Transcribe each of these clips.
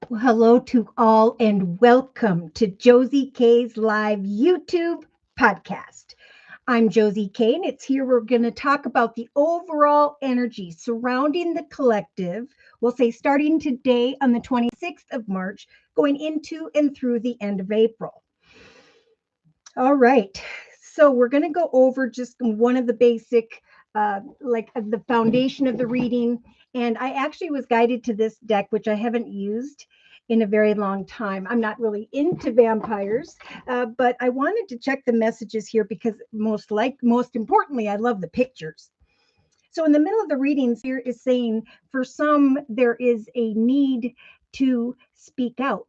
Well, hello to all and welcome to Josie K's live YouTube podcast. I'm Josie K, and it's here we're going to talk about the overall energy surrounding the collective. We'll say starting today on the 26th of March, going into and through the end of April. All right. So we're going to go over just one of the basic, the foundation of the reading. And I actually was guided to this deck, which I haven't used in a very long time. I'm not really into vampires, but I wanted to check the messages here because most importantly, I love the pictures. So in the middle of the reading, Spirit is saying for some, there is a need to speak out.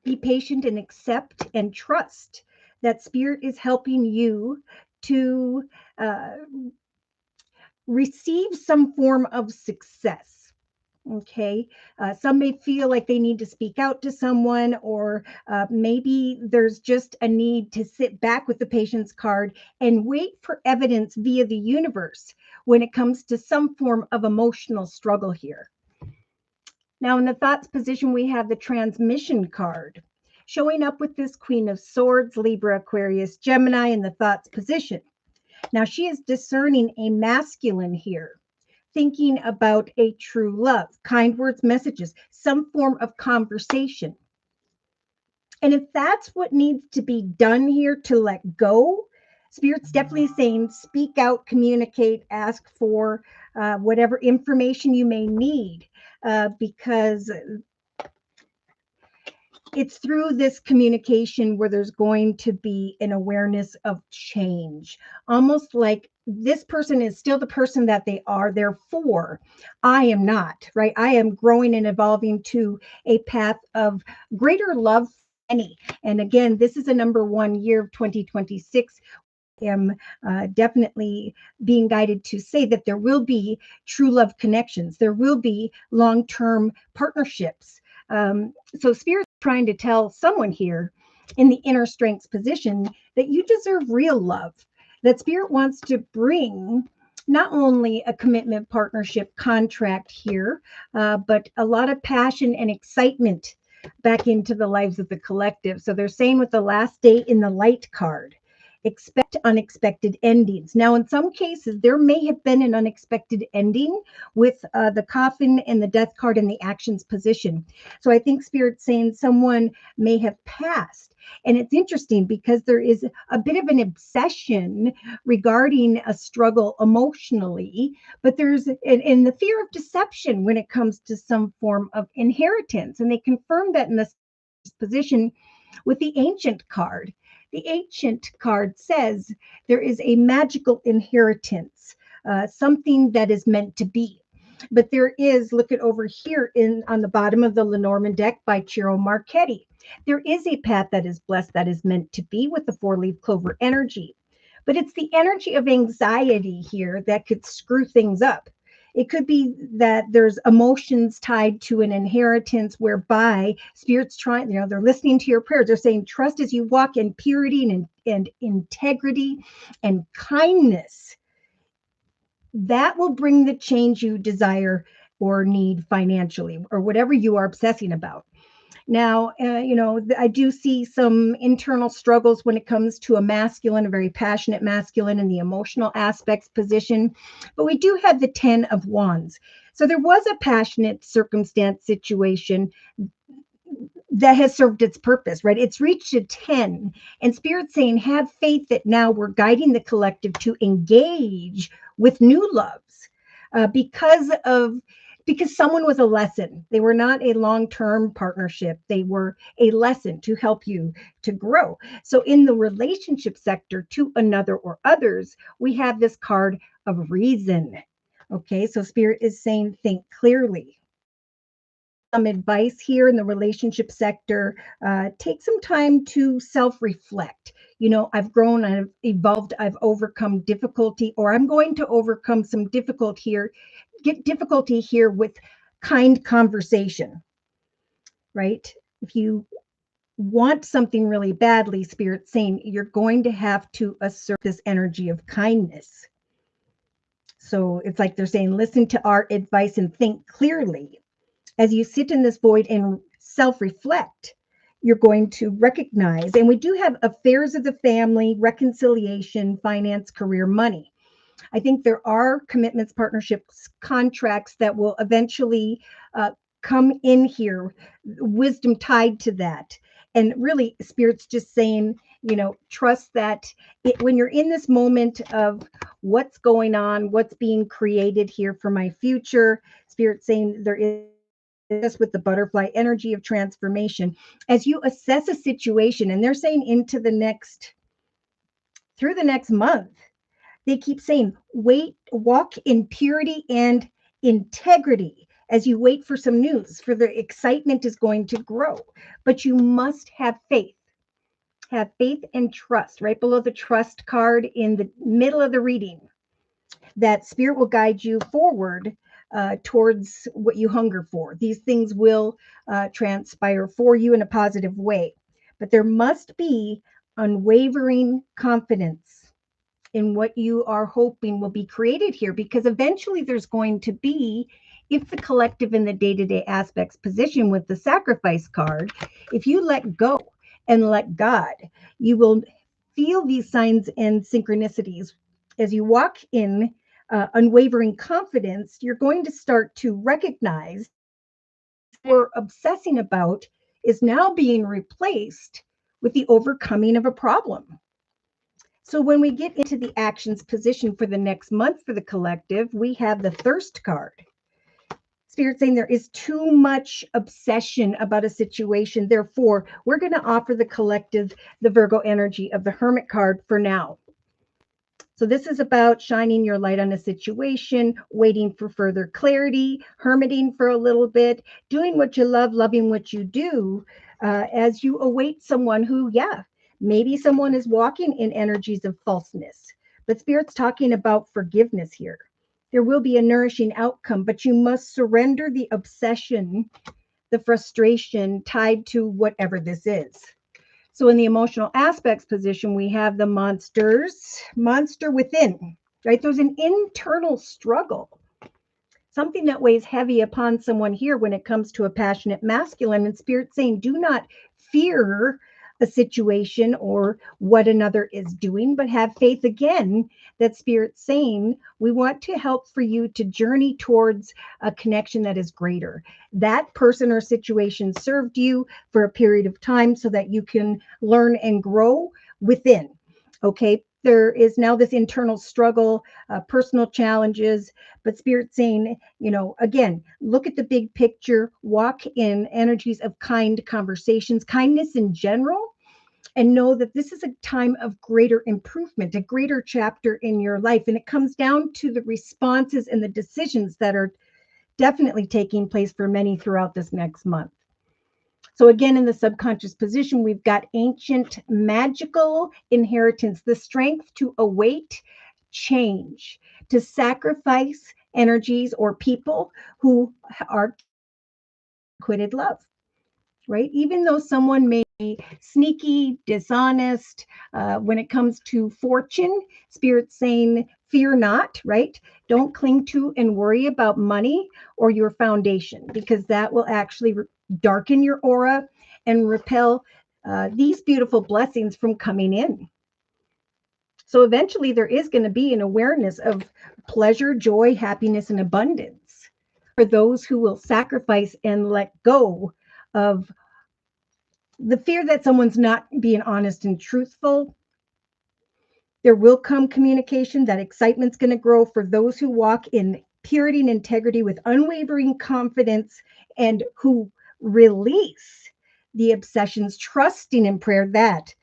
Be patient and accept and trust that Spirit is helping you to uh, receive some form of success. Okay. Some may feel like they need to speak out to someone, or maybe there's just a need to sit back with the patience card and wait for evidence via the universe when it comes to some form of emotional struggle here. Now, in the thoughts position, we have the transmission card showing up with this Queen of Swords, Libra, Aquarius, Gemini in the thoughts position. Now, she is discerning a masculine here, thinking about a true love, kind words, messages, some form of conversation. And if that's what needs to be done here to let go, Spirit's definitely saying speak out, communicate, ask for whatever information you may need, because it's through this communication where there's going to be an awareness of change, almost like this person is still the person that they are. Therefore, I am not, right? I am growing and evolving to a path of greater love for many. And again, this is a number one year of 2026. Am definitely being guided to say that there will be true love connections. There will be long-term partnerships. So Spirit's trying to tell someone here in the inner strengths position that you deserve real love, that Spirit wants to bring not only a commitment, partnership, contract here, but a lot of passion and excitement back into the lives of the collective. So they're saying with the last day in the light card, expect unexpected endings. Now, in some cases, there may have been an unexpected ending with the coffin and the death card in the actions position. So I think Spirit's saying someone may have passed. And it's interesting because there is a bit of an obsession regarding a struggle emotionally, but there's in the fear of deception when it comes to some form of inheritance. And they confirm that in this position with the ancient card. The ancient card says there is a magical inheritance, something that is meant to be. But there is, look at over here on the bottom of the Lenormand deck by Ciro Marchetti. There is a path that is blessed that is meant to be with the four-leaf clover energy. But it's the energy of anxiety here that could screw things up. It could be that there's emotions tied to an inheritance whereby Spirit's trying, they're listening to your prayers. They're saying, trust as you walk in purity and integrity and kindness. That will bring the change you desire or need financially or whatever you are obsessing about. Now, I do see some internal struggles when it comes to a masculine, a very passionate masculine in the emotional aspects position, but we do have the 10 of Wands. So there was a passionate circumstance situation that has served its purpose, right? It's reached a 10, and Spirit's saying, have faith that now we're guiding the collective to engage with new loves because someone was a lesson. They were not a long-term partnership. They were a lesson to help you to grow. So in the relationship sector to another or others, we have this card of reason. Okay, so Spirit is saying, think clearly. Some advice here in the relationship sector, take some time to self-reflect. I've grown, I've evolved, I've overcome difficulty, or I'm going to overcome some difficulty here with kind conversation, right? If you want something really badly, Spirit's saying you're going to have to assert this energy of kindness. So it's like they're saying, listen to our advice and think clearly. As you sit in this void and self-reflect, you're going to recognize, and we do have affairs of the family, reconciliation, finance, career, money. I think there are commitments, partnerships, contracts that will eventually come in here, wisdom tied to that. And really, Spirit's just saying, trust that when you're in this moment of what's going on, what's being created here for my future, Spirit's saying there is this with the butterfly energy of transformation as you assess a situation, and they're saying through the next month, they keep saying, wait, walk in purity and integrity as you wait for some news, for the excitement is going to grow. But you must have faith. Have faith and trust. Right below the trust card in the middle of the reading, that Spirit will guide you forward towards what you hunger for. These things will transpire for you in a positive way. But there must be unwavering confidence in what you are hoping will be created here, because eventually there's going to be, if the collective in the day-to-day aspects position with the sacrifice card, if you let go and let God, you will feel these signs and synchronicities as you walk in unwavering confidence. You're going to start to recognize what we're obsessing about is now being replaced with the overcoming of a problem. So when we get into the actions position for the next month for the collective, we have the thirst card. Spirit saying there is too much obsession about a situation. Therefore, we're going to offer the collective the Virgo energy of the Hermit card for now. So this is about shining your light on a situation, waiting for further clarity, hermiting for a little bit, doing what you love, loving what you do, as you await someone who, maybe someone is walking in energies of falseness. But Spirit's talking about forgiveness here. There will be a nourishing outcome, but you must surrender the obsession, the frustration tied to whatever this is. So in the emotional aspects position, we have the monster within, right? There's an internal struggle, something that weighs heavy upon someone here when it comes to a passionate masculine, and Spirit saying, do not fear a situation or what another is doing, but have faith again that Spirit's saying, we want to help for you to journey towards a connection that is greater. That person or situation served you for a period of time so that you can learn and grow within. Okay. There is now this internal struggle, personal challenges, but Spirit saying, again, look at the big picture, walk in energies of kind conversations, kindness in general, and know that this is a time of greater improvement, a greater chapter in your life. And it comes down to the responses and the decisions that are definitely taking place for many throughout this next month. So again, in the subconscious position, we've got ancient magical inheritance, the strength to await change, to sacrifice energies or people who are quitted love, right? Even though someone may be sneaky, dishonest, when it comes to fortune, Spirit's saying, fear not, right? Don't cling to and worry about money or your foundation, because that will actually darken your aura and repel these beautiful blessings from coming in. So eventually there is going to be an awareness of pleasure, joy, happiness, and abundance for those who will sacrifice and let go of the fear that someone's not being honest and truthful. There will come communication. That excitement's going to grow for those who walk in purity and integrity with unwavering confidence and who release the obsessions, trusting in prayer that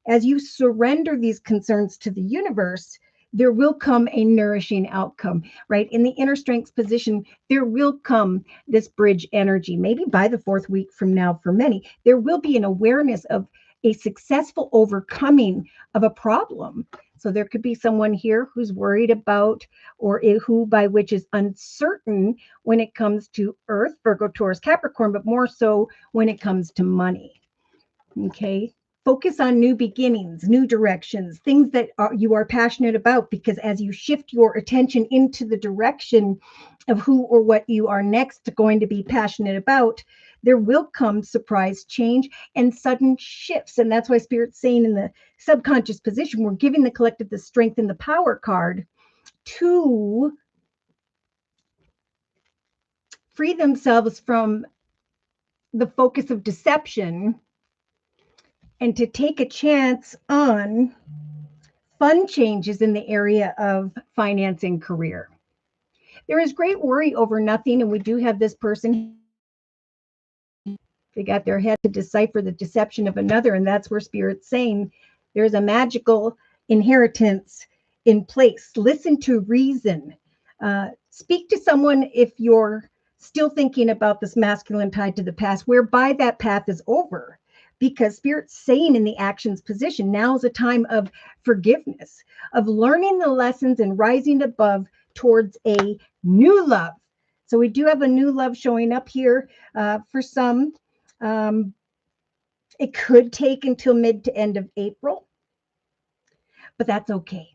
as you surrender these concerns to the universe, there will come a nourishing outcome, right? In the inner strengths position, there will come this bridge energy. Maybe by the fourth week from now, for many, there will be an awareness of a successful overcoming of a problem. So there could be someone here who's worried about, or who by which is uncertain when it comes to Earth, Virgo, Taurus, Capricorn, but more so when it comes to money. Okay. Focus on new beginnings, new directions, things that you are passionate about, because as you shift your attention into the direction of who or what you are next going to be passionate about, there will come surprise change and sudden shifts. And that's why Spirit's saying in the subconscious position, we're giving the collective the strength and the power card to free themselves from the focus of deception and to take a chance on fun changes in the area of finance and career. There is great worry over nothing, and we do have this person. They got their head to decipher the deception of another, and that's where Spirit's saying there's a magical inheritance in place. Listen to reason. Speak to someone if you're still thinking about this masculine tied to the past, whereby that path is over. Because Spirit's saying in the actions position, now is a time of forgiveness, of learning the lessons and rising above towards a new love. So we do have a new love showing up here for some. It could take until mid to end of April, but that's okay.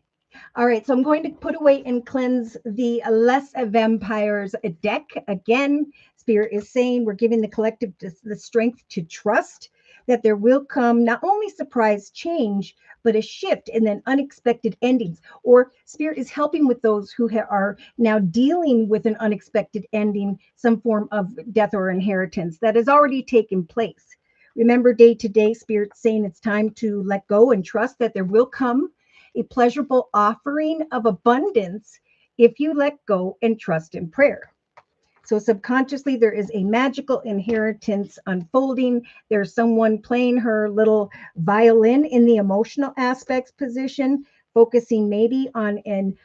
All right, so I'm going to put away and cleanse the Less Vampires deck. Again, Spirit is saying we're giving the collective the strength to trust that there will come not only surprise change, but a shift and then unexpected endings. Or Spirit is helping with those who are now dealing with an unexpected ending, some form of death or inheritance that has already taken place. Remember, day to day, Spirit's saying it's time to let go and trust that there will come a pleasurable offering of abundance if you let go and trust in prayer. So subconsciously, there is a magical inheritance unfolding. There's someone playing her little violin in the emotional aspects position, focusing maybe on an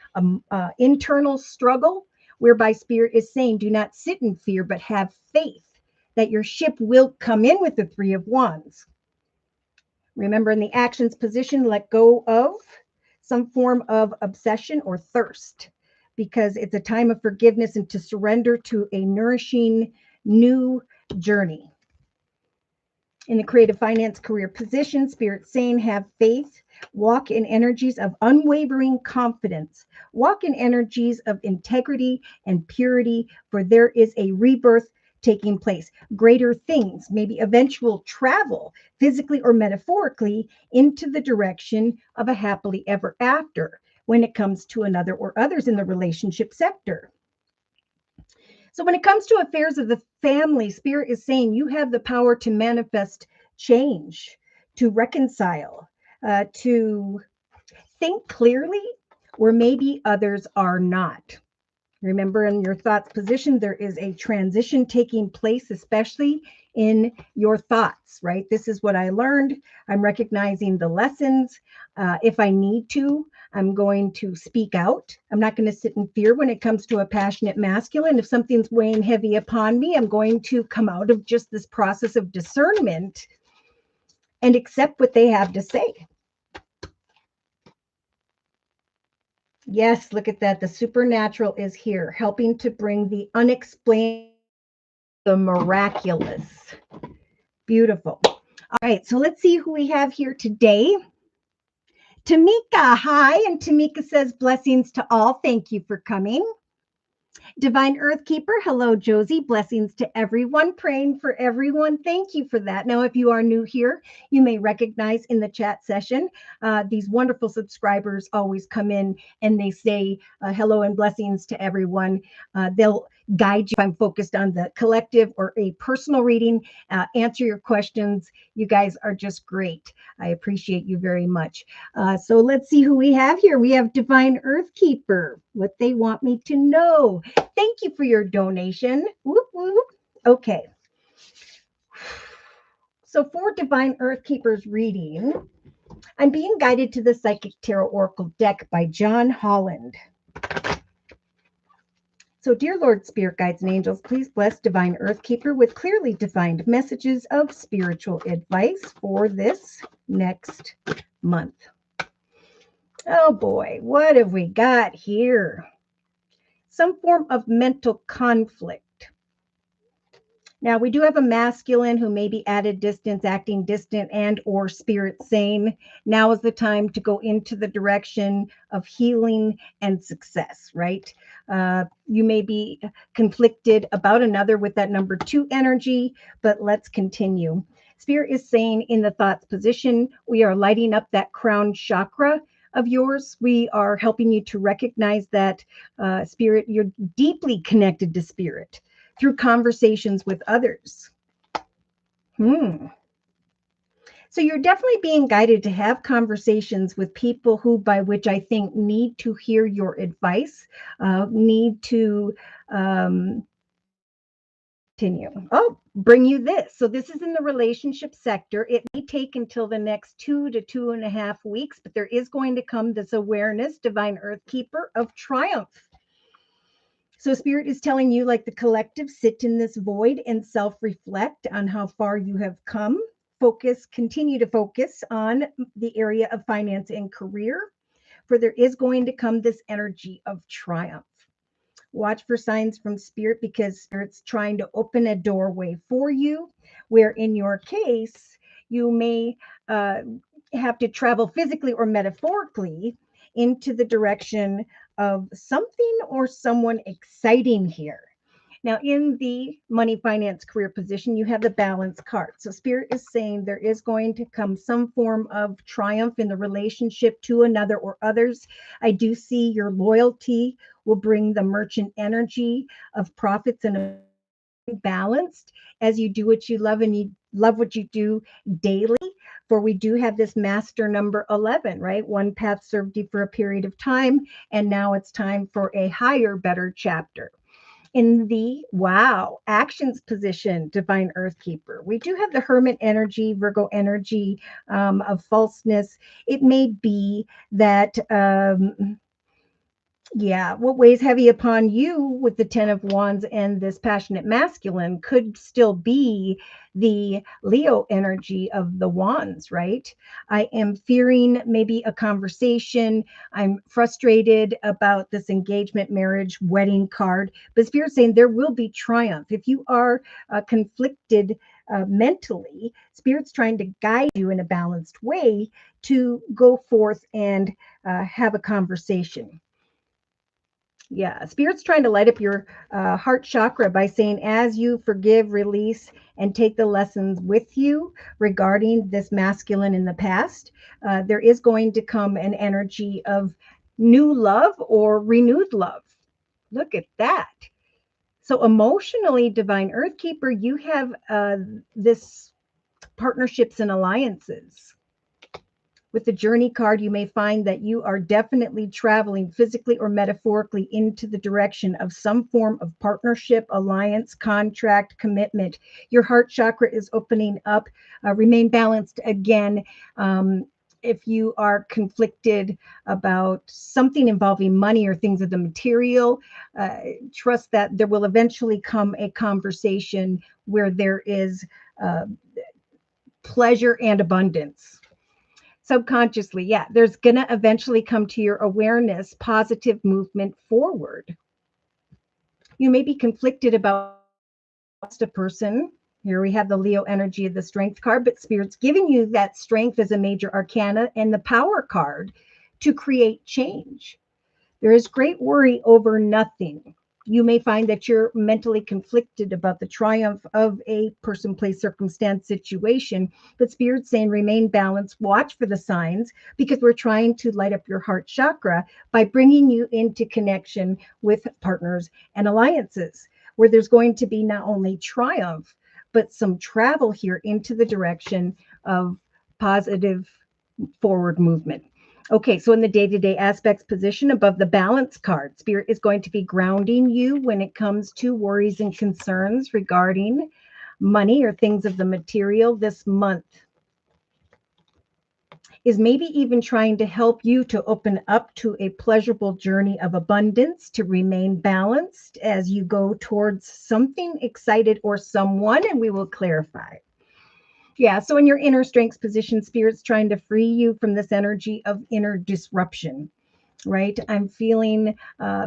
internal struggle, whereby Spirit is saying, do not sit in fear, but have faith that your ship will come in with the Three of Wands. Remember, in the actions position, let go of some form of obsession or thirst, because it's a time of forgiveness and to surrender to a nourishing new journey. In the creative finance career position, Spirit saying, have faith, walk in energies of unwavering confidence, walk in energies of integrity and purity, for there is a rebirth taking place. Greater things, maybe eventual travel, physically or metaphorically, into the direction of a happily ever after when it comes to another or others in the relationship sector. So when it comes to affairs of the family, Spirit is saying you have the power to manifest change, to reconcile, to think clearly where maybe others are not. Remember, in your thoughts position, there is a transition taking place, especially in your thoughts, right? This is what I learned. I'm recognizing the lessons. If I need to, I'm going to speak out. I'm not going to sit in fear when it comes to a passionate masculine. If something's weighing heavy upon me, I'm going to come out of just this process of discernment and accept what they have to say. Yes, look at that. The supernatural is here, helping to bring the unexplained, the miraculous. Beautiful. All right, so let's see who we have here today. Tamika, hi. And Tamika says, blessings to all. Thank you for coming. Divine Earth Keeper, hello, Josie. Blessings to everyone. Praying for everyone. Thank you for that. Now, if you are new here, you may recognize in the chat session, these wonderful subscribers always come in and they say hello and blessings to everyone. They'll guide you if I'm focused on the collective or a personal reading, answer your questions. You guys are just great. I appreciate you very much. So let's see who we have here. We have Divine Earth Keeper, what they want me to know. Thank you for your donation. Whoop, whoop. Okay. So for Divine Earth Keeper's reading, I'm being guided to the Psychic Tarot Oracle deck by John Holland. So, dear Lord, Spirit Guides and Angels, please bless Divine Earth Keeper with clearly defined messages of spiritual advice for this next month. Oh boy, what have we got here? Some form of mental conflict. Now, we do have a masculine who may be at a distance, acting distant, and or spirit saying, now is the time to go into the direction of healing and success, right? You may be conflicted about another with that number 2 energy, but let's continue. Spirit is saying in the thoughts position, we are lighting up that crown chakra of yours. We are helping you to recognize that spirit, you're deeply connected to spirit through conversations with others. So you're definitely being guided to have conversations with people who, by which I think, need to hear your advice, need to continue. Oh, bring you this. So this is in the relationship sector. It may take until the next 2 to 2.5 weeks, but there is going to come this awareness, divine earth keeper, of triumph. So spirit is telling you, like the collective, sit in this void and self-reflect on how far you have come. Continue to focus on the area of finance and career, for there is going to come this energy of triumph. Watch for signs from spirit, because spirit's trying to open a doorway for you, where in your case, you may have to travel physically or metaphorically into the direction of something or someone exciting here. Now, in the money, finance, career position, you have the balance card. So spirit is saying there is going to come some form of triumph in the relationship to another or others. I do see your loyalty will bring the merchant energy of profits and balanced as you do what you love, and you love what you do daily. For we do have this master number 11, right? One path served you for a period of time, and now it's time for a higher, better chapter. In the actions position, divine earth keeper, we do have the hermit energy, Virgo energy, of falseness. It may be that what weighs heavy upon you with the 10 of wands and this passionate masculine could still be the Leo energy of the wands, right? I am fearing maybe a conversation. I'm frustrated about this engagement, marriage, wedding card, but spirit's saying there will be triumph. If you are conflicted mentally, spirit's trying to guide you in a balanced way to go forth and have a conversation. Yeah, spirit's trying to light up your heart chakra by saying, as you forgive, release, and take the lessons with you regarding this masculine in the past, there is going to come an energy of new love or renewed love. Look at that. So emotionally, divine earth keeper, you have this partnerships and alliances. With the journey card, you may find that you are definitely traveling physically or metaphorically into the direction of some form of partnership, alliance, contract, commitment. Your heart chakra is opening up. Remain balanced again. If you are conflicted about something involving money or things of the material, trust that there will eventually come a conversation where there is pleasure and abundance. Subconsciously, there's going to eventually come to your awareness positive movement forward. You may be conflicted about a person. Here we have the Leo energy of the strength card, but spirit's giving you that strength as a major arcana and the power card to create change. There is great worry over nothing. You may find that you're mentally conflicted about the triumph of a person, place, circumstance, situation, but spirit's saying remain balanced, watch for the signs, because we're trying to light up your heart chakra by bringing you into connection with partners and alliances, where there's going to be not only triumph, but some travel here into the direction of positive forward movement. Okay, so in the day-to-day aspects position above the balance card, spirit is going to be grounding you when it comes to worries and concerns regarding money or things of the material this month. Is maybe even trying to help you to open up to a pleasurable journey of abundance, to remain balanced as you go towards something excited or someone, and we will clarify. Yeah, so in your inner strengths position, spirit's trying to free you from this energy of inner disruption. right? I'm feeling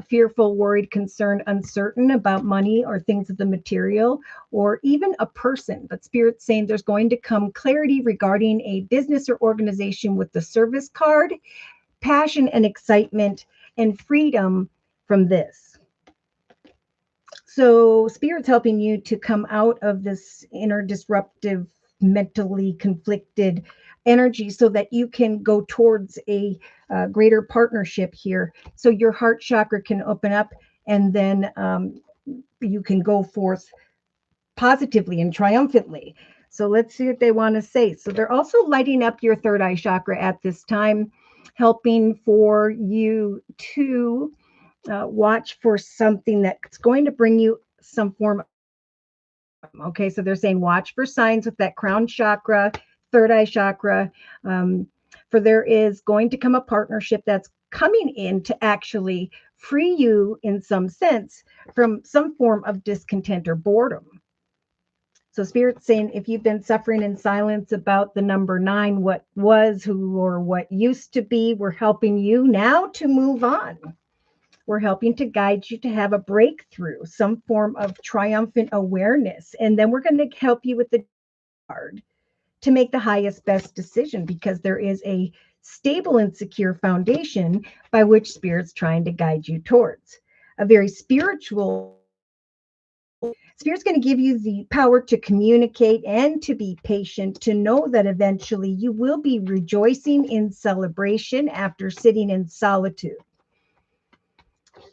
fearful, worried, concerned, uncertain about money or things of the material or even a person. But Spirit's saying there's going to come clarity regarding a business or organization with the service card, passion and excitement and freedom from this. So Spirit's helping you to come out of this inner disruptive, mentally conflicted energy so that you can go towards a greater partnership here. So your heart chakra can open up and then you can go forth positively and triumphantly. So let's see what they want to say. So they're also lighting up your third eye chakra at this time, helping for you to watch for something that's going to bring you some form of income. Okay, so they're saying watch for signs with that crown chakra, third eye chakra, for there is going to come a partnership that's coming in to actually free you in some sense from some form of discontent or boredom. So Spirit's saying if you've been suffering in silence about the number 9, what was, who, or what used to be, we're helping you now to move on. We're helping to guide you to have a breakthrough, some form of triumphant awareness. And then we're going to help you with the card to make the highest, best decision because there is a stable and secure foundation by which Spirit's trying to guide you towards. A very spiritual Spirit's going to give you the power to communicate and to be patient, to know that eventually you will be rejoicing in celebration after sitting in solitude.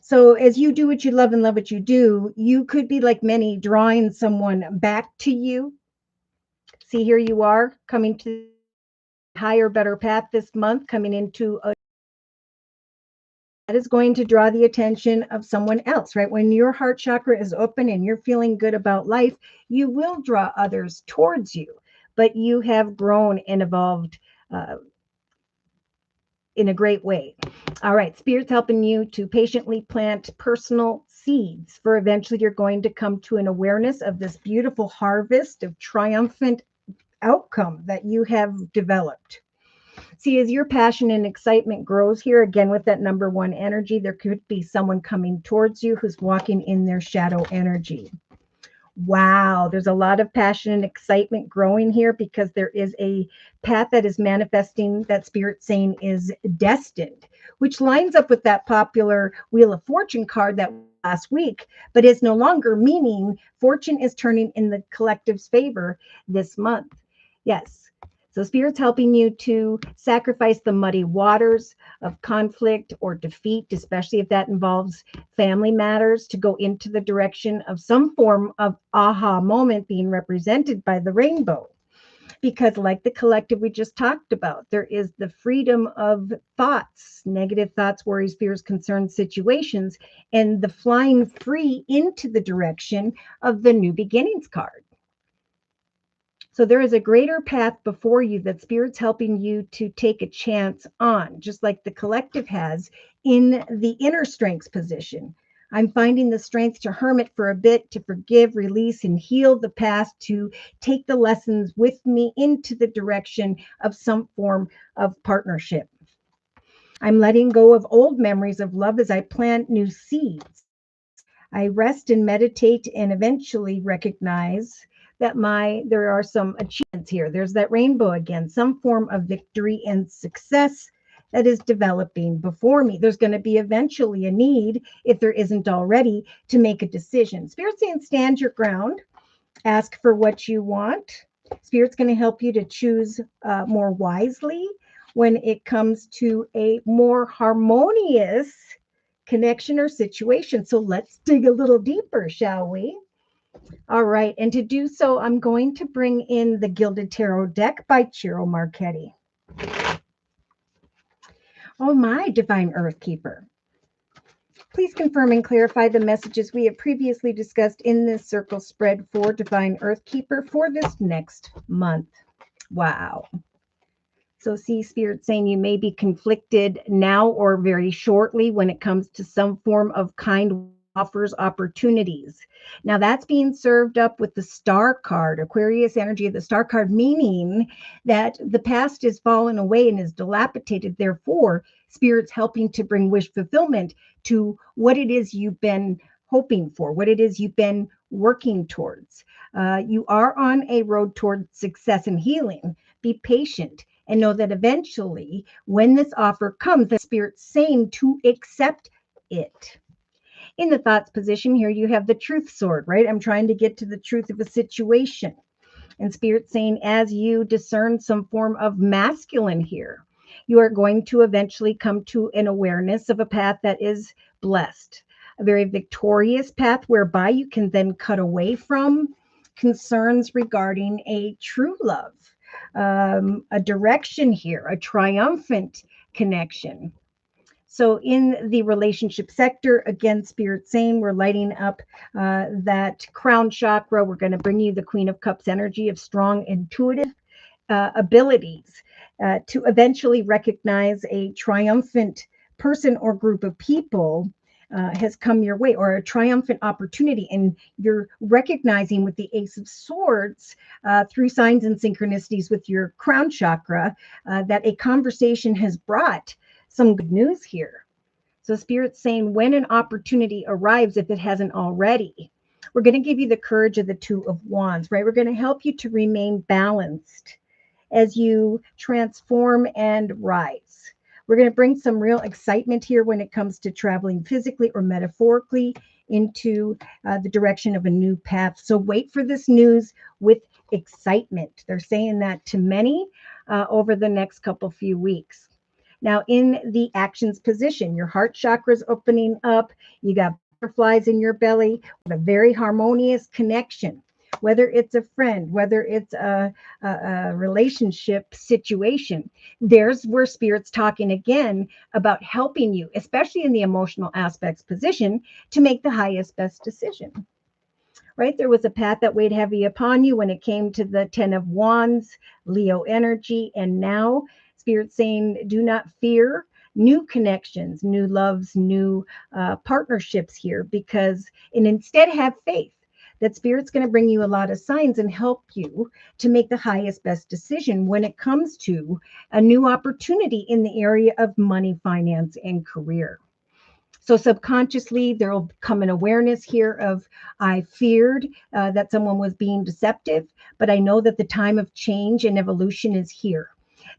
So as you do what you love and love what you do, you could be like many drawing someone back to you. See, here you are coming to a higher, better path this month, coming into a that is going to draw the attention of someone else, right? When your heart chakra is open and you're feeling good about life, you will draw others towards you, but you have grown and evolved in a great way. All right, Spirit's helping you to patiently plant personal seeds for eventually you're going to come to an awareness of this beautiful harvest of triumphant outcome that you have developed. See, as your passion and excitement grows here, again with that number 1 energy, there could be someone coming towards you who's walking in their shadow energy. Wow, there's a lot of passion and excitement growing here because there is a path that is manifesting that Spirit's saying is destined, which lines up with that popular Wheel of Fortune card that last week, but is no longer, meaning fortune is turning in the collective's favor this month. Yes. So Spirit's helping you to sacrifice the muddy waters of conflict or defeat, especially if that involves family matters, to go into the direction of some form of aha moment being represented by the rainbow. Because like the collective we just talked about, there is the freedom of thoughts, negative thoughts, worries, fears, concerns, situations, and the flying free into the direction of the new beginnings card. So there is a greater path before you that Spirit's helping you to take a chance on, just like the collective has in the inner strengths position. I'm finding the strength to hermit for a bit, to forgive, release, and heal the past, to take the lessons with me into the direction of some form of partnership. I'm letting go of old memories of love as I plant new seeds. I rest and meditate and eventually recognize that there are some achievements here. There's that rainbow again, some form of victory and success that is developing before me. There's going to be eventually a need, if there isn't already, to make a decision. Spirit's saying stand your ground, ask for what you want. Spirit's going to help you to choose more wisely when it comes to a more harmonious connection or situation. So let's dig a little deeper, shall we? All right. And to do so, I'm going to bring in the Gilded Tarot deck by Ciro Marchetti. Oh, my Divine Earth Keeper. Please confirm and clarify the messages we have previously discussed in this circle spread for Divine Earth Keeper for this next month. Wow. So see, Spirit saying you may be conflicted now or very shortly when it comes to some form of kind offers, opportunities. Now that's being served up with the Star card, Aquarius energy of the Star card, meaning that the past is fallen away and is dilapidated. Therefore, Spirit's helping to bring wish fulfillment to what it is you've been hoping for, what it is you've been working towards. You are on a road toward success and healing. Be patient and know that eventually, when this offer comes, the Spirit's saying to accept it. In the thoughts position here, you have the truth sword, right? I'm trying to get to the truth of a situation. And Spirit saying, as you discern some form of masculine here, you are going to eventually come to an awareness of a path that is blessed, a very victorious path whereby you can then cut away from concerns regarding a true love, a direction here, a triumphant connection. So in the relationship sector, again, Spirit saying we're lighting up that crown chakra. We're going to bring you the Queen of Cups energy of strong intuitive abilities to eventually recognize a triumphant person or group of people has come your way, or a triumphant opportunity. And you're recognizing with the Ace of Swords through signs and synchronicities with your crown chakra that a conversation has brought some good news here. So Spirit's saying when an opportunity arrives, if it hasn't already, we're going to give you the courage of the Two of Wands, right? We're going to help you to remain balanced as you transform and rise. We're going to bring some real excitement here when it comes to traveling physically or metaphorically into the direction of a new path. So wait for this news with excitement. They're saying that to many over the next few weeks. Now, in the actions position, your heart chakra is opening up. You got butterflies in your belly with a very harmonious connection, whether it's a friend, whether it's a relationship situation. There's where Spirit's talking again about helping you, especially in the emotional aspects position, to make the highest, best decision. Right? There was a path that weighed heavy upon you when it came to the 10 of Wands, Leo energy, and now Spirit saying, do not fear new connections, new loves, new partnerships here, and instead have faith that Spirit's going to bring you a lot of signs and help you to make the highest, best decision when it comes to a new opportunity in the area of money, finance, and career. So subconsciously, there will come an awareness here of, I feared that someone was being deceptive, but I know that the time of change and evolution is here.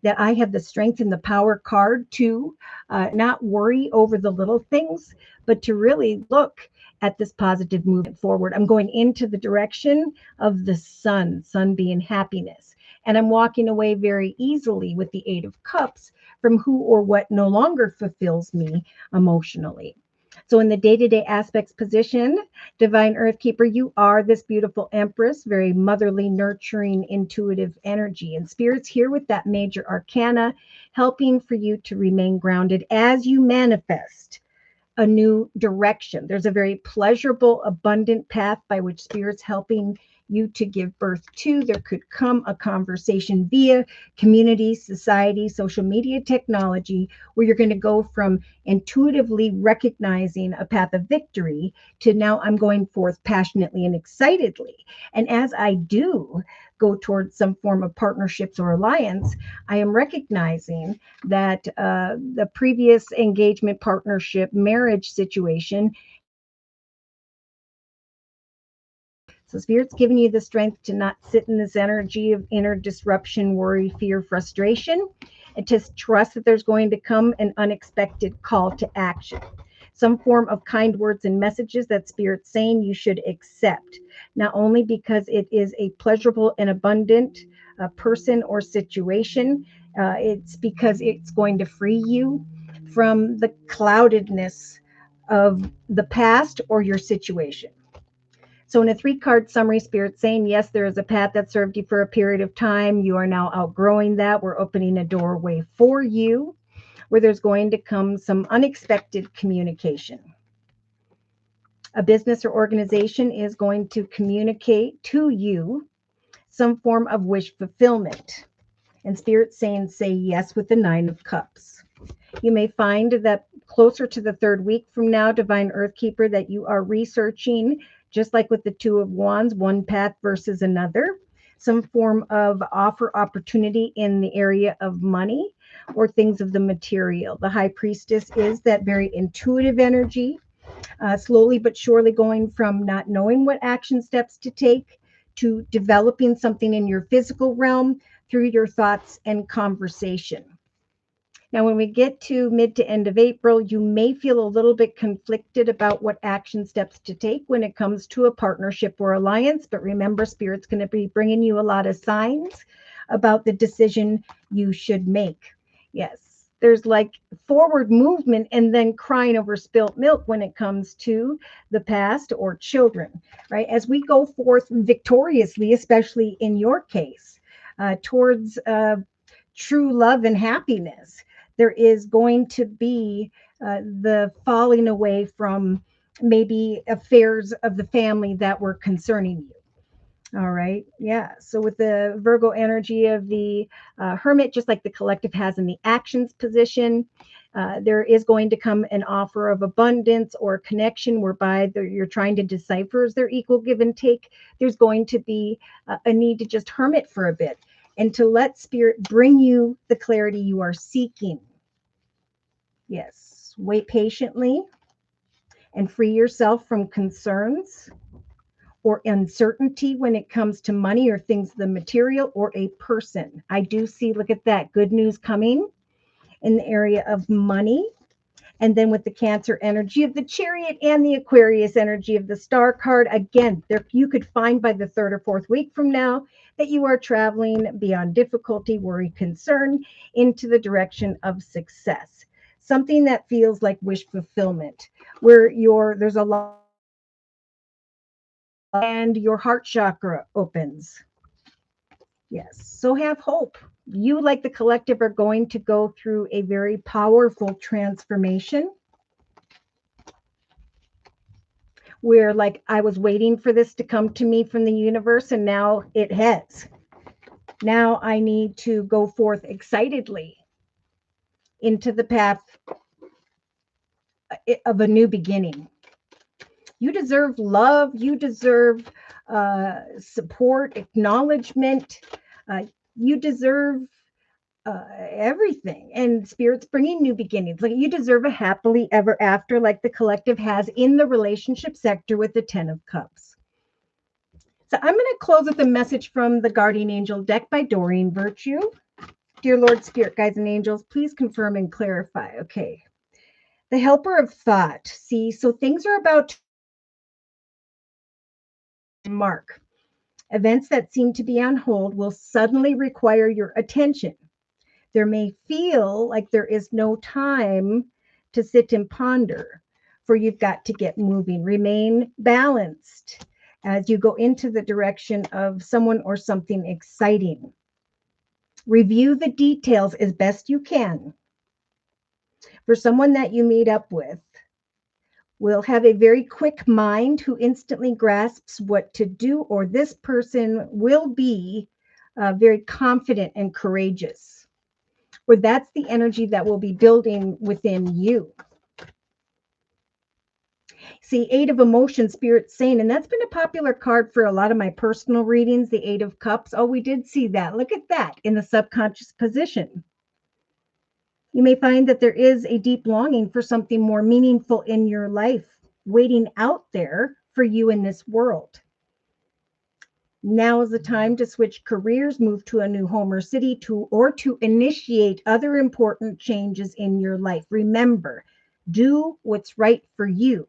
That I have the strength and the power card to not worry over the little things, but to really look at this positive movement forward. I'm going into the direction of the sun being happiness. And I'm walking away very easily with the Eight of Cups from who or what no longer fulfills me emotionally. So in the day-to-day aspects position, Divine Earth Keeper, you are this beautiful Empress, very motherly, nurturing, intuitive energy. And Spirit's here with that major arcana, helping for you to remain grounded as you manifest a new direction. There's a very pleasurable, abundant path by which Spirit's helping you to give birth to. There could come a conversation via community, society, social media, technology, where you're going to go from intuitively recognizing a path of victory to now I'm going forth passionately and excitedly. And as I do go towards some form of partnerships or alliance, I am recognizing that the previous engagement, partnership, marriage situation. So Spirit's giving you the strength to not sit in this energy of inner disruption, worry, fear, frustration, and to trust that there's going to come an unexpected call to action. Some form of kind words and messages that Spirit's saying you should accept, not only because it is a pleasurable and abundant person or situation, it's because it's going to free you from the cloudedness of the past or your situation. So in a 3-card summary, Spirit saying, yes, there is a path that served you for a period of time. You are now outgrowing that. We're opening a doorway for you where there's going to come some unexpected communication. A business or organization is going to communicate to you some form of wish fulfillment. And Spirit saying, say yes with the 9 of Cups. You may find that closer to the 3rd week from now, Divine Earth Keeper, that you are researching, just like with the 2 of Wands, one path versus another, some form of offer opportunity in the area of money, or things of the material. The high priestess is that very intuitive energy, slowly but surely going from not knowing what action steps to take to developing something in your physical realm through your thoughts and conversation. Now, when we get to mid to end of April, you may feel a little bit conflicted about what action steps to take when it comes to a partnership or alliance. But remember, Spirit's going to be bringing you a lot of signs about the decision you should make. Yes, there's like forward movement and then crying over spilt milk when it comes to the past or children, right? As we go forth victoriously, especially in your case, towards true love and happiness, there is going to be the falling away from maybe affairs of the family that were concerning you. All right. Yeah. So with the Virgo energy of the Hermit, just like the collective has in the actions position, there is going to come an offer of abundance or connection whereby you're trying to decipher, is there equal give and take? There's going to be a need to just hermit for a bit and to let Spirit bring you the clarity you are seeking. Yes, wait patiently and free yourself from concerns or uncertainty when it comes to money or things, the material or a person. I do see, look at that, good news coming in the area of money. And then with the Cancer energy of the Chariot and the Aquarius energy of the Star card, again, there you could find by the third or fourth week from now that you are traveling beyond difficulty, worry, concern into the direction of success. Something that feels like wish fulfillment, where there's a lot and your heart chakra opens. Yes. So have hope. You, like the collective, are going to go through a very powerful transformation where, like, I was waiting for this to come to me from the universe, and now it has. Now I need to go forth excitedly into the path of a new beginning. You deserve love. You deserve support, acknowledgement. You deserve everything. And Spirit's bringing new beginnings. Like, you deserve a happily ever after, like the collective has in the relationship sector with the 10 of Cups. So I'm going to close with a message from the Guardian Angel deck by Doreen Virtue. Dear Lord, Spirit, Guides, and Angels, please confirm and clarify. Okay. The Helper of Thought. See, so things are about to mark. Events that seem to be on hold will suddenly require your attention. There may feel like there is no time to sit and ponder, for you've got to get moving. Remain balanced as you go into the direction of someone or something exciting. Review the details as best you can. For someone that you meet up with, will have a very quick mind who instantly grasps what to do, or this person will be very confident and courageous, or that's the energy that will be building within you. See, Eight of Emotions, Spirit saying, and that's been a popular card for a lot of my personal readings, the Eight of Cups. Oh, we did see that. Look at that in the subconscious position. You may find that there is a deep longing for something more meaningful in your life waiting out there for you in this world. Now is the time to switch careers, move to a new home or city, or to initiate other important changes in your life. Remember, do what's right for you,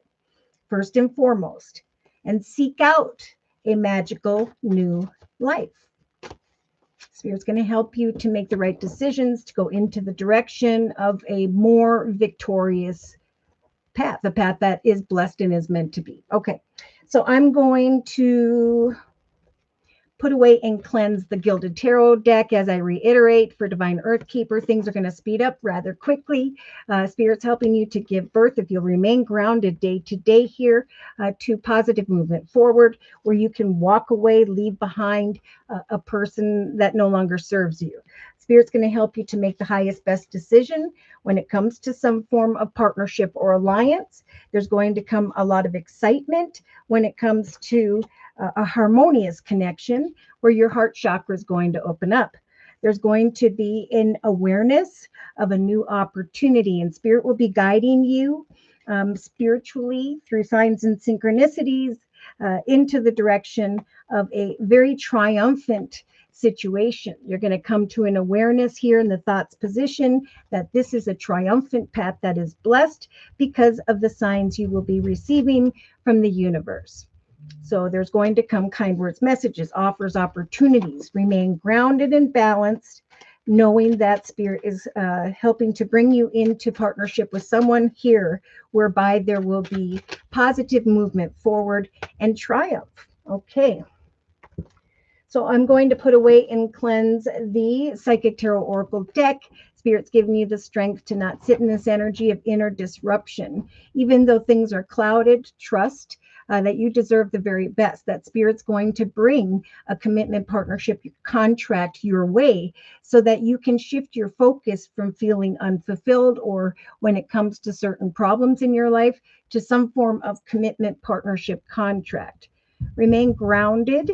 first and foremost, and seek out a magical new life. Spirit's going to help you to make the right decisions, to go into the direction of a more victorious path, a path that is blessed and is meant to be. Okay, so I'm going to put away and cleanse the Gilded Tarot deck. As I reiterate, for Divine Earth Keeper, things are going to speed up rather quickly. Spirit's helping you to give birth, if you'll remain grounded day to day here, to positive movement forward, where you can walk away, leave behind a person that no longer serves you. Spirit's going to help you to make the highest, best decision when it comes to some form of partnership or alliance. There's going to come a lot of excitement when it comes to a harmonious connection where your heart chakra is going to open up. There's going to be an awareness of a new opportunity, and Spirit will be guiding you spiritually through signs and synchronicities into the direction of a very triumphant situation. You're going to come to an awareness here in the thoughts position that this is a triumphant path that is blessed because of the signs you will be receiving from the universe. So there's going to come kind words, messages, offers, opportunities. Remain grounded and balanced, knowing that Spirit is helping to bring you into partnership with someone here, whereby there will be positive movement forward and triumph. Okay. So I'm going to put away and cleanse the Psychic Tarot Oracle deck. Spirit's giving you the strength to not sit in this energy of inner disruption. Even though things are clouded, trust that you deserve the very best, that Spirit's going to bring a commitment, partnership, contract your way so that you can shift your focus from feeling unfulfilled or when it comes to certain problems in your life to some form of commitment, partnership, contract. Remain grounded.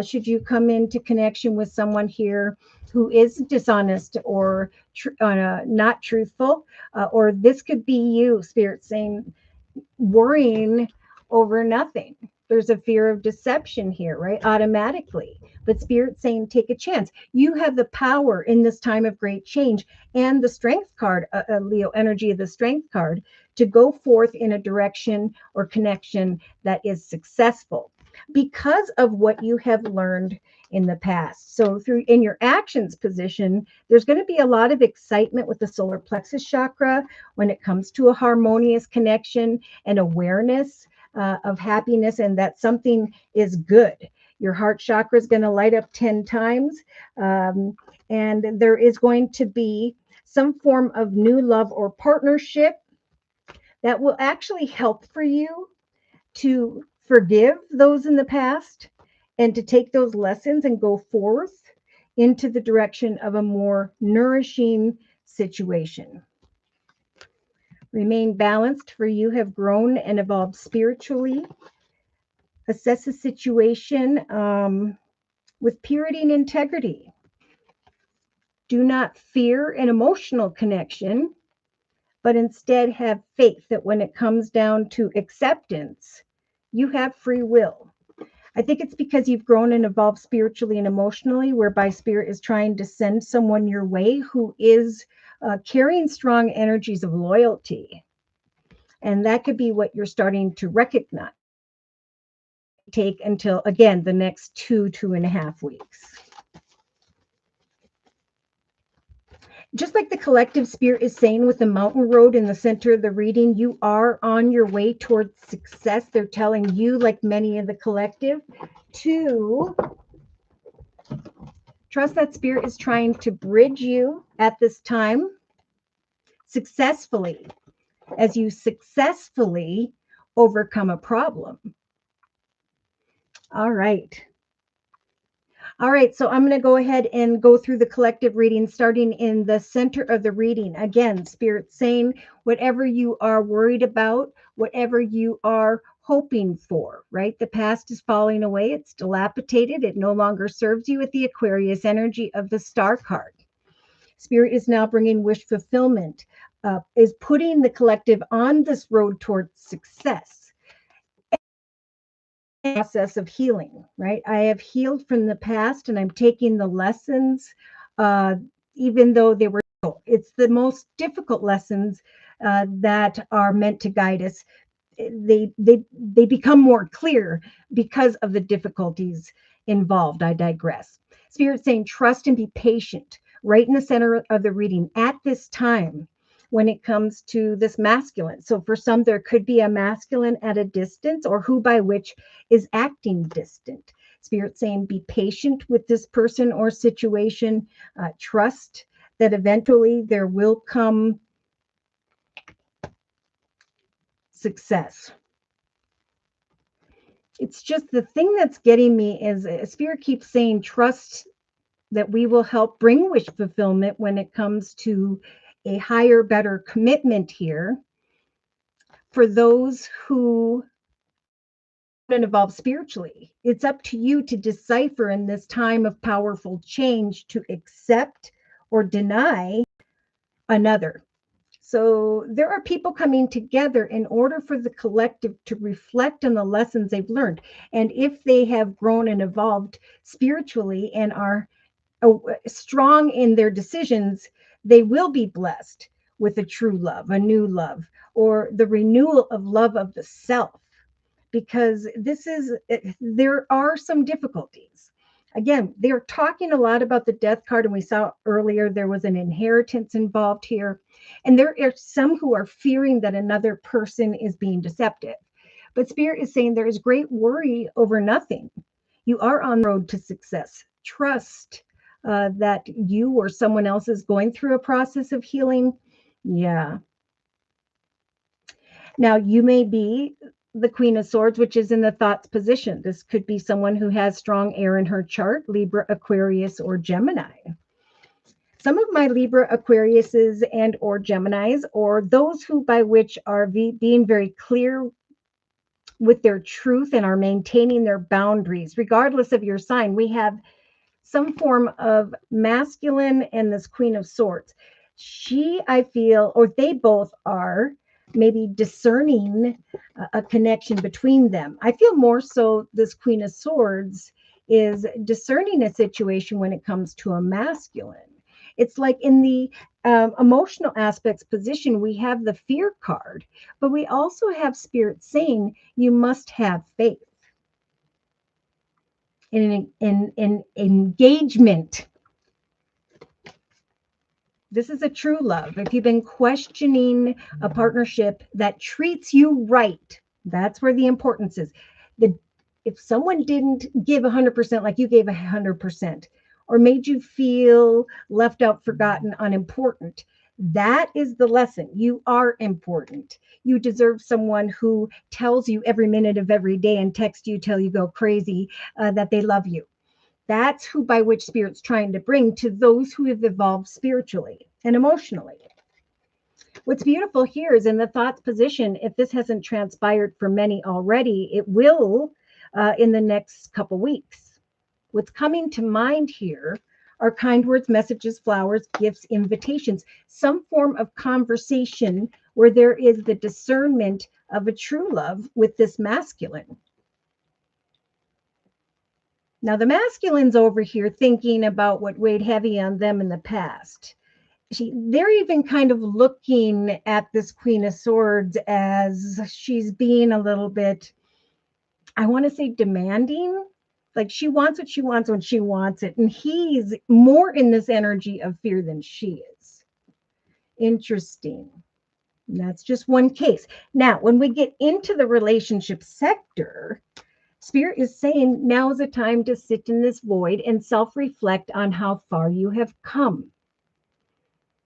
Should you come into connection with someone here who is dishonest or not truthful, or this could be you, Spirit saying, worrying over nothing. There's a fear of deception here, right? Automatically. But Spirit saying, take a chance. You have the power in this time of great change and the strength card, Leo energy of the strength card, to go forth in a direction or connection that is successful because of what you have learned in the past. So through in your actions position, there's going to be a lot of excitement with the solar plexus chakra when it comes to a harmonious connection and awareness of happiness and that something is good. Your heart chakra is going to light up 10 times. And there is going to be some form of new love or partnership that will actually help for you to forgive those in the past and to take those lessons and go forth into the direction of a more nourishing situation. Remain balanced, for you have grown and evolved spiritually. Assess the situation with purity and integrity. Do not fear an emotional connection, but instead have faith that when it comes down to acceptance, you have free will. I think it's because you've grown and evolved spiritually and emotionally, whereby Spirit is trying to send someone your way who is carrying strong energies of loyalty. And that could be what you're starting to recognize. Take until, again, the next 2.5 weeks. Just like the collective Spirit is saying with the mountain road in the center of the reading, you are on your way towards success. They're telling you, like many of the collective, to trust that Spirit is trying to bridge you at this time successfully as you successfully overcome a problem. All right. All right, so I'm going to go ahead and go through the collective reading, starting in the center of the reading. Again, Spirit saying whatever you are worried about, whatever you are hoping for, right? The past is falling away. It's dilapidated. It no longer serves you with the Aquarius energy of the Star card. Spirit is now bringing wish fulfillment, is putting the collective on this road towards success. Process of healing, right? I have healed from the past and I'm taking the lessons, even though they were, it's the most difficult lessons that are meant to guide us. They become more clear because of the difficulties involved. I digress. Spirit saying, trust and be patient, right in the center of the reading at this time when it comes to this masculine. So for some, there could be a masculine at a distance or who by which is acting distant. Spirit saying, be patient with this person or situation. Trust that eventually there will come success. It's just the thing that's getting me is Spirit keeps saying, trust that we will help bring wish fulfillment when it comes to a higher, better commitment here for those who and evolve spiritually. It's up to you to decipher in this time of powerful change to accept or deny another. So there are people coming together in order for the collective to reflect on the lessons they've learned. And if they have grown and evolved spiritually and are strong in their decisions, they will be blessed with a true love, a new love, or the renewal of love of the self. Because there are some difficulties. Again, they're talking a lot about the death card, and we saw earlier there was an inheritance involved here. And there are some who are fearing that another person is being deceptive. But Spirit is saying there is great worry over nothing. You are on the road to success. Trust that you or someone else is going through a process of healing. Yeah. Now, you may be the Queen of Swords, which is in the thoughts position. This could be someone who has strong air in her chart, Libra, Aquarius, or Gemini. Some of my Libra, Aquariuses, and or Geminis, or those who by which are being very clear with their truth and are maintaining their boundaries, regardless of your sign. We have some form of masculine and this Queen of Swords. She, I feel, or they both are maybe discerning a connection between them. I feel more so this Queen of Swords is discerning a situation when it comes to a masculine. It's like in the emotional aspects position, we have the fear card, but we also have Spirit saying you must have faith in engagement. This is a true love. If you've been questioning a partnership that treats you right, that's where the importance is. If someone didn't give 100% like you gave 100%, or made you feel left out, forgotten, unimportant, that is the lesson. You are important. You deserve someone who tells you every minute of every day and texts you till you go crazy that they love you. That's who by which Spirit's trying to bring to those who have evolved spiritually and emotionally. What's beautiful here is in the thoughts position, if this hasn't transpired for many already, it will in the next couple weeks. What's coming to mind here are kind words, messages, flowers, gifts, invitations, some form of conversation where there is the discernment of a true love with this masculine. Now, the masculine's over here thinking about what weighed heavy on them in the past. They're even kind of looking at this Queen of Swords as she's being a little bit, I want to say, demanding. Like she wants what she wants when she wants it. And he's more in this energy of fear than she is. Interesting. And that's just one case. Now, when we get into the relationship sector, Spirit is saying now is the time to sit in this void and self-reflect on how far you have come.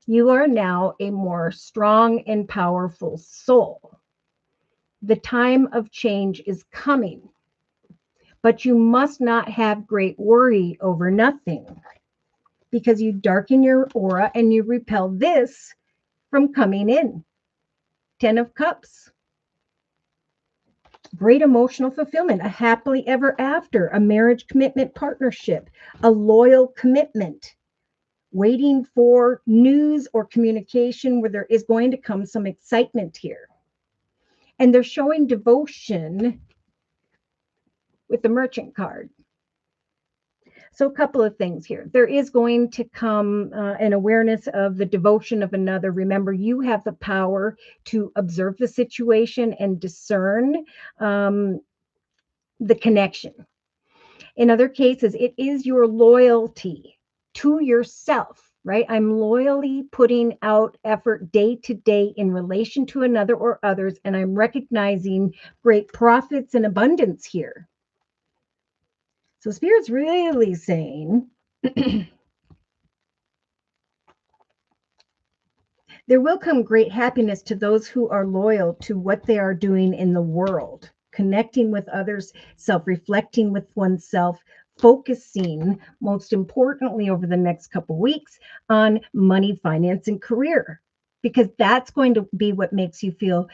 You are now a more strong and powerful soul. The time of change is coming, but you must not have great worry over nothing because you darken your aura and you repel this from coming in. 10 of Cups. Great emotional fulfillment, a happily ever after, a marriage commitment partnership, a loyal commitment, waiting for news or communication where there is going to come some excitement here. And they're showing devotion with the Merchant card. So a couple of things here. There is going to come an awareness of the devotion of another. Remember, you have the power to observe the situation and discern the connection. In other cases, it is your loyalty to yourself, right? I'm loyally putting out effort day to day in relation to another or others, and I'm recognizing great profits and abundance here. So Spirit's really saying there will come great happiness to those who are loyal to what they are doing in the world, connecting with others, self-reflecting with oneself, focusing most importantly over the next couple weeks on money, finance, and career, because that's going to be what makes you feel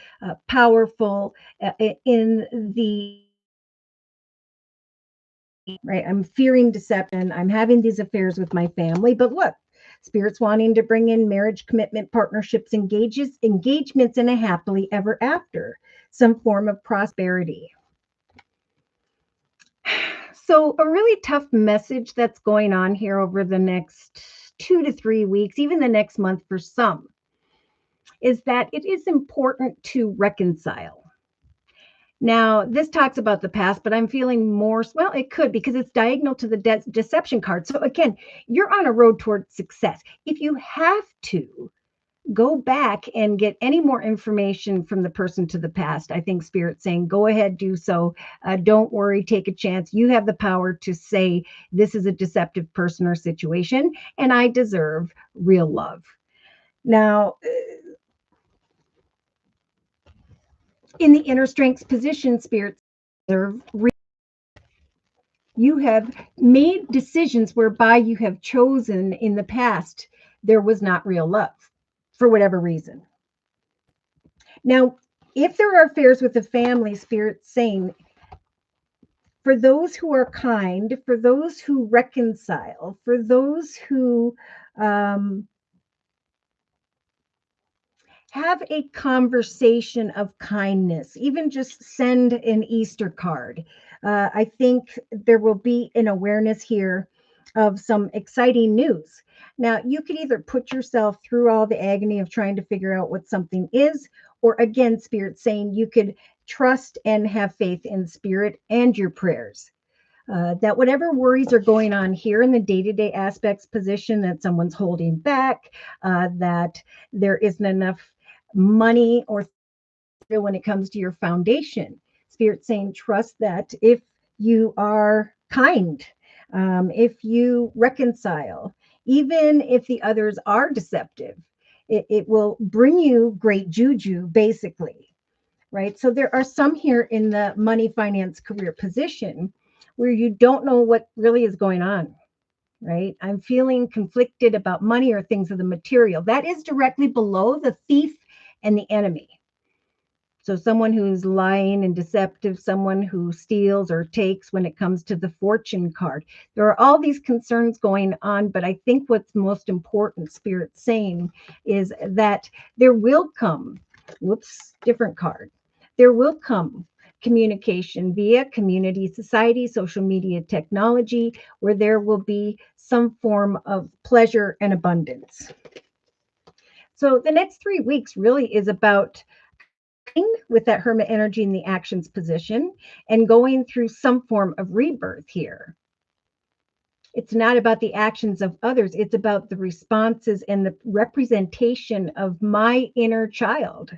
powerful in the right? I'm fearing deception. I'm having these affairs with my family. But look, Spirit's wanting to bring in marriage, commitment, partnerships, engagements, and a happily ever after, some form of prosperity. So, a really tough message that's going on here over the next 2 to 3 weeks, even the next month for some, is that it is important to reconcile. Now, this talks about the past, but I'm feeling more, well, it could because it's diagonal to the deception card. So, again, you're on a road towards success. If you have to, go back and get any more information from the person to the past. I think Spirit's saying, go ahead, do so. Don't worry, take a chance. You have the power to say, this is a deceptive person or situation, and I deserve real love. Now, in the inner strengths position, Spirit deserve you have made decisions whereby you have chosen in the past there was not real love for whatever reason. Now, if there are affairs with the family, Spirit saying, for those who are kind, for those who reconcile, for those who have a conversation of kindness, even just send an Easter card. I think there will be an awareness here of some exciting news. Now, you could either put yourself through all the agony of trying to figure out what something is, or again, Spirit saying you could trust and have faith in Spirit and your prayers. That whatever worries are going on here in the day-to-day aspects position, that someone's holding back, that there isn't enough money or when it comes to your foundation. Spirit saying, trust that if you are kind, if you reconcile, even if the others are deceptive, it will bring you great juju, basically, right? So there are some here in the money, finance, career position where you don't know what really is going on, right? I'm feeling conflicted about money or things of the material. That is directly below the thief and the enemy. So someone who's lying and deceptive, someone who steals or takes when it comes to the fortune card. There are all these concerns going on, but I think what's most important, Spirit saying, is that there will come, different card. There will come communication via community, society, social media, technology, where there will be some form of pleasure and abundance. So the next 3 weeks really is about with that hermit energy in the actions position and going through some form of rebirth here. It's not about the actions of others. It's about the responses and the representation of my inner child.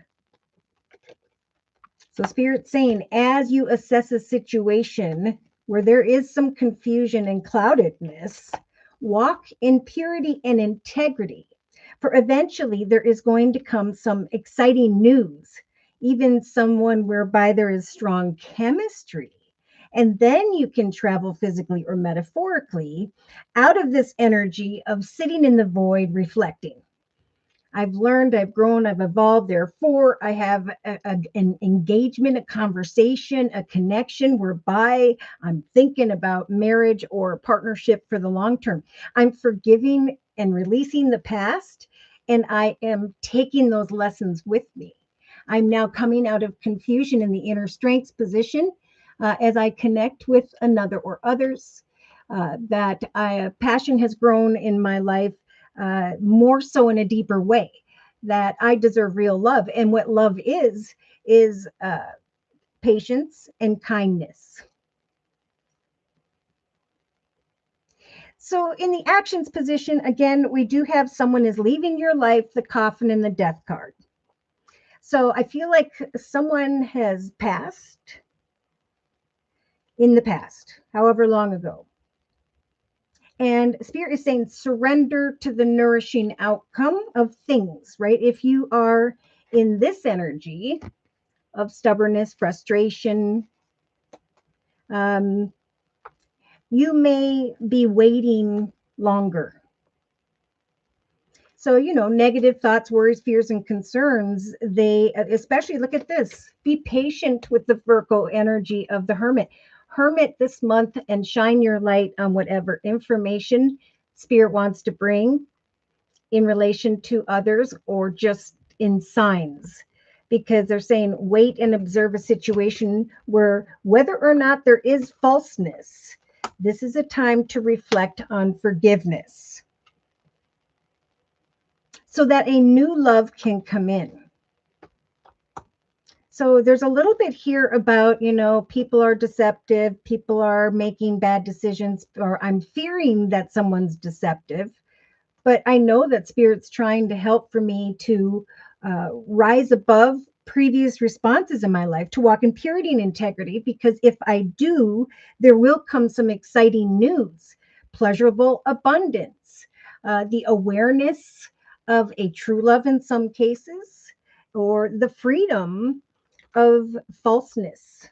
So Spirit's saying, as you assess a situation where there is some confusion and cloudedness, walk in purity and integrity. For eventually there is going to come some exciting news, even someone whereby there is strong chemistry. And then you can travel physically or metaphorically out of this energy of sitting in the void, reflecting. I've learned, I've grown, I've evolved. Therefore, I have an engagement, a conversation, a connection whereby I'm thinking about marriage or partnership for the long term. I'm forgiving and releasing the past, and I am taking those lessons with me. I'm now coming out of confusion in the inner strengths position as I connect with another or others. That passion has grown in my life more so in a deeper way, that I deserve real love. And what love is patience and kindness. So in the actions position, again, we do have someone is leaving your life, the coffin and the death card. So I feel like someone has passed in the past, however long ago. And Spirit is saying surrender to the nourishing outcome of things, right? If you are in this energy of stubbornness, frustration, you may be waiting longer. So, negative thoughts, worries, fears, and concerns, they especially look at this. Be patient with the Virgo energy of the Hermit. Hermit this month and shine your light on whatever information Spirit wants to bring in relation to others or just in signs, because they're saying wait and observe a situation where whether or not there is falseness, this is a time to reflect on forgiveness so that a new love can come in. So there's a little bit here about, people are deceptive, people are making bad decisions, or I'm fearing that someone's deceptive. But I know that Spirit's trying to help for me to rise above previous responses in my life, to walk in purity and integrity, because if I do, there will come some exciting news, pleasurable abundance, the awareness of a true love in some cases, or the freedom of falseness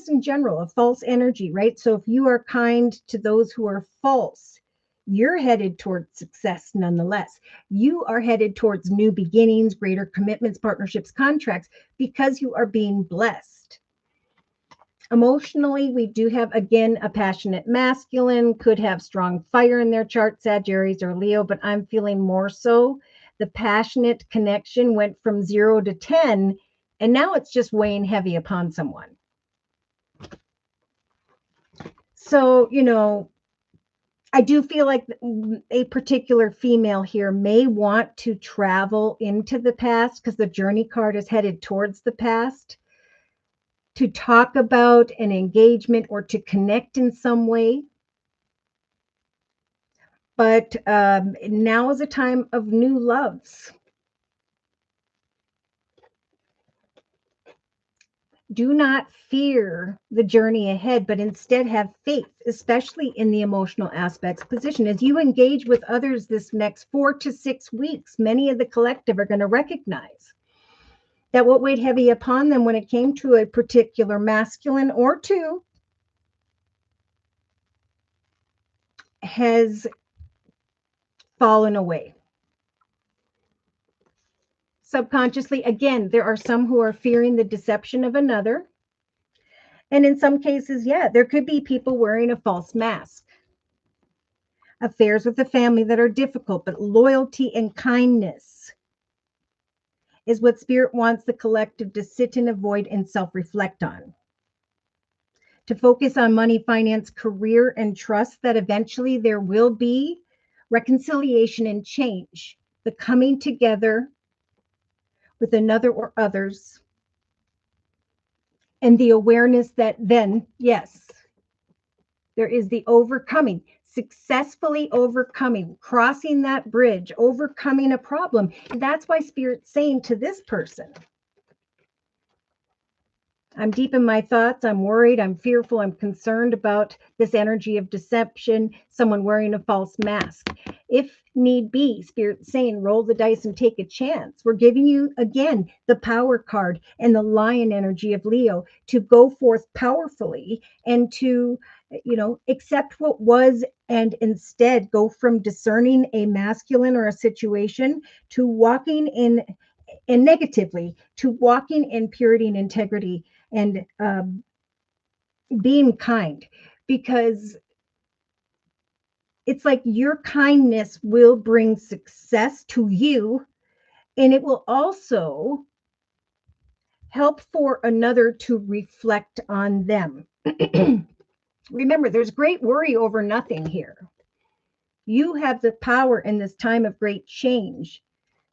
in general, of false energy, right? So if you are kind to those who are false, you're headed towards success nonetheless. You are headed towards new beginnings, greater commitments, partnerships, contracts, because you are being blessed. Emotionally, we do have, again, a passionate masculine, could have strong fire in their chart, Sagittarius or Leo, but I'm feeling more so the passionate connection went from 0 to 10, and now it's just weighing heavy upon someone. So, I do feel like a particular female here may want to travel into the past, because the journey card is headed towards the past, to talk about an engagement or to connect in some way. But now is a time of new loves. Do not fear the journey ahead, but instead have faith, especially in the emotional aspects position. As you engage with others this next 4 to 6 weeks, many of the collective are going to recognize that what weighed heavy upon them when it came to a particular masculine or two has fallen away. Subconsciously, again, there are some who are fearing the deception of another. And in some cases, yeah, there could be people wearing a false mask. Affairs with the family that are difficult, but loyalty and kindness is what Spirit wants the collective to sit and avoid and self-reflect on. To focus on money, finance, career, and trust, that eventually there will be reconciliation and change, the coming together with another or others, and the awareness that then, yes, there is the overcoming, successfully overcoming, crossing that bridge, overcoming a problem. And that's why Spirit's saying to this person, I'm deep in my thoughts. I'm worried. I'm fearful. I'm concerned about this energy of deception, someone wearing a false mask. If need be, Spirit's saying, roll the dice and take a chance. We're giving you, again, the power card and the lion energy of Leo to go forth powerfully and to, accept what was, and instead go from discerning a masculine or a situation to walking in, and negatively, to walking in purity and integrity and being kind, because it's like your kindness will bring success to you, and it will also help for another to reflect on them. Remember, there's great worry over nothing here. You have the power in this time of great change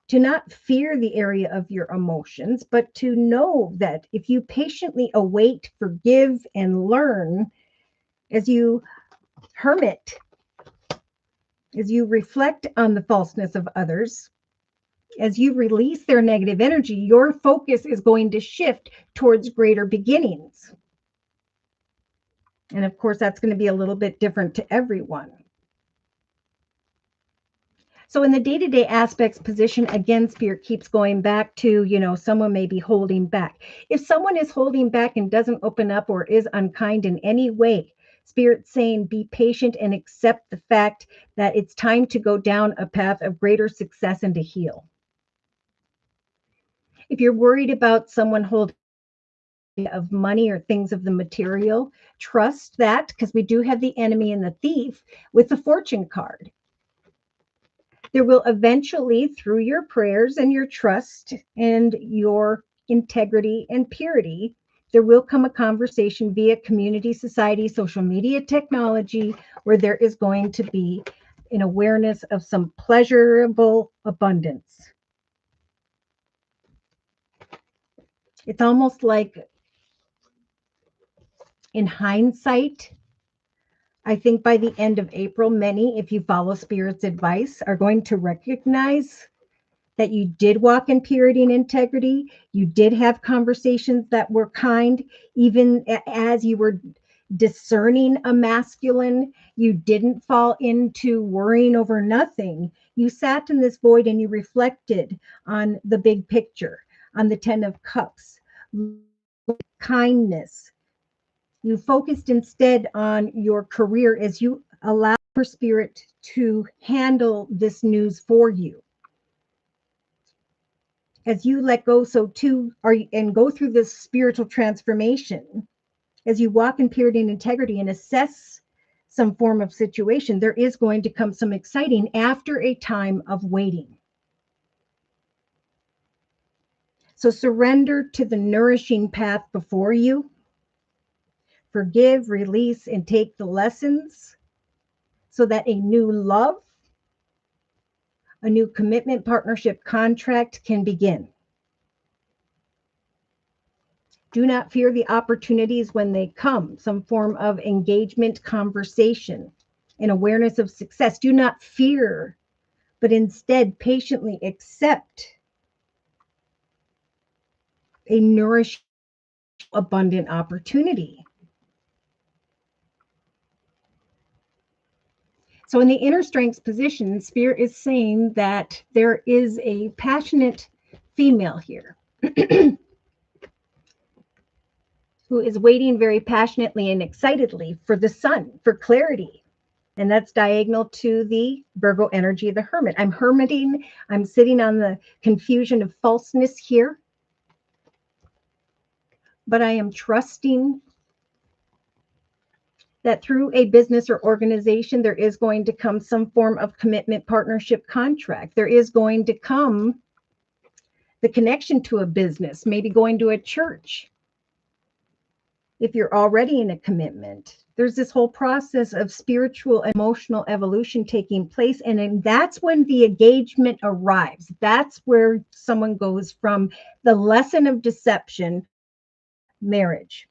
to not fear the area of your emotions, but to know that if you patiently await, forgive, and learn, as you hermit, as you reflect on the falseness of others, as you release their negative energy, your focus is going to shift towards greater beginnings. And of course, that's going to be a little bit different to everyone. So in the day-to-day aspects position, again, Spirit keeps going back to, someone may be holding back. If someone is holding back and doesn't open up or is unkind in any way, Spirit's saying be patient and accept the fact that it's time to go down a path of greater success and to heal. If you're worried about someone holding of money or things of the material. Trust that, because we do have the enemy and the thief with the fortune card. There will eventually, through your prayers and your trust and your integrity and purity, there will come a conversation via community, society, social media, technology, where there is going to be an awareness of some pleasurable abundance. It's almost like, in hindsight, I think by the end of April, many, if you follow Spirit's advice, are going to recognize that you did walk in purity and integrity. You did have conversations that were kind, even as you were discerning a masculine. You didn't fall into worrying over nothing. You sat in this void and you reflected on the big picture, on the 10 of Cups, kindness. You focused instead on your career as you allow for Spirit to handle this news for you. As you let go, so too are you, and go through this spiritual transformation. As you walk in purity and integrity and assess some form of situation, there is going to come some exciting after a time of waiting. So surrender to the nourishing path before you. Forgive, release, and take the lessons so that a new love, a new commitment, partnership, contract can begin. Do not fear the opportunities when they come, some form of engagement, conversation, and awareness of success. Do not fear, but instead patiently accept a nourishing, abundant opportunity. So in the inner strengths position, Spirit is saying that there is a passionate female here who is waiting very passionately and excitedly for the sun, for clarity. And that's diagonal to the Virgo energy of the hermit. I'm hermiting. I'm sitting on the confusion of falseness here. But I am trusting that through a business or organization, there is going to come some form of commitment, partnership, contract. There is going to come the connection to a business, maybe going to a church. If you're already in a commitment, there's this whole process of spiritual, emotional evolution taking place. And then that's when the engagement arrives. That's where someone goes from the lesson of deception, marriage,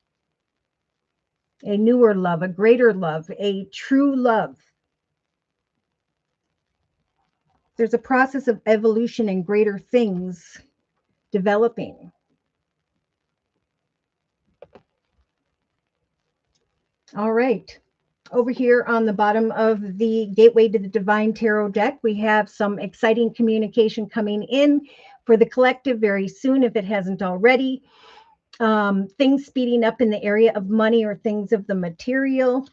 a newer love, a greater love, a true love. There's a process of evolution and greater things developing. All right. Over here on the bottom of the Gateway to the Divine Tarot deck, we have some exciting communication coming in for the collective very soon, if it hasn't already. Things speeding up in the area of money or things of the material.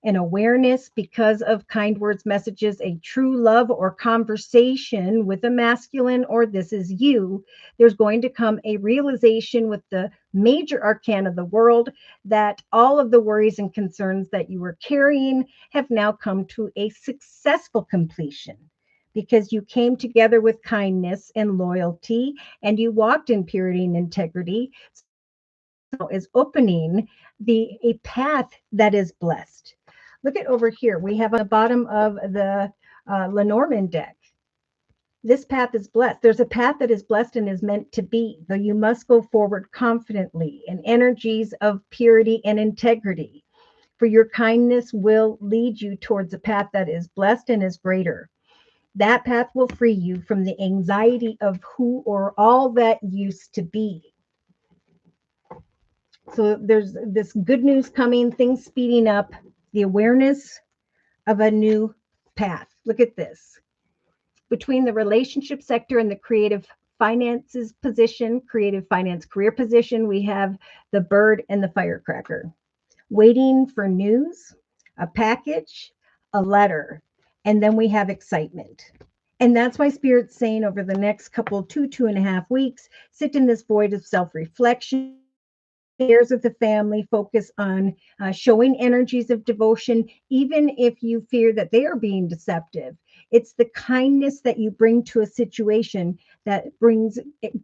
An awareness because of kind words, messages, a true love or conversation with a masculine, or this is you. There's going to come a realization with the major arcana of the world that all of the worries and concerns that you were carrying have now come to a successful completion, because you came together with kindness and loyalty and you walked in purity and integrity. So is opening a path that is blessed. Look at over here. We have on the bottom of the Lenormand deck. This path is blessed. There's a path that is blessed and is meant to be, though you must go forward confidently in energies of purity and integrity. For your kindness will lead you towards a path that is blessed and is greater. That path will free you from the anxiety of who or all that used to be. So there's this good news coming, things speeding up, the awareness of a new path. Look at this. Between the relationship sector and the creative finances position, creative finance career position, we have the bird and the firecracker. Waiting for news, a package, a letter, and then we have excitement. And that's why Spirit's saying over the next couple, 2.5 weeks, sit in this void of self-reflection, Affairs with the family, focus on showing energies of devotion, even if you fear that they are being deceptive. It's the kindness that you bring to a situation that brings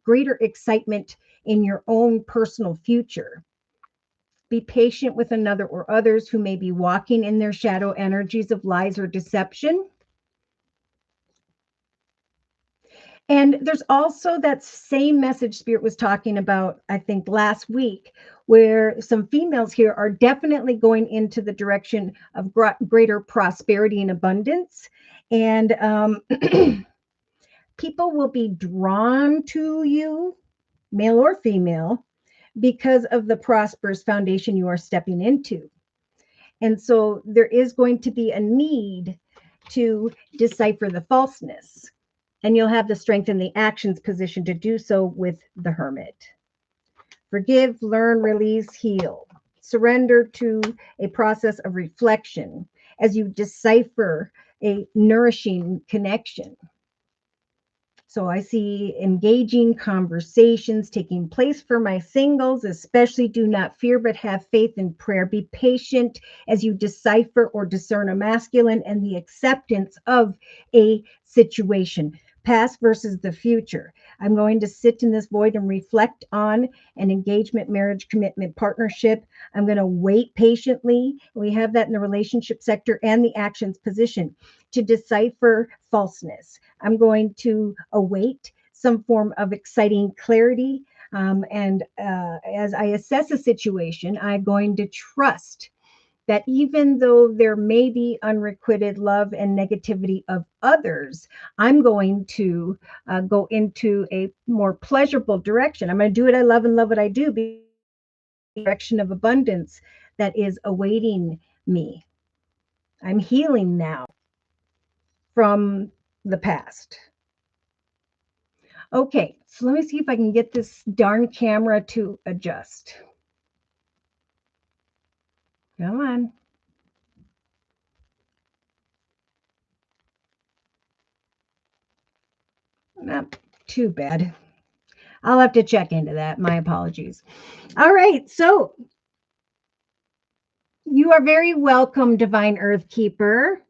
greater excitement in your own personal future. Be patient with another or others who may be walking in their shadow energies of lies or deception. And there's also that same message Spirit was talking about, I think, last week, where some females here are definitely going into the direction of greater prosperity and abundance. And people will be drawn to you, male or female, because of the prosperous foundation you are stepping into. And so there is going to be a need to decipher the falseness, and you'll have the strength and the actions position to do so with the Hermit. Forgive, learn, release, heal. Surrender to a process of reflection as you decipher a nourishing connection. So I see engaging conversations taking place for my singles, especially do not fear, but have faith in prayer. Be patient as you decipher or discern a masculine and the acceptance of a situation, past versus the future. I'm going to sit in this void and reflect on an engagement, marriage, commitment, partnership. I'm going to wait patiently. We have that in the relationship sector and the actions position to decipher falseness. I'm going to await some form of exciting clarity. And as I assess a situation, I'm going to trust that even though there may be unrequited love and negativity of others, I'm going to go into a more pleasurable direction. I'm going to do what I love and love what I do, be the direction of abundance that is awaiting me. I'm healing now from the past. Okay, so let me see if I can get this darn camera to adjust. Come on. Not too bad. I'll have to check into that. My apologies. All right, so you are very welcome, Divine Earth Keeper.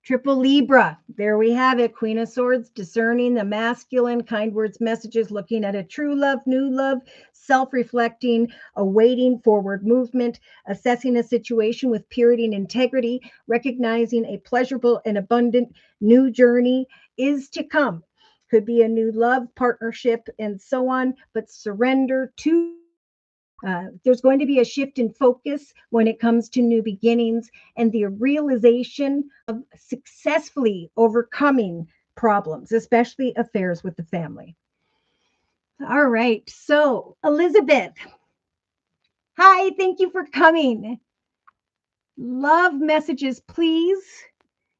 Triple Libra, there we have it. Queen of Swords, discerning the masculine, kind words, messages, looking at a true love, new love, self-reflecting, awaiting forward movement, assessing a situation with purity and integrity, recognizing a pleasurable and abundant new journey is to come. Could be a new love, partnership, and so on, but surrender to there's going to be a shift in focus when it comes to new beginnings and the realization of successfully overcoming problems, especially affairs with the family. All right. So, Elizabeth, hi. Thank you for coming. Love messages, please.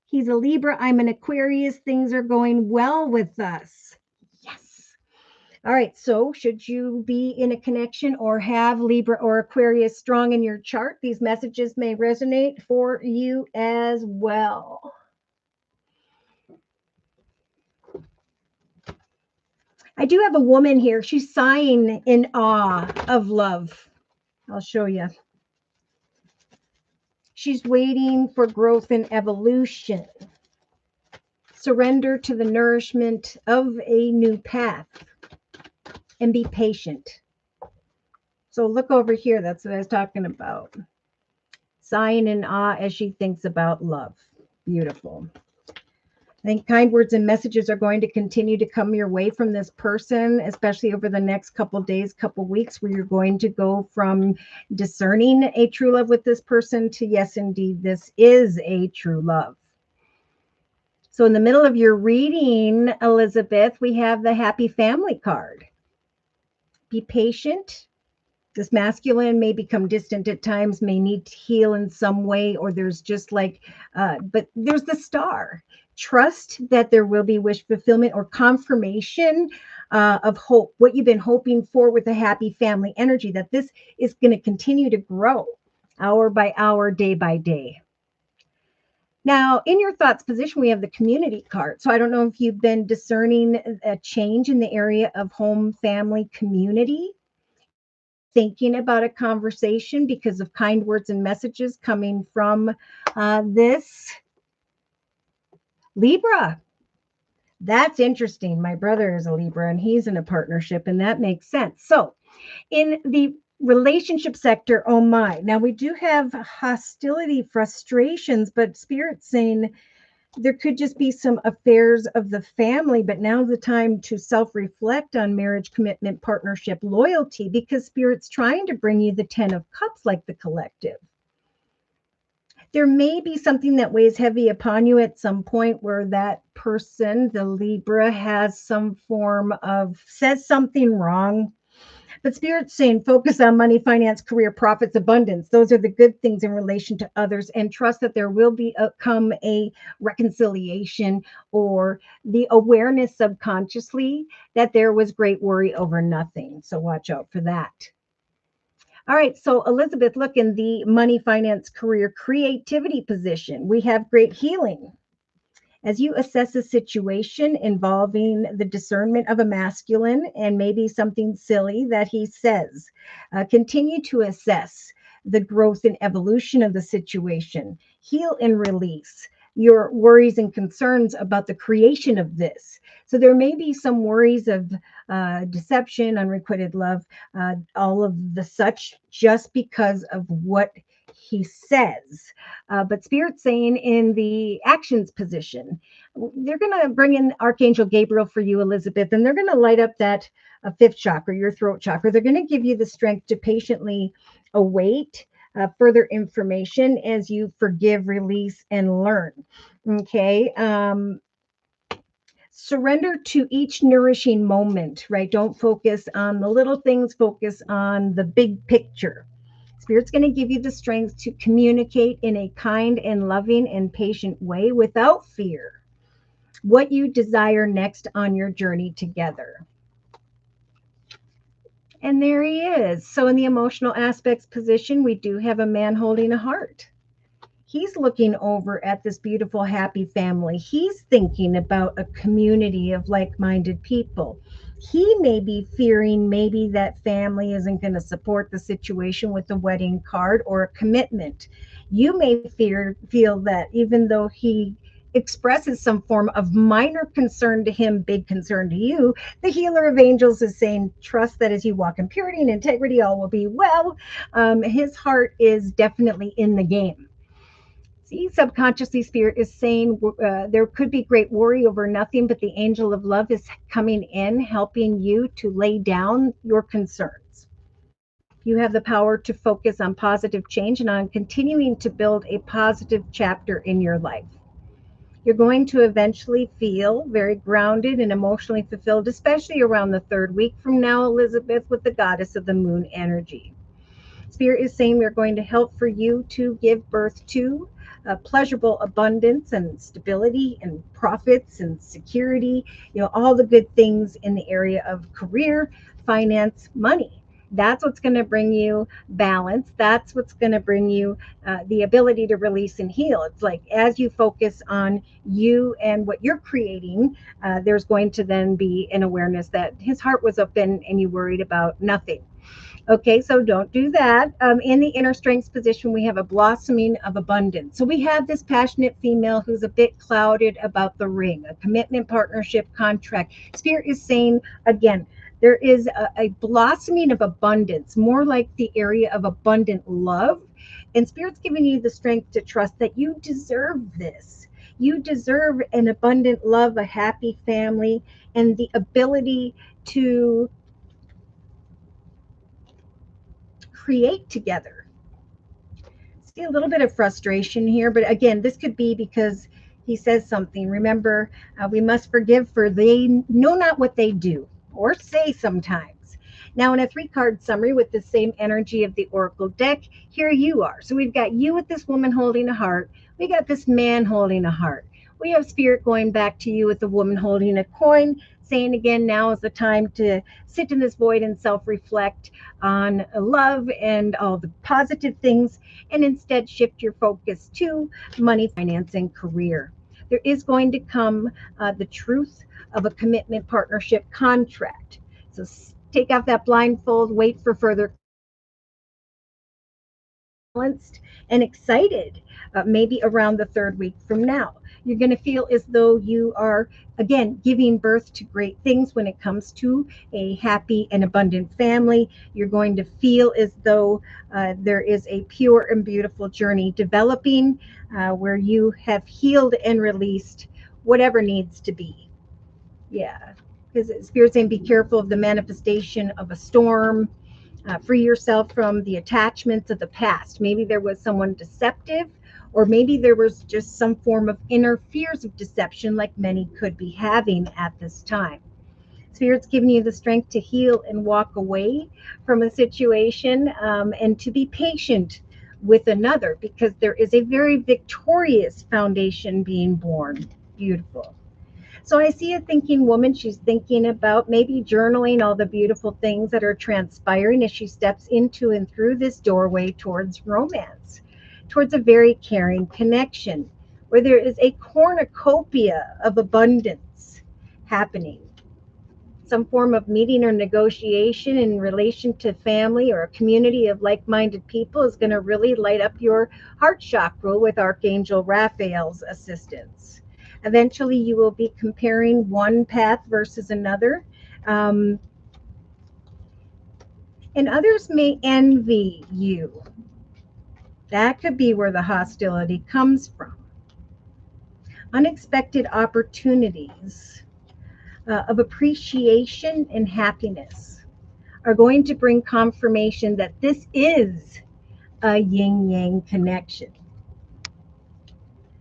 He's a Libra. I'm an Aquarius. Things are going well with us. Yes. All right, so should you be in a connection or have Libra or Aquarius strong in your chart, these messages may resonate for you as well. I do have a woman here. She's sighing in awe of love. I'll show you. She's waiting for growth and evolution. Surrender to the nourishment of a new path and be patient. So look over here. That's what I was talking about. Sighing in awe as she thinks about love. Beautiful. I think kind words and messages are going to continue to come your way from this person, especially over the next couple days, couple weeks, where you're going to go from discerning a true love with this person to, yes, indeed, this is a true love. So in the middle of your reading, Elizabeth, we have the happy family card. Be patient. This masculine may become distant at times, may need to heal in some way, or there's just like, but there's the star. Trust that there will be wish fulfillment or confirmation of hope, what you've been hoping for with a happy family energy, that this is going to continue to grow hour by hour, day by day. Now, in your thoughts position, we have the community card. So I don't know if you've been discerning a change in the area of home, family, community. thinking about a conversation because of kind words and messages coming from this Libra. That's interesting. My brother is a Libra and he's in a partnership, and that makes sense. So, in the relationship sector, oh my. Now, we do have hostility, frustrations, but Spirit's saying there could just be some affairs of the family, but now's the time to self-reflect on marriage, commitment, partnership, loyalty, because Spirit's trying to bring you the 10 of Cups, like the collective. There may be something that weighs heavy upon you at some point where that person, the Libra, has some form of, says something wrong. But Spirit's saying focus on money, finance, career, profits, abundance. Those are the good things in relation to others, and trust that there will come a reconciliation, or the awareness subconsciously that there was great worry over nothing. So watch out for that. All right, so Elizabeth, look in the money, finance, career, creativity position. We have great healing. As you assess a situation involving the discernment of a masculine and maybe something silly that he says, continue to assess the growth and evolution of the situation. Heal and release your worries and concerns about the creation of this. So there may be some worries of deception, unrequited love, all of the such, just because of what he says. But Spirit's saying in the actions position, they're going to bring in Archangel Gabriel for you, Elizabeth, and they're going to light up that fifth chakra, your throat chakra. They're going to give you the strength to patiently await further information as you forgive, release, and learn. Okay. Surrender to each nourishing moment, right? Don't focus on the little things, focus on the big picture. Spirit's going to give you the strength to communicate in a kind and loving and patient way without fear what you desire next on your journey together. And there he is. So in the emotional aspects position, we do have a man holding a heart. He's looking over at this beautiful, happy family. He's thinking about a community of like-minded people. He may be fearing maybe that family isn't going to support the situation with the wedding card or a commitment. You may feel that even though he expresses some form of minor concern to him, big concern to you, the healer of angels is saying, trust that as you walk in purity and integrity, all will be well. His heart is definitely in the game. See, subconsciously, Spirit is saying there could be great worry over nothing, but the angel of love is coming in, helping you to lay down your concerns. You have the power to focus on positive change and on continuing to build a positive chapter in your life. You're going to eventually feel very grounded and emotionally fulfilled, especially around the third week from now, Elizabeth, with the goddess of the moon energy. Spirit is saying we're going to help for you to give birth to pleasurable abundance and stability and profits and security, all the good things in the area of career, finance, money. That's what's going to bring you balance. That's what's going to bring you the ability to release and heal. It's like as you focus on you and what you're creating, there's going to then be an awareness that his heart was open and you worried about nothing. Okay, so don't do that. In the inner strengths position, we have a blossoming of abundance. So we have this passionate female who's a bit clouded about the ring, a commitment, partnership, contract. Spirit is saying, again, there is a blossoming of abundance, more like the area of abundant love. And Spirit's giving you the strength to trust that you deserve this. You deserve an abundant love, a happy family, and the ability to create together. See a little bit of frustration here, but again, this could be because he says something. Remember, we must forgive, for they know not what they do or say sometimes. Now, in a 3-card summary with the same energy of the Oracle deck, here you are. So we've got you with this woman holding a heart. We got this man holding a heart. We have Spirit going back to you with the woman holding a coin, saying again, now is the time to sit in this void and self-reflect on love and all the positive things, and instead shift your focus to money, finance, and career. There is going to come the truth of a commitment, partnership, contract. So take off that blindfold, wait for further balanced and excited, maybe around the third week from now. You're going to feel as though you are, again, giving birth to great things when it comes to a happy and abundant family. You're going to feel as though there is a pure and beautiful journey developing where you have healed and released whatever needs to be. Yeah. Because Spirit's saying be careful of the manifestation of a storm. Free yourself from the attachments of the past. Maybe there was someone deceptive, or maybe there was just some form of inner fears of deception, like many could be having at this time. Spirit's giving you the strength to heal and walk away from a situation, and to be patient with another, because there is a very victorious foundation being born. Beautiful. So I see a thinking woman. She's thinking about maybe journaling all the beautiful things that are transpiring as she steps into and through this doorway towards romance, towards a very caring connection where there is a cornucopia of abundance happening. Some form of meeting or negotiation in relation to family or a community of like minded people is going to really light up your heart chakra with Archangel Raphael's assistance. Eventually, you will be comparing one path versus another. Um, and others may envy you. That could be where the hostility comes from. Unexpected opportunities of appreciation and happiness are going to bring confirmation that this is a yin yang connection.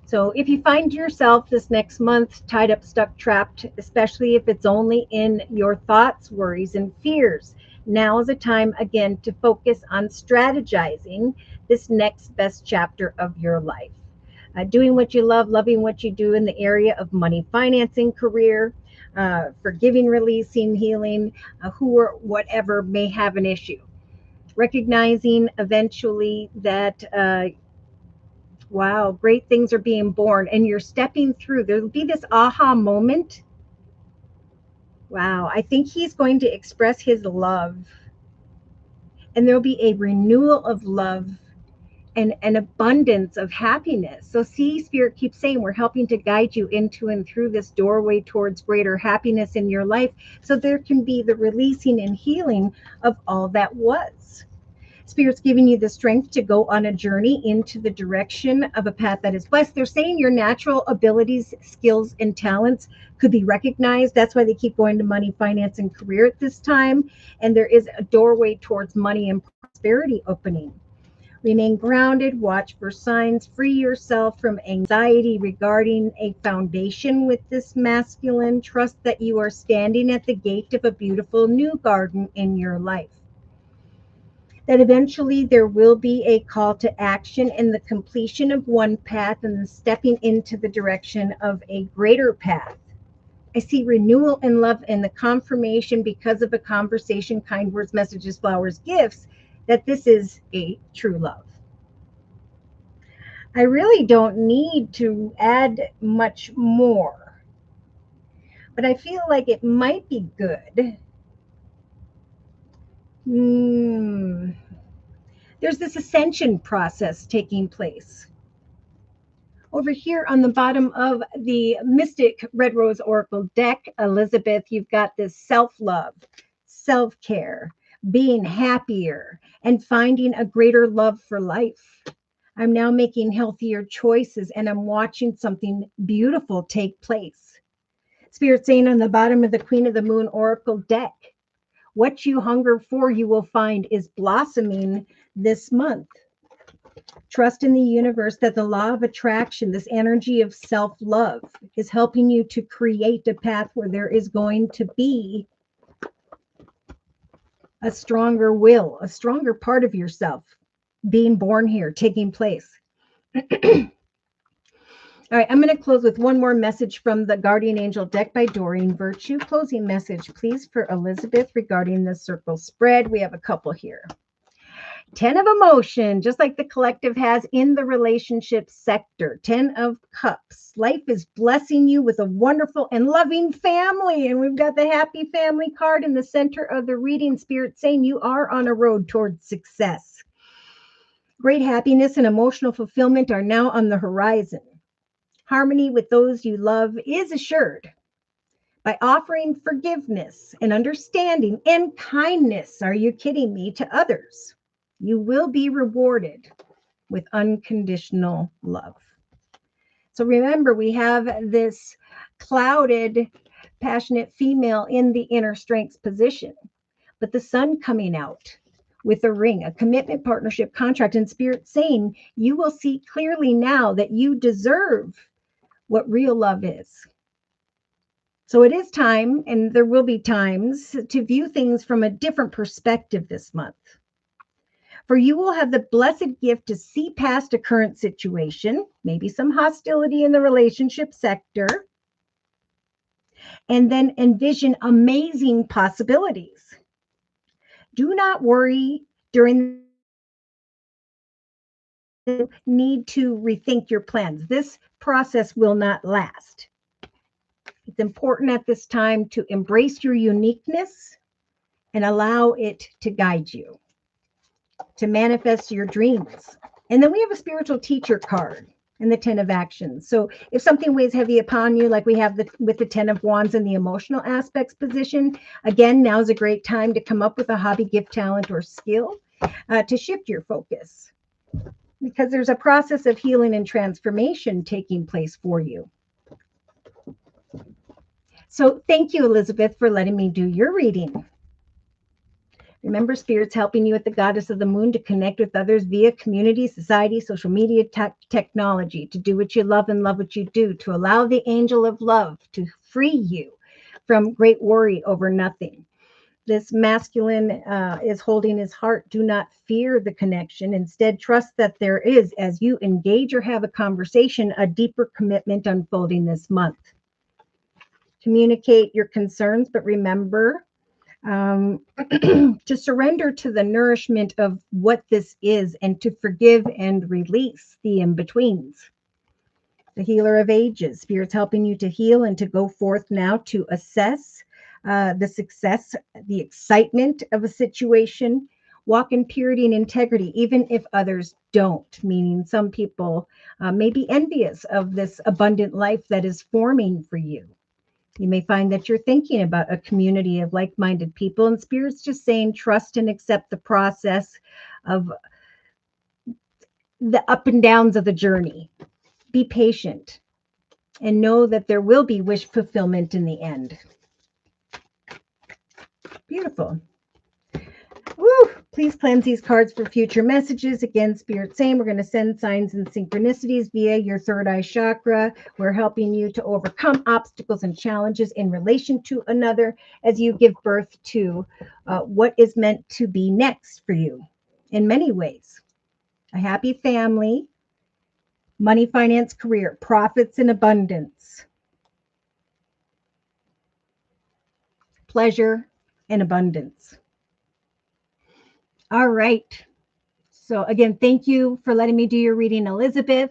So if you find yourself this next month tied up, stuck, trapped, especially if it's only in your thoughts, worries, and fears, now is a time again to focus on strategizing this next best chapter of your life. Doing what you love, loving what you do in the area of money, financing, career, forgiving, releasing, healing, who or whatever may have an issue. Recognizing eventually that wow, great things are being born and you're stepping through. There'll be this aha moment. Wow, I think he's going to express his love, and there'll be a renewal of love and an abundance of happiness. So see, Spirit keeps saying we're helping to guide you into and through this doorway towards greater happiness in your life, so there can be the releasing and healing of all that was. Spirit's giving you the strength to go on a journey into the direction of a path that is blessed. They're saying your natural abilities, skills, and talents could be recognized. That's why they keep going to money, finance, and career at this time. And there is a doorway towards money and prosperity opening. Remain grounded, watch for signs, free yourself from anxiety regarding a foundation with this masculine. Trust that you are standing at the gate of a beautiful new garden in your life. That eventually there will be a call to action in the completion of one path and then stepping into the direction of a greater path. I see renewal and love and the confirmation because of a conversation, kind words, messages, flowers, gifts, that this is a true love. I really don't need to add much more, but I feel like it might be good. There's this ascension process taking place. Over here on the bottom of the Mystic Red Rose Oracle deck, Elizabeth, you've got this self-love, self-care, being happier, and finding a greater love for life. I'm now making healthier choices, and I'm watching something beautiful take place. Spirit saying on the bottom of the Queen of the Moon Oracle deck, what you hunger for, you will find is blossoming this month. Trust in the universe that the law of attraction, this energy of self-love, is helping you to create a path where there is going to be a stronger will, a stronger part of yourself being born here, taking place. All right, I'm going to close with one more message from the Guardian Angel deck by Doreen Virtue. Closing message, please, for Elizabeth regarding the circle spread. We have a couple here. 10 of emotion, just like the collective has in the relationship sector. 10 of cups. Life is blessing you with a wonderful and loving family. And we've got the happy family card in the center of the reading. Spirit saying you are on a road towards success. Great happiness and emotional fulfillment are now on the horizon. Harmony with those you love is assured. By offering forgiveness and understanding and kindness, are you kidding me, to others, you will be rewarded with unconditional love. So remember, we have this clouded, passionate female in the inner strengths position, but the sun coming out with a ring, a commitment, partnership, contract, and spirit saying, you will see clearly now that you deserve what real love is. So it is time, and there will be times, to view things from a different perspective this month. For you will have the blessed gift to see past a current situation, maybe some hostility in the relationship sector, and then envision amazing possibilities. Do not worry during the need to rethink your plans. This process will not last. It's important at this time to embrace your uniqueness and allow it to guide you, to manifest your dreams. And then we have a spiritual teacher card and the 10 of actions. So if something weighs heavy upon you, like we have with the 10 of wands in the emotional aspects position, again, now's a great time to come up with a hobby, gift, talent, or skill to shift your focus, because there's a process of healing and transformation taking place for you. So thank you, Elizabeth, for letting me do your reading. Remember, Spirit's helping you with the goddess of the moon to connect with others via community, society, social media, technology, to do what you love and love what you do, to allow the angel of love to free you from great worry over nothing. This masculine is holding his heart. Do not fear the connection. Instead, trust that there is, as you engage or have a conversation, a deeper commitment unfolding this month. Communicate your concerns, but remember, to surrender to the nourishment of what this is, and to forgive and release the in-betweens. The healer of ages, Spirit's helping you to heal and to go forth now to assess the success, the excitement of a situation. Walk in purity and integrity, even if others don't, meaning some people may be envious of this abundant life that is forming for you. You may find that you're thinking about a community of like-minded people, and Spirit's just saying, trust and accept the process of the up and downs of the journey. Be patient and know that there will be wish fulfillment in the end. Beautiful. Woo! Please cleanse these cards for future messages. Again, Spirit saying we're going to send signs and synchronicities via your third eye chakra. We're helping you to overcome obstacles and challenges in relation to another as you give birth to what is meant to be next for you in many ways. A happy family, money, finance, career, profits and abundance, pleasure and abundance. All right. So again, thank you for letting me do your reading, Elizabeth.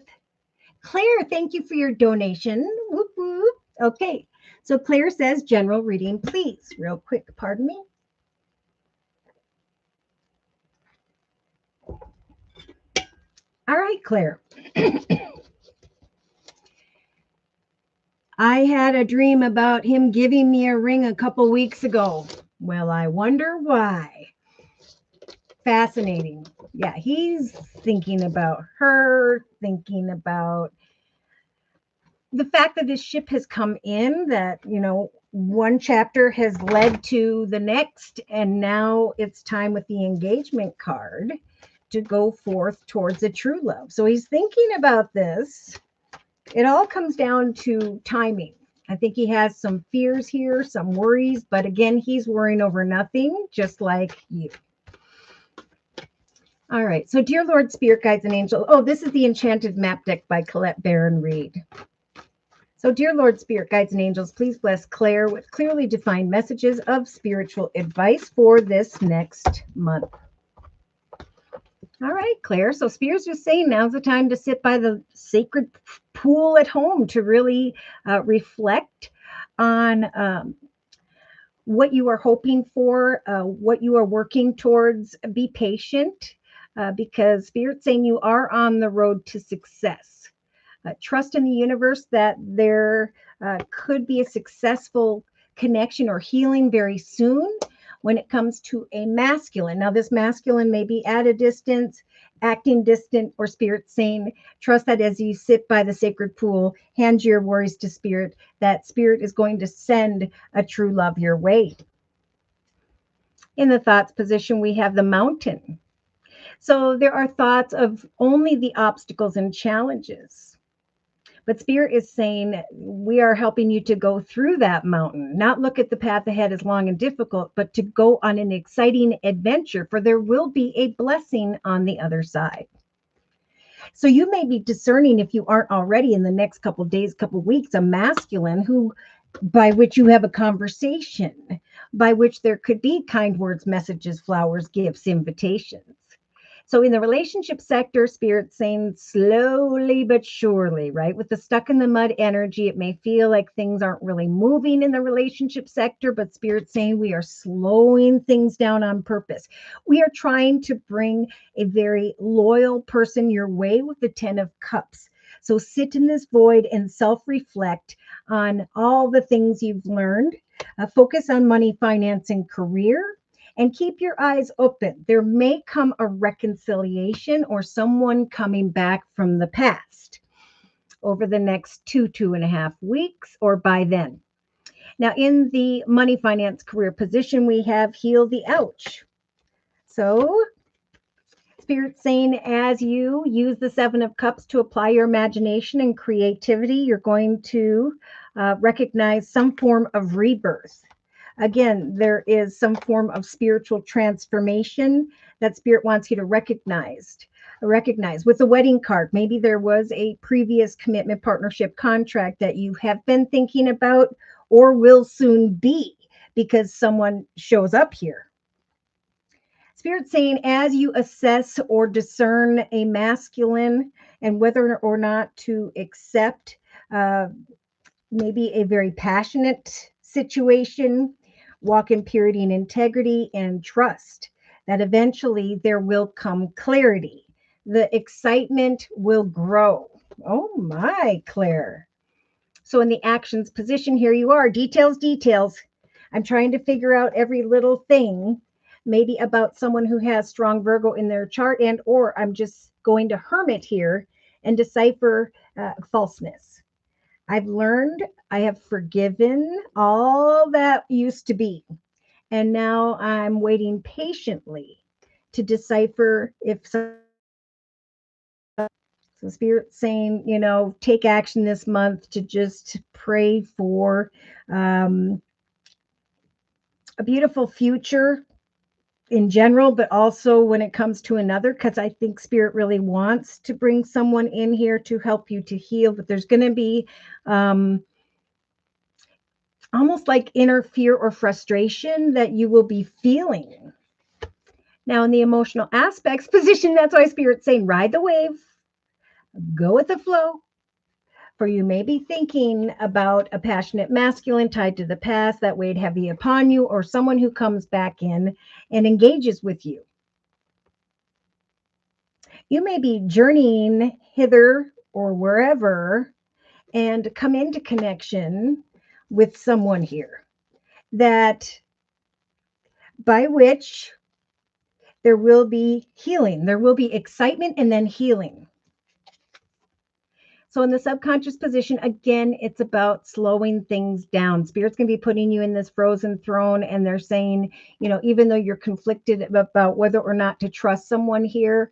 Claire, thank you for your donation. Whoop, whoop. Okay. So Claire says, general reading, please. Real quick, pardon me. All right, Claire. I had a dream about him giving me a ring a couple weeks ago. Well, I wonder why. Fascinating. Yeah, he's thinking about her, thinking about the fact that this ship has come in, that, you know, one chapter has led to the next, and now it's time with the engagement card to go forth towards a true love. So he's thinking about this. It all comes down to timing. I think he has some fears here, some worries, but again, he's worrying over nothing, just like you. All right. So, dear Lord, Spirit, Guides, and Angels. Oh, this is the Enchanted Map Deck by Colette Baron Reed. So, dear Lord, Spirit, Guides, and Angels, please bless Claire with clearly defined messages of spiritual advice for this next month. All right, Claire. So Spirit's just saying now's the time to sit by the sacred pool at home to really reflect on what you are hoping for, what you are working towards. Be patient. because Spirit's saying you are on the road to success. Trust in the universe that there could be a successful connection or healing very soon when it comes to a masculine. Now, this masculine may be at a distance, acting distant, or Spirit saying, trust that as you sit by the sacred pool, hand your worries to Spirit, that Spirit is going to send a true love your way. In the thoughts position, we have the mountain. So there are thoughts of only the obstacles and challenges. But Spirit is saying we are helping you to go through that mountain, not look at the path ahead as long and difficult, but to go on an exciting adventure, for there will be a blessing on the other side. So you may be discerning, if you aren't already, in the next couple of days, couple of weeks, a masculine who by which you have a conversation, by which there could be kind words, messages, flowers, gifts, invitations. So in the relationship sector, Spirit's saying slowly but surely, right? With the stuck in the mud energy, it may feel like things aren't really moving in the relationship sector, but Spirit's saying we are slowing things down on purpose. We are trying to bring a very loyal person your way with the 10 of Cups. So sit in this void and self-reflect on all the things you've learned. Focus on money, finance, and career. And keep your eyes open. There may come a reconciliation or someone coming back from the past over the next 2.5 weeks, or by then. Now, in the money, finance, career position, we have heal the ouch. So Spirit saying as you use the 7 of Cups to apply your imagination and creativity, you're going to recognize some form of rebirth. Again, there is some form of spiritual transformation that Spirit wants you to recognize. With the wedding card, maybe there was a previous commitment, partnership, contract that you have been thinking about or will soon be because someone shows up here. Spirit saying as you assess or discern a masculine and whether or not to accept maybe a very passionate situation, walk in purity and integrity and trust that eventually there will come clarity. The excitement will grow. Oh my, Claire. So in the actions position, here you are. Details. I'm trying to figure out every little thing, maybe about someone who has strong Virgo in their chart, and or I'm just going to hermit here and decipher falseness. I've learned, I have forgiven all that used to be. And now I'm waiting patiently to decipher if so Spirit saying, take action this month to just pray for a beautiful future in general, but also when it comes to another, because I think Spirit really wants to bring someone in here to help you to heal, but there's going to be almost like inner fear or frustration that you will be feeling. Now, in the emotional aspects position, that's why Spirit's saying, ride the wave, go with the flow. For you may be thinking about a passionate masculine tied to the past that weighed heavy upon you, or someone who comes back in and engages with you. You may be journeying hither or wherever and come into connection with someone here that by which there will be healing. There will be excitement and then healing. So in the subconscious position, again, it's about slowing things down. Spirit's going to be putting you in this frozen throne, and they're saying, even though you're conflicted about whether or not to trust someone here,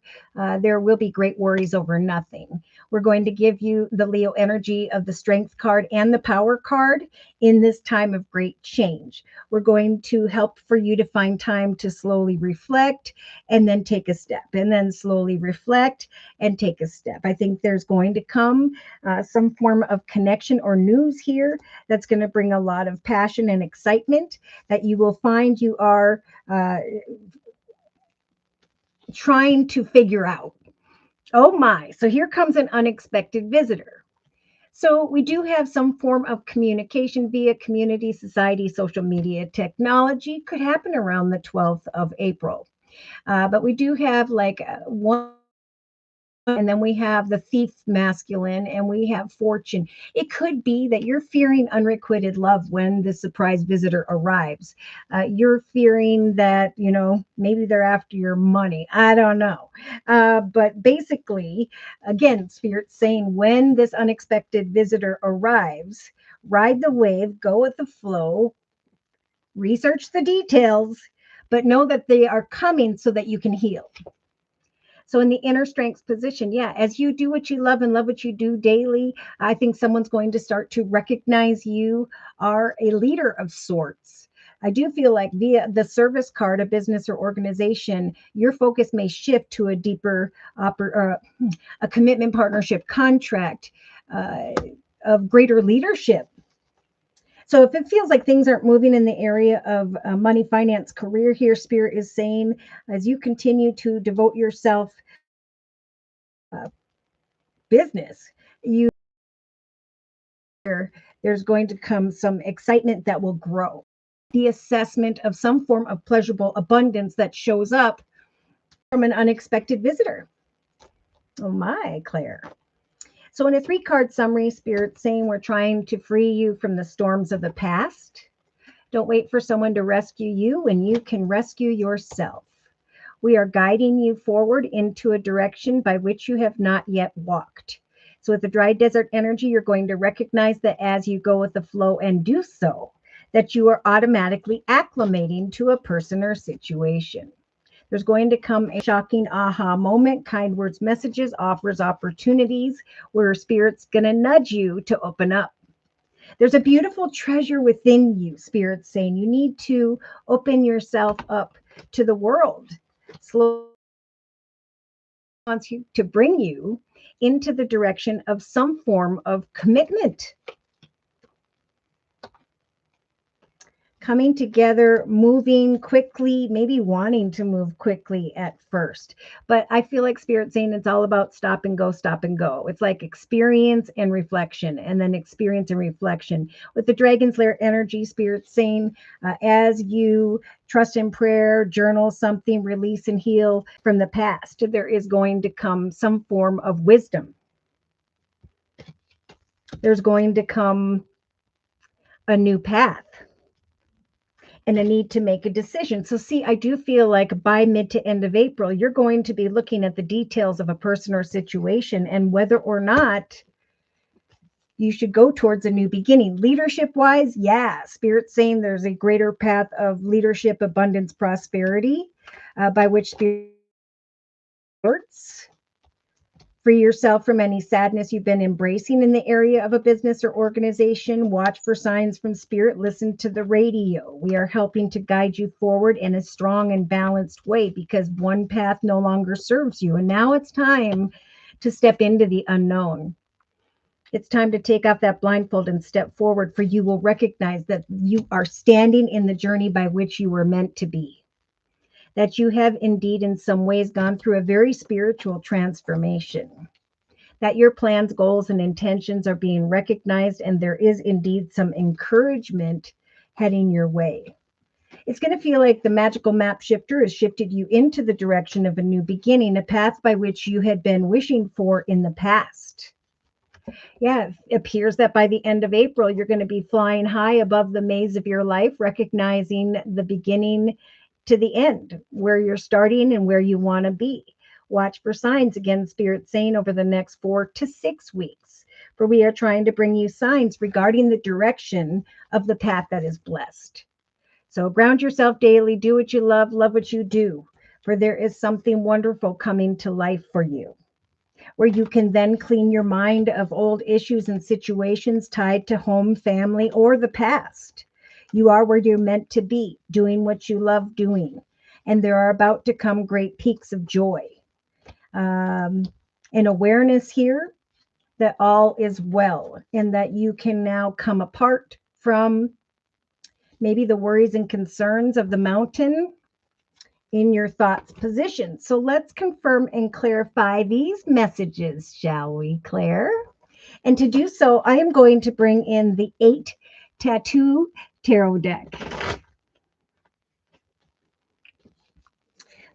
there will be great worries over nothing. We're going to give you the Leo energy of the Strength card and the Power card in this time of great change. We're going to help for you to find time to slowly reflect and then take a step, and then slowly reflect and take a step. I think there's going to come some form of connection or news here that's going to bring a lot of passion and excitement that you will find you are trying to figure out. Oh my, so here comes an unexpected visitor. So we do have some form of communication via community, society, social media, technology. Could happen around the 12th of April. But we do have like one, and then we have the thief masculine, and we have fortune. It could be that you're fearing unrequited love when the surprise visitor arrives. You're fearing that, maybe they're after your money. I don't know. But basically, again, Spirit's saying when this unexpected visitor arrives, ride the wave, go with the flow, research the details, but know that they are coming so that you can heal. So in the inner strength position, yeah, as you do what you love and love what you do daily, I think someone's going to start to recognize you are a leader of sorts. I do feel like via the service card, a business or organization, your focus may shift to a deeper, a commitment, partnership, contract, uh, of greater leadership. So if it feels like things aren't moving in the area of money, finance, career here, Spirit is saying, as you continue to devote yourself uh, business, you there's going to come some excitement that will grow. The assessment of some form of pleasurable abundance that shows up from an unexpected visitor. Oh my, Claire. So in a 3-card summary, Spirit saying we're trying to free you from the storms of the past. Don't wait for someone to rescue you when you can rescue yourself. We are guiding you forward into a direction by which you have not yet walked. So with the dry desert energy, you're going to recognize that as you go with the flow and do so, that you are automatically acclimating to a person or situation. There's going to come a shocking aha moment, kind words, messages, offers, opportunities, where Spirit's going to nudge you to open up. There's a beautiful treasure within you, Spirit's saying. You need to open yourself up to the world. Slowly wants you to bring you into the direction of some form of commitment. Coming together, moving quickly, maybe wanting to move quickly at first. But I feel like Spirit saying it's all about stop and go, stop and go. It's like experience and reflection, and then experience and reflection. With the Dragon's Lair energy, Spirit saying as you trust in prayer, journal something, release and heal from the past, there is going to come some form of wisdom. There's going to come a new path and a need to make a decision. So see, I do feel like by mid to end of April, you're going to be looking at the details of a person or situation and whether or not you should go towards a new beginning. Leadership wise, yeah, Spirit's saying there's a greater path of leadership, abundance, prosperity, by which Spirit works. Free yourself from any sadness you've been embracing in the area of a business or organization. Watch for signs from Spirit. Listen to the radio. We are helping to guide you forward in a strong and balanced way because one path no longer serves you. And now it's time to step into the unknown. It's time to take off that blindfold and step forward, for you will recognize that you are standing in the journey by which you were meant to be. That you have indeed in some ways gone through a very spiritual transformation, that your plans, goals, and intentions are being recognized, and there is indeed some encouragement heading your way. It's going to feel like the magical map shifter has shifted you into the direction of a new beginning, a path by which you had been wishing for in the past. Yeah, it appears that by the end of April, you're going to be flying high above the maze of your life, recognizing the beginning to the end, where you're starting and where you want to be. Watch for signs, again, Spirit saying over the next 4 to 6 weeks, for we are trying to bring you signs regarding the direction of the path that is blessed. So ground yourself daily, do what you love what you do, for there is something wonderful coming to life for you, where you can then clean your mind of old issues and situations tied to home, family, or the past. You are where you're meant to be, doing what you love doing. And there are about to come great peaks of joy. An awareness here that all is well and that you can now come apart from maybe the worries and concerns of the mountain in your thoughts position. So let's confirm and clarify these messages, shall we, Claire? And to do so, I am going to bring in the 8 Tattoo Tarot deck.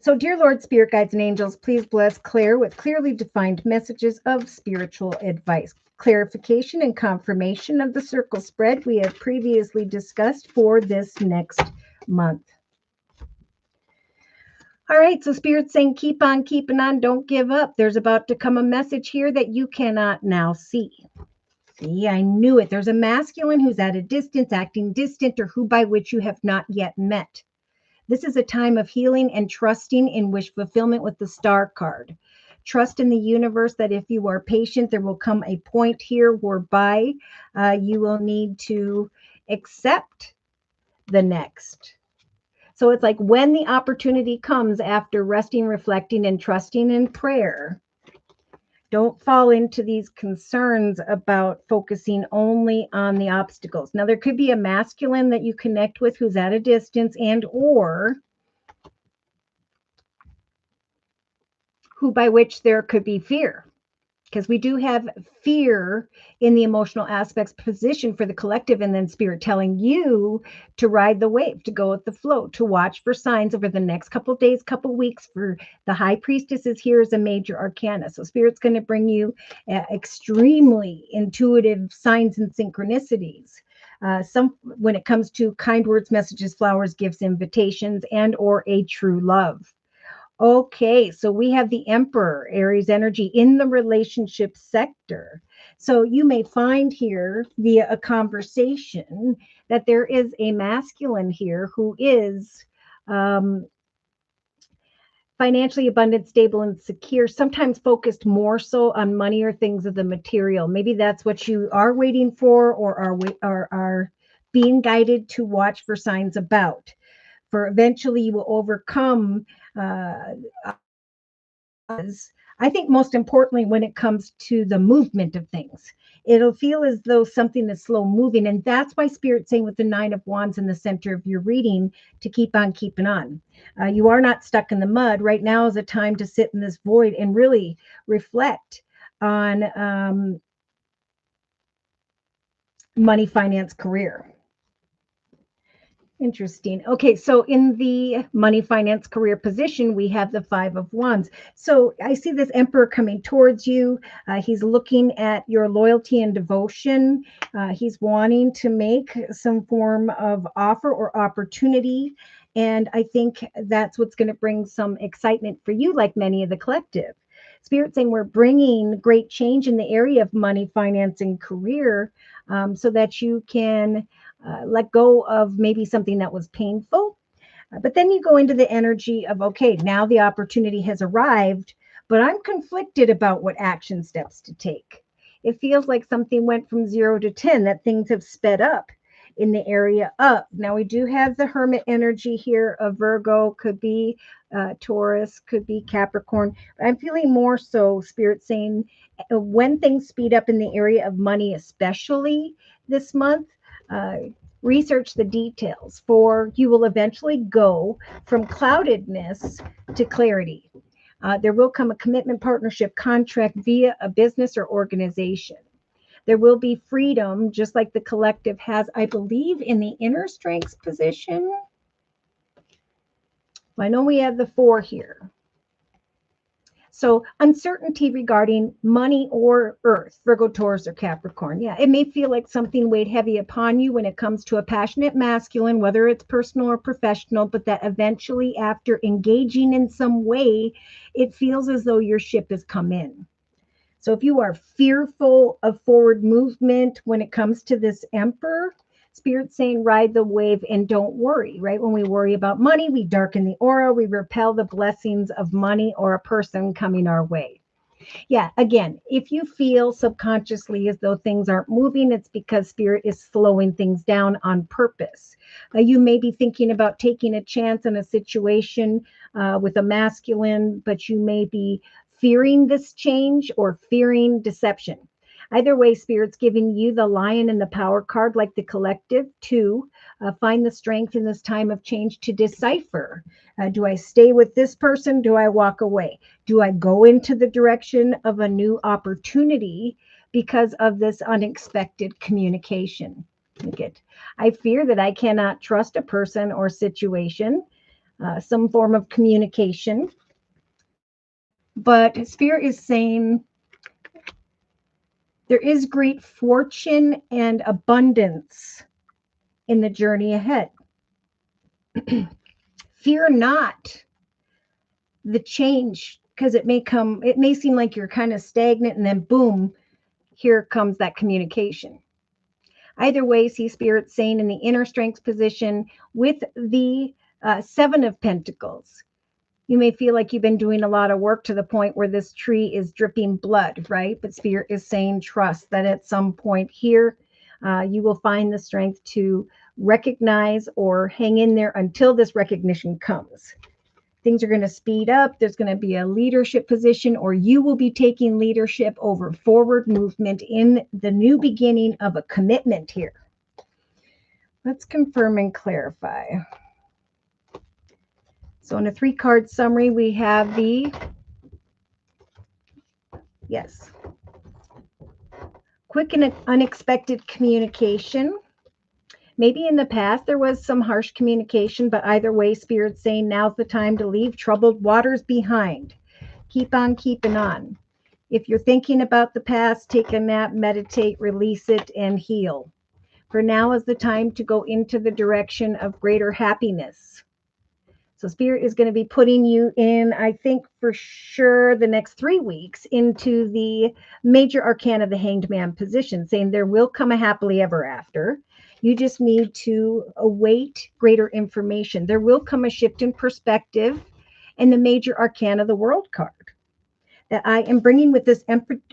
So, dear Lord, Spirit Guides, and Angels, please bless Claire with clearly defined messages of spiritual advice, clarification, and confirmation of the circle spread we have previously discussed for this next month. All right, so Spirit's saying keep on keeping on, don't give up. There's about to come a message here that you cannot now see. See, I knew it. There's a masculine who's at a distance, acting distant, or who by which you have not yet met. This is a time of healing and trusting in wish fulfillment with the Star card. Trust in the universe that if you are patient, there will come a point here whereby you will need to accept the next. So it's like when the opportunity comes after resting, reflecting, and trusting in prayer, don't fall into these concerns about focusing only on the obstacles. Now, there could be a masculine that you connect with who's at a distance and or who by which there could be fear. Because we do have fear in the emotional aspects position for the collective, and then Spirit telling you to ride the wave, to go with the flow, to watch for signs over the next couple days, couple weeks. For the High Priestess is here as a major arcana. So Spirit's going to bring you extremely intuitive signs and synchronicities. Some when it comes to kind words, messages, flowers, gifts, invitations, and or a true love. Okay, so we have the Emperor, Aries energy in the relationship sector. So you may find here via a conversation that there is a masculine here who is financially abundant, stable, and secure, sometimes focused more so on money or things of the material. Maybe that's what you are waiting for or are being guided to watch for signs about. For eventually you will overcome I think most importantly, when it comes to the movement of things, it'll feel as though something is slow moving. And that's why Spirit's saying with the Nine of Wands in the center of your reading to keep on keeping on. You are not stuck in the mud. Right now is a time to sit in this void and really reflect on money, finance, career. Interesting. Okay, so in the money, finance, career position, we have the Five of Wands. So I see this Emperor coming towards you. He's looking at your loyalty and devotion. He's wanting to make some form of offer or opportunity. And I think that's what's going to bring some excitement for you, like many of the collective. Spirit saying we're bringing great change in the area of money, finance, and career so that you can let go of maybe something that was painful. But then you go into the energy of, okay, now the opportunity has arrived, but I'm conflicted about what action steps to take. It feels like something went from 0 to 10, that things have sped up in the area up. Now we do have the Hermit energy here of Virgo, could be Taurus, could be Capricorn. But I'm feeling more so Spirit saying when things speed up in the area of money, especially this month, research the details, for you will eventually go from cloudedness to clarity. There will come a commitment, partnership, contract via a business or organization. There will be freedom, just like the collective has, I believe, in the inner strengths position. I know we have the 4 here. So uncertainty regarding money or earth, Virgo, Taurus, or Capricorn. Yeah, it may feel like something weighed heavy upon you when it comes to a passionate masculine, whether it's personal or professional, but that eventually after engaging in some way, it feels as though your ship has come in. So if you are fearful of forward movement when it comes to this Emperor, Spirit's saying ride the wave and don't worry, right? When we worry about money, we darken the aura, we repel the blessings of money or a person coming our way. Yeah, again, if you feel subconsciously as though things aren't moving, it's because Spirit is slowing things down on purpose. You may be thinking about taking a chance in a situation with a masculine, but you may be fearing this change or fearing deception. Either way, Spirit's giving you the Lion and the Power card, like the collective, to find the strength in this time of change to decipher. Do I stay with this person? Do I walk away? Do I go into the direction of a new opportunity because of this unexpected communication? I fear that I cannot trust a person or situation. some form of communication. But Spirit is saying there is great fortune and abundance in the journey ahead. Fear not the change, because it may seem like you're kind of stagnant, and then boom, here comes that communication. Either way, see Spirit saying in the inner strength position with the Seven of Pentacles. You may feel like you've been doing a lot of work to the point where this tree is dripping blood, right? But Spirit is saying trust that at some point here, you will find the strength to recognize or hang in there until this recognition comes. Things are going to speed up. There's going to be a leadership position, or you will be taking leadership over forward movement in the new beginning of a commitment here. Let's confirm and clarify. So in a 3-card summary, we have quick and unexpected communication. Maybe in the past there was some harsh communication, but either way, Spirit's saying now's the time to leave troubled waters behind. Keep on keeping on. If you're thinking about the past, take a nap, meditate, release it, and heal. For now is the time to go into the direction of greater happiness. So Spirit is going to be putting you in, I think for sure, the next 3 weeks into the major arcana, the Hanged Man position, saying there will come a happily ever after. You just need to await greater information. There will come a shift in perspective, and the major arcana, the World card, that I am bringing with this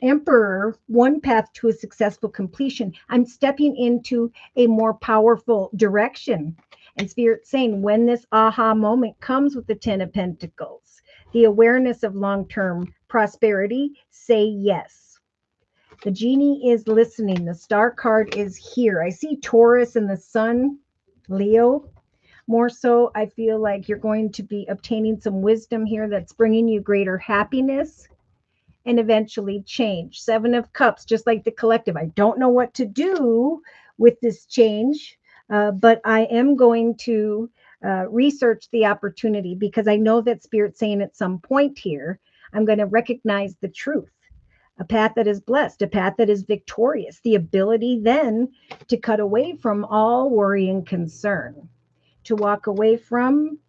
Emperor, one path to a successful completion. I'm stepping into a more powerful direction. And Spirit saying when this aha moment comes with the 10 of Pentacles, the awareness of long-term prosperity, say yes. The genie is listening. The star card is here. I see Taurus and the sun, Leo. More so, I feel like you're going to be obtaining some wisdom here that's bringing you greater happiness and eventually change. 7 of Cups, just like the collective. I don't know what to do with this change, but I am going to research the opportunity, because I know that Spirit's saying at some point here, I'm going to recognize the truth. A path that is blessed, a path that is victorious, the ability then to cut away from all worry and concern, to walk away from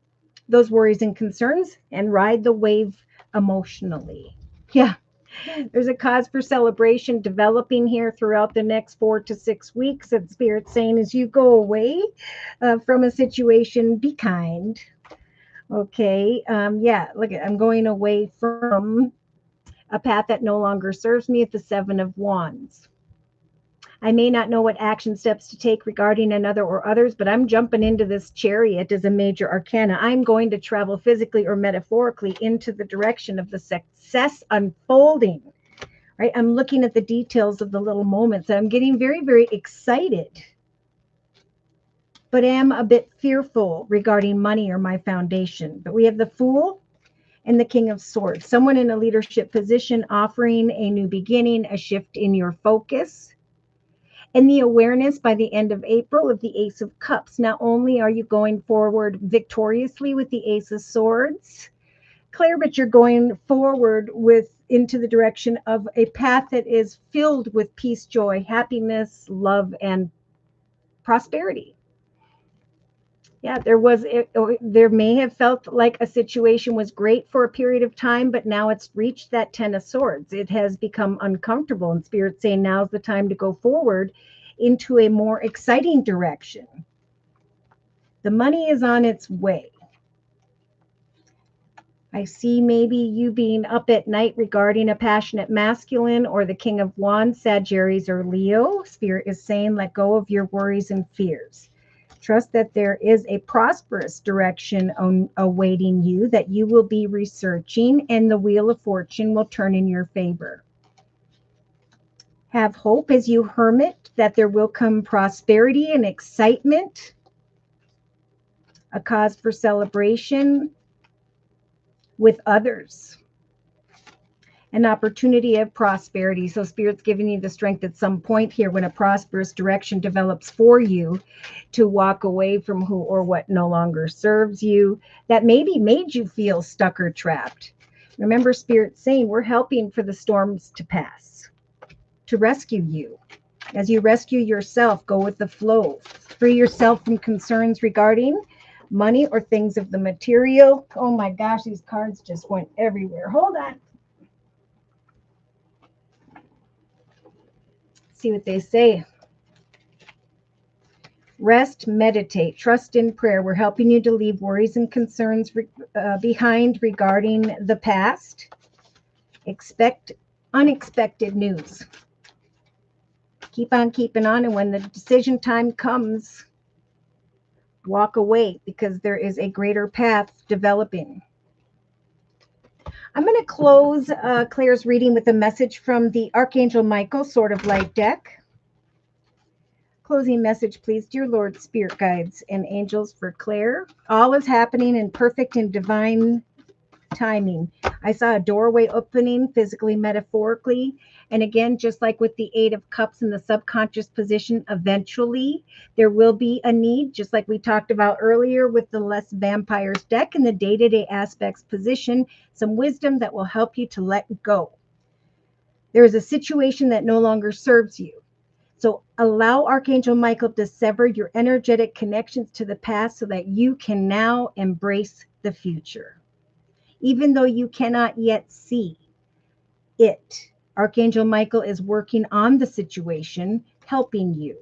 those worries and concerns and ride the wave emotionally. Yeah, there's a cause for celebration developing here throughout the next 4 to 6 weeks. And Spirit's saying as you go away from a situation, be kind. Okay, look, I'm going away from a path that no longer serves me at the 7 of Wands. I may not know what action steps to take regarding another or others, but I'm jumping into this chariot as a major arcana. I'm going to travel physically or metaphorically into the direction of the success unfolding, right? I'm looking at the details of the little moments. I'm getting very, very excited, but am a bit fearful regarding money or my foundation. But we have the Fool and the King of Swords, someone in a leadership position offering a new beginning, a shift in your focus, and the awareness by the end of April of the Ace of Cups. Not only are you going forward victoriously with the Ace of Swords, Claire, but you're going forward into the direction of a path that is filled with peace, joy, happiness, love, and prosperity. Yeah, there may have felt like a situation was great for a period of time, but now it's reached that 10 of Swords. It has become uncomfortable, and Spirit's saying now's the time to go forward into a more exciting direction. The money is on its way. I see maybe you being up at night regarding a passionate masculine or the King of Wands, Sagittarius, or Leo. Spirit is saying let go of your worries and fears. Trust that there is a prosperous direction awaiting you that you will be researching, and the Wheel of Fortune will turn in your favor. Have hope as you hermit that there will come prosperity and excitement, a cause for celebration with others. An opportunity of prosperity. So Spirit's giving you the strength at some point here when a prosperous direction develops for you to walk away from who or what no longer serves you, that maybe made you feel stuck or trapped. Remember, Spirit's saying we're helping for the storms to pass, to rescue you. As you rescue yourself, go with the flow. Free yourself from concerns regarding money or things of the material. Oh my gosh, these cards just went everywhere. Hold on. See what they say. Rest, meditate, trust in prayer. We're helping you to leave worries and concerns behind regarding the past. Expect unexpected news. Keep on keeping on, and when the decision time comes, walk away because there is a greater path developing. I'm going to close Claire's reading with a message from the Archangel Michael Sword of Light deck. Closing message, please. Dear Lord, Spirit Guides, and Angels for Claire. All is happening in perfect and divine timing. I saw a doorway opening, physically, metaphorically. And again, just like with the Eight of Cups in the subconscious position, eventually there will be a need, just like we talked about earlier with the Less Vampires deck in the day-to-day aspects position, some wisdom that will help you to let go. There is a situation that no longer serves you. So allow Archangel Michael to sever your energetic connections to the past so that you can now embrace the future. Even though you cannot yet see it, Archangel Michael is working on the situation, helping you.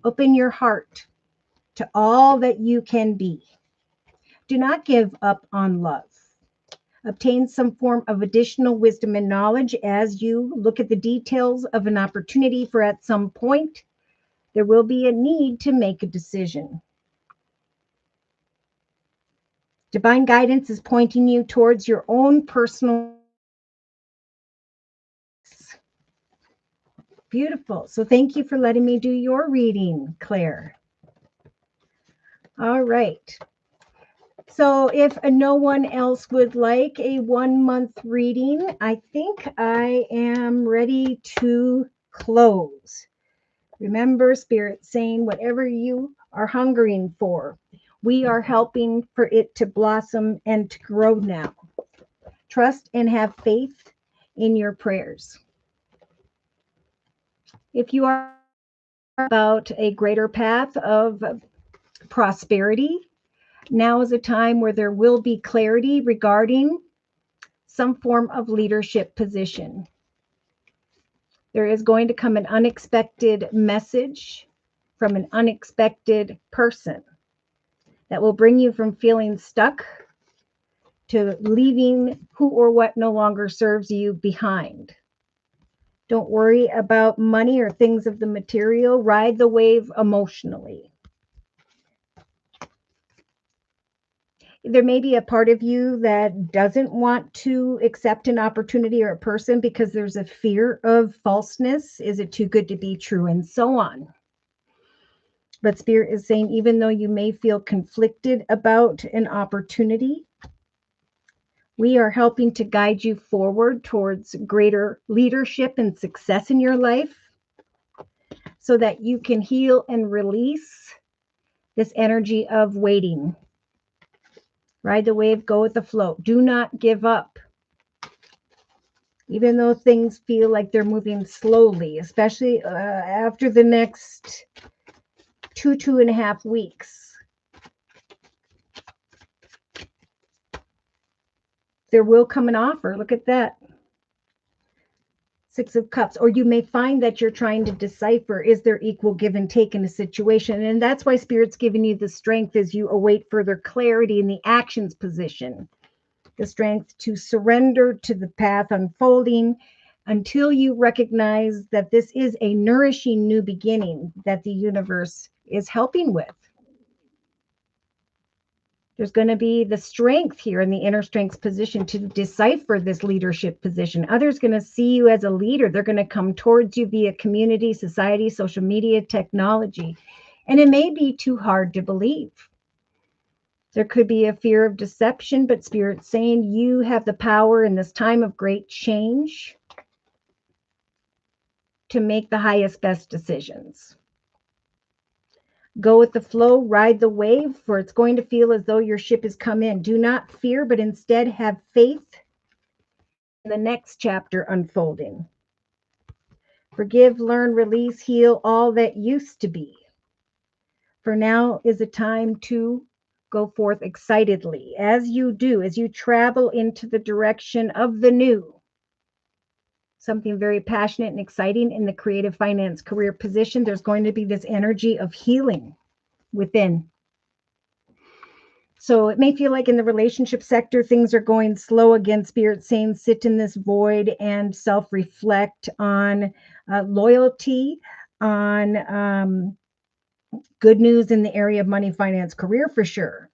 Open your heart to all that you can be. Do not give up on love. Obtain some form of additional wisdom and knowledge as you look at the details of an opportunity, for at some point there will be a need to make a decision. Divine guidance is pointing you towards your own personal. Beautiful. So thank you for letting me do your reading, Claire. All right. So if no one else would like a 1 month reading, I think I am ready to close. Remember, Spirit saying whatever you are hungering for, we are helping for it to blossom and to grow now. Trust and have faith in your prayers. If you are about a greater path of prosperity, now is a time where there will be clarity regarding some form of leadership position. There is going to come an unexpected message from an unexpected person that will bring you from feeling stuck to leaving who or what no longer serves you behind. Don't worry about money or things of the material. Ride the wave emotionally. There may be a part of you that doesn't want to accept an opportunity or a person because there's a fear of falseness. Is it too good to be true? And so on. But Spirit is saying, even though you may feel conflicted about an opportunity, we are helping to guide you forward towards greater leadership and success in your life so that you can heal and release this energy of waiting. Ride the wave, go with the flow. Do not give up. Even though things feel like they're moving slowly, especially after the next 2.5 weeks. There will come an offer. Look at that. 6 of Cups. Or you may find that you're trying to decipher, is there equal give and take in a situation? And that's why Spirit's giving you the strength as you await further clarity in the actions position. The strength to surrender to the path unfolding until you recognize that this is a nourishing new beginning that the universe is helping with. There's going to be the strength here in the inner strength position to decipher this leadership position. Others going to see you as a leader. They're going to come towards you via community, society, social media, technology. And it may be too hard to believe. There could be a fear of deception, but Spirit's saying you have the power in this time of great change to make the highest, best decisions. Go with the flow, ride the wave, for it's going to feel as though your ship has come in. Do not fear, but instead have faith in the next chapter unfolding. Forgive, learn, release, heal all that used to be. For now is a time to go forth excitedly. As you do, as you travel into the direction of the new, something very passionate and exciting in the creative finance career position, there's going to be this energy of healing within. So it may feel like in the relationship sector, things are going slow again. Spirit saying sit in this void and self-reflect on loyalty, on good news in the area of money, finance, career for sure.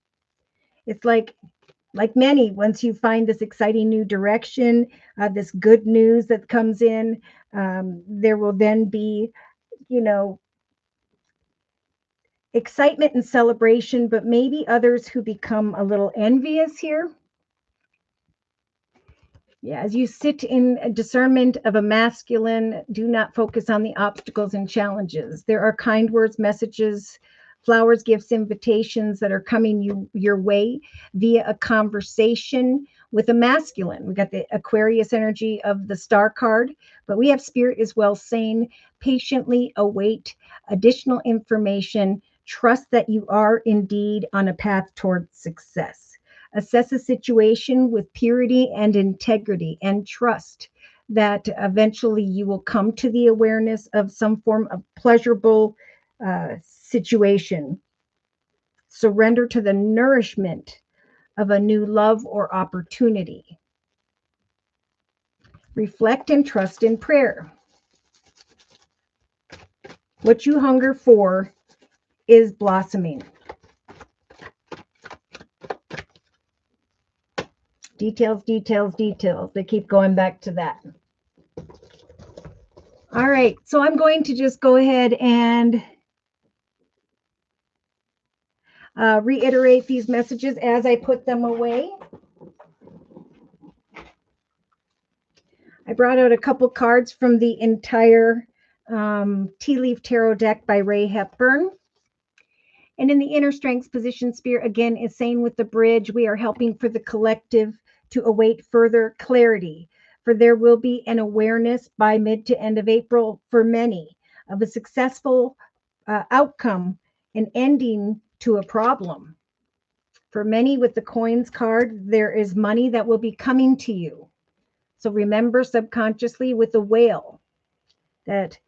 It's like many, once you find this exciting new direction, this good news that comes in, there will then be, excitement and celebration, but maybe others who become a little envious here. Yeah, as you sit in a discernment of a masculine, do not focus on the obstacles and challenges. There are kind words, messages, flowers, gifts, invitations that are coming your way via a conversation with a masculine. We got the Aquarius energy of the star card, but we have Spirit as well saying patiently await additional information. Trust that you are indeed on a path towards success. Assess a situation with purity and integrity, and trust that eventually you will come to the awareness of some form of pleasurable situation. Surrender to the nourishment of a new love or opportunity. Reflect and trust in prayer. What you hunger for is blossoming. Details, details, details. They keep going back to that. All right, so I'm going to just go ahead and reiterate these messages as I put them away. I brought out a couple cards from the entire Tea Leaf Tarot deck by Ray Hepburn. And in the inner strengths position, Spirit again is saying with the bridge, we are helping for the collective to await further clarity, for there will be an awareness by mid to end of April for many of a successful outcome and ending to a problem. For many with the coins card, there is money that will be coming to you. So remember subconsciously with the whale that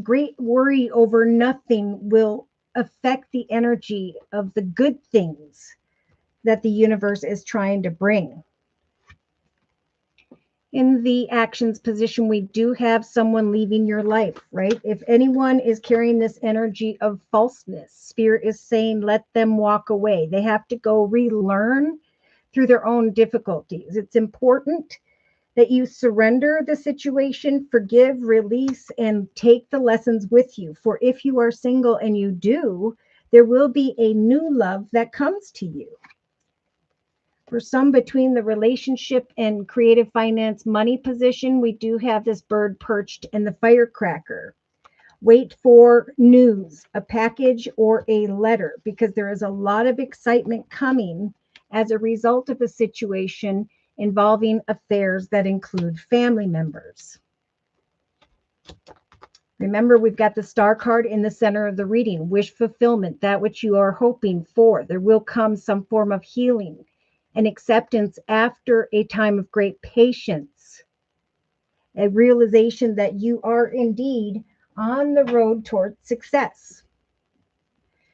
great worry over nothing will affect the energy of the good things that the universe is trying to bring. In the actions position, we do have someone leaving your life, right? If anyone is carrying this energy of falseness, Spirit is saying, let them walk away. They have to go relearn through their own difficulties. It's important that you surrender the situation, forgive, release, and take the lessons with you. For if you are single and you do, there will be a new love that comes to you. For some, between the relationship and creative finance money position, we do have this bird perched in the firecracker. Wait for news, a package or a letter, because there is a lot of excitement coming as a result of a situation involving affairs that include family members. Remember, we've got the star card in the center of the reading, wish fulfillment, that which you are hoping for. There will come some form of healing and acceptance after a time of great patience, a realization that you are indeed on the road towards success.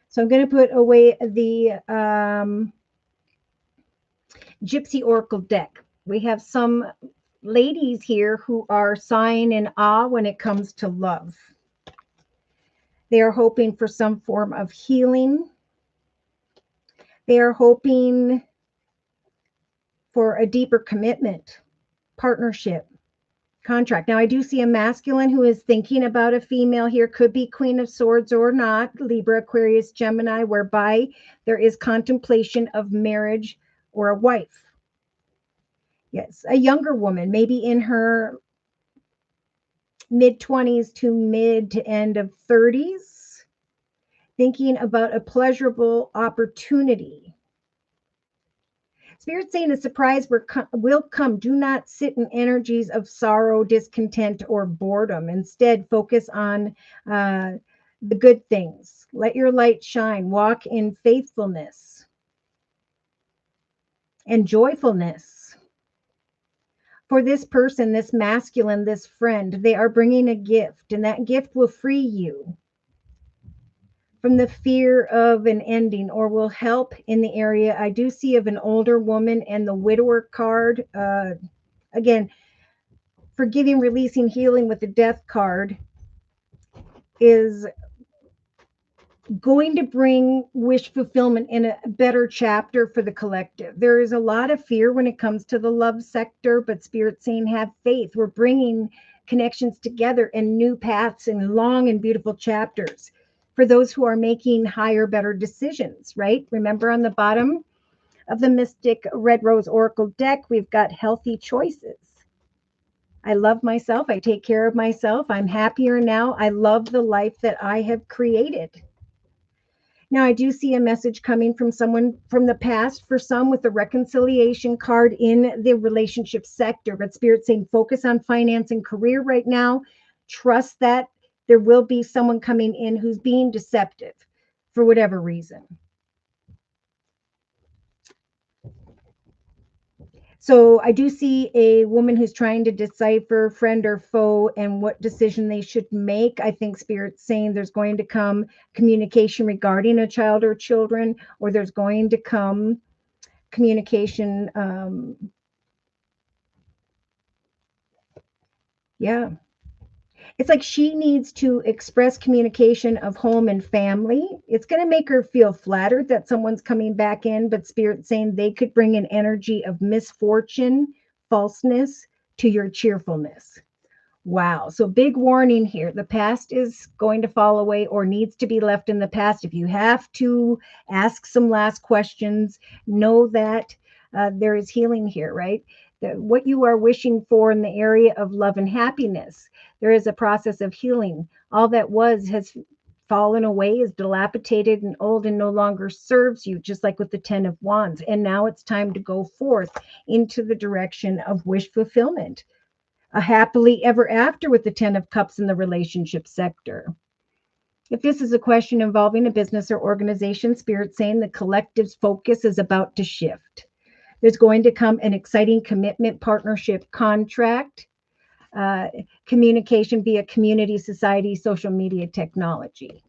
So I'm going to put away the Gypsy Oracle deck. We have some ladies here who are sighing in awe when it comes to love. They are hoping for some form of healing. They are hoping for a deeper commitment, partnership, contract. Now, I do see a masculine who is thinking about a female here, could be Queen of Swords or not, Libra, Aquarius, Gemini, whereby there is contemplation of marriage or a wife. Yes, a younger woman, maybe in her mid 20s to mid to end of 30s, thinking about a pleasurable opportunity. Spirit saying a surprise will come. Do not sit in energies of sorrow, discontent, or boredom. Instead, focus on the good things. Let your light shine. Walk in faithfulness and joyfulness. For this person, this masculine, this friend, they are bringing a gift, and that gift will free you from the fear of an ending, or will help in the area. I do see of an older woman and the widower card. Again, forgiving, releasing, healing with the death card is going to bring wish fulfillment in a better chapter for the collective. There is a lot of fear when it comes to the love sector, but Spirit saying have faith. We're bringing connections together and new paths and long and beautiful chapters for those who are making higher, better decisions, right? Remember on the bottom of the Mystic Red Rose Oracle deck, we've got healthy choices. I love myself. I take care of myself. I'm happier now. I love the life that I have created. Now, I do see a message coming from someone from the past for some with the reconciliation card in the relationship sector, but Spirit saying focus on finance and career right now. Trust that there will be someone coming in who's being deceptive for whatever reason. So I do see a woman who's trying to decipher friend or foe and what decision they should make. I think Spirit's saying there's going to come communication regarding a child or children, or there's going to come communication. Yeah. It's like she needs to express communication of home and family. It's going to make her feel flattered that someone's coming back in, but Spirit's saying they could bring an energy of misfortune, falseness to your cheerfulness. Wow. So big warning here. The past is going to fall away or needs to be left in the past. If you have to ask some last questions, know that there is healing here, right? What you are wishing for in the area of love and happiness, there is a process of healing. All that was has fallen away, is dilapidated and old and no longer serves you, just like with the 10 of Wands. And now it's time to go forth into the direction of wish fulfillment. A happily ever after with the 10 of Cups in the relationship sector. If this is a question involving a business or organization, Spirit saying the collective's focus is about to shift. There's going to come an exciting commitment, partnership, contract, communication via community, society, social media, technology.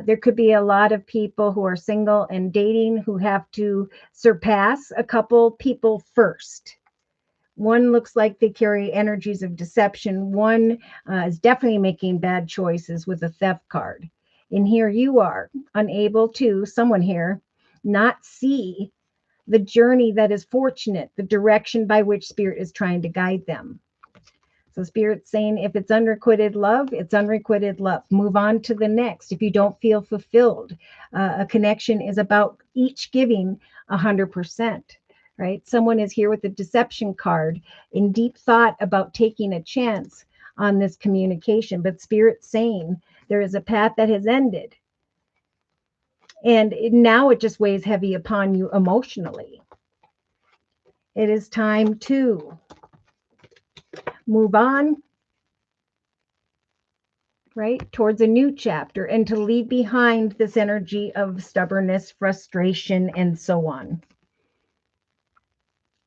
There could be a lot of people who are single and dating who have to surpass a couple people first. One looks like they carry energies of deception. One is definitely making bad choices with a theft card. And here you are, unable to, someone here, not see the journey that is fortunate, the direction by which Spirit is trying to guide them. So Spirit's saying if it's unrequited love, it's unrequited love. Move on to the next. If you don't feel fulfilled, a connection is about each giving 100%. Right? Someone is here with a deception card in deep thought about taking a chance on this communication, but Spirit's saying there is a path that has ended. And now it just weighs heavy upon you emotionally. It is time to move on, right, towards a new chapter and to leave behind this energy of stubbornness, frustration, and so on.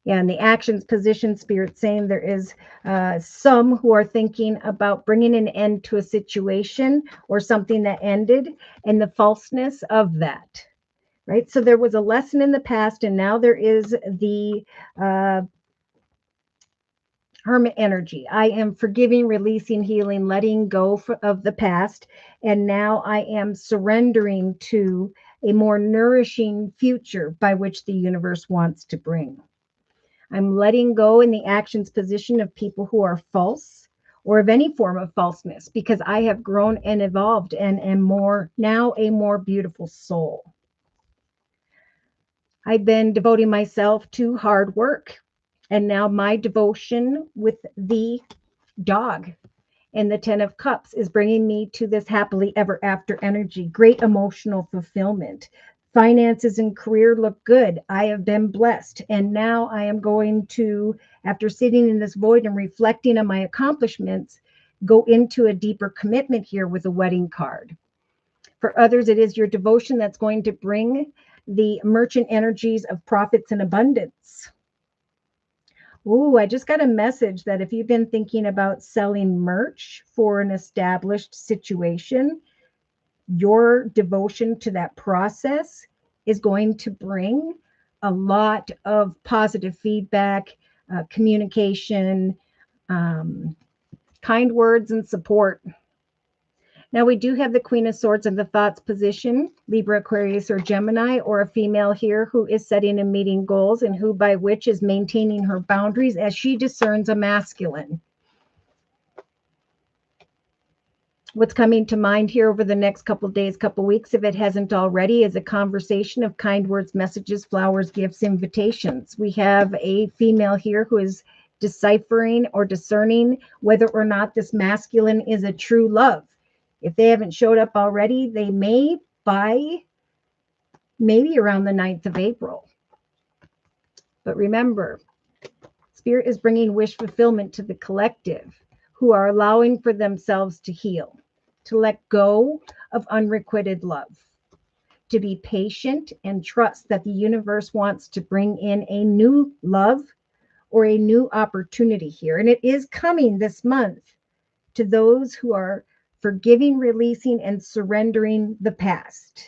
Yeah, and the actions position, Spirit saying there is some who are thinking about bringing an end to a situation or something that ended and the falseness of that, right? So there was a lesson in the past and now there is the Hermit energy. I am forgiving, releasing, healing, letting go of the past. And now I am surrendering to a more nourishing future by which the universe wants to bring. I'm letting go in the actions position of people who are false or of any form of falseness, because I have grown and evolved and am now a more beautiful soul. I've been devoting myself to hard work, and now my devotion with the dog and the 10 of Cups is bringing me to this happily ever after energy, great emotional fulfillment. Finances and career look good. I have been blessed. And now I am going to, after sitting in this void and reflecting on my accomplishments, go into a deeper commitment here with a wedding card. For others, it is your devotion that's going to bring the merchant energies of profits and abundance. Ooh, I just got a message that if you've been thinking about selling merch for an established situation, your devotion to that process is going to bring a lot of positive feedback, communication, kind words, and support. Now, we do have the Queen of Swords in the thoughts position, Libra, Aquarius, or Gemini, or a female here who is setting and meeting goals, and who by which is maintaining her boundaries as she discerns a masculine. What's coming to mind here over the next couple of days, couple of weeks, if it hasn't already, is a conversation of kind words, messages, flowers, gifts, invitations. We have a female here who is deciphering or discerning whether or not this masculine is a true love. If they haven't showed up already, they may by maybe around the 9th of April. But remember, Spirit is bringing wish fulfillment to the collective who are allowing for themselves to heal, to let go of unrequited love, to be patient and trust that the universe wants to bring in a new love or a new opportunity here. And it is coming this month to those who are forgiving, releasing, and surrendering the past.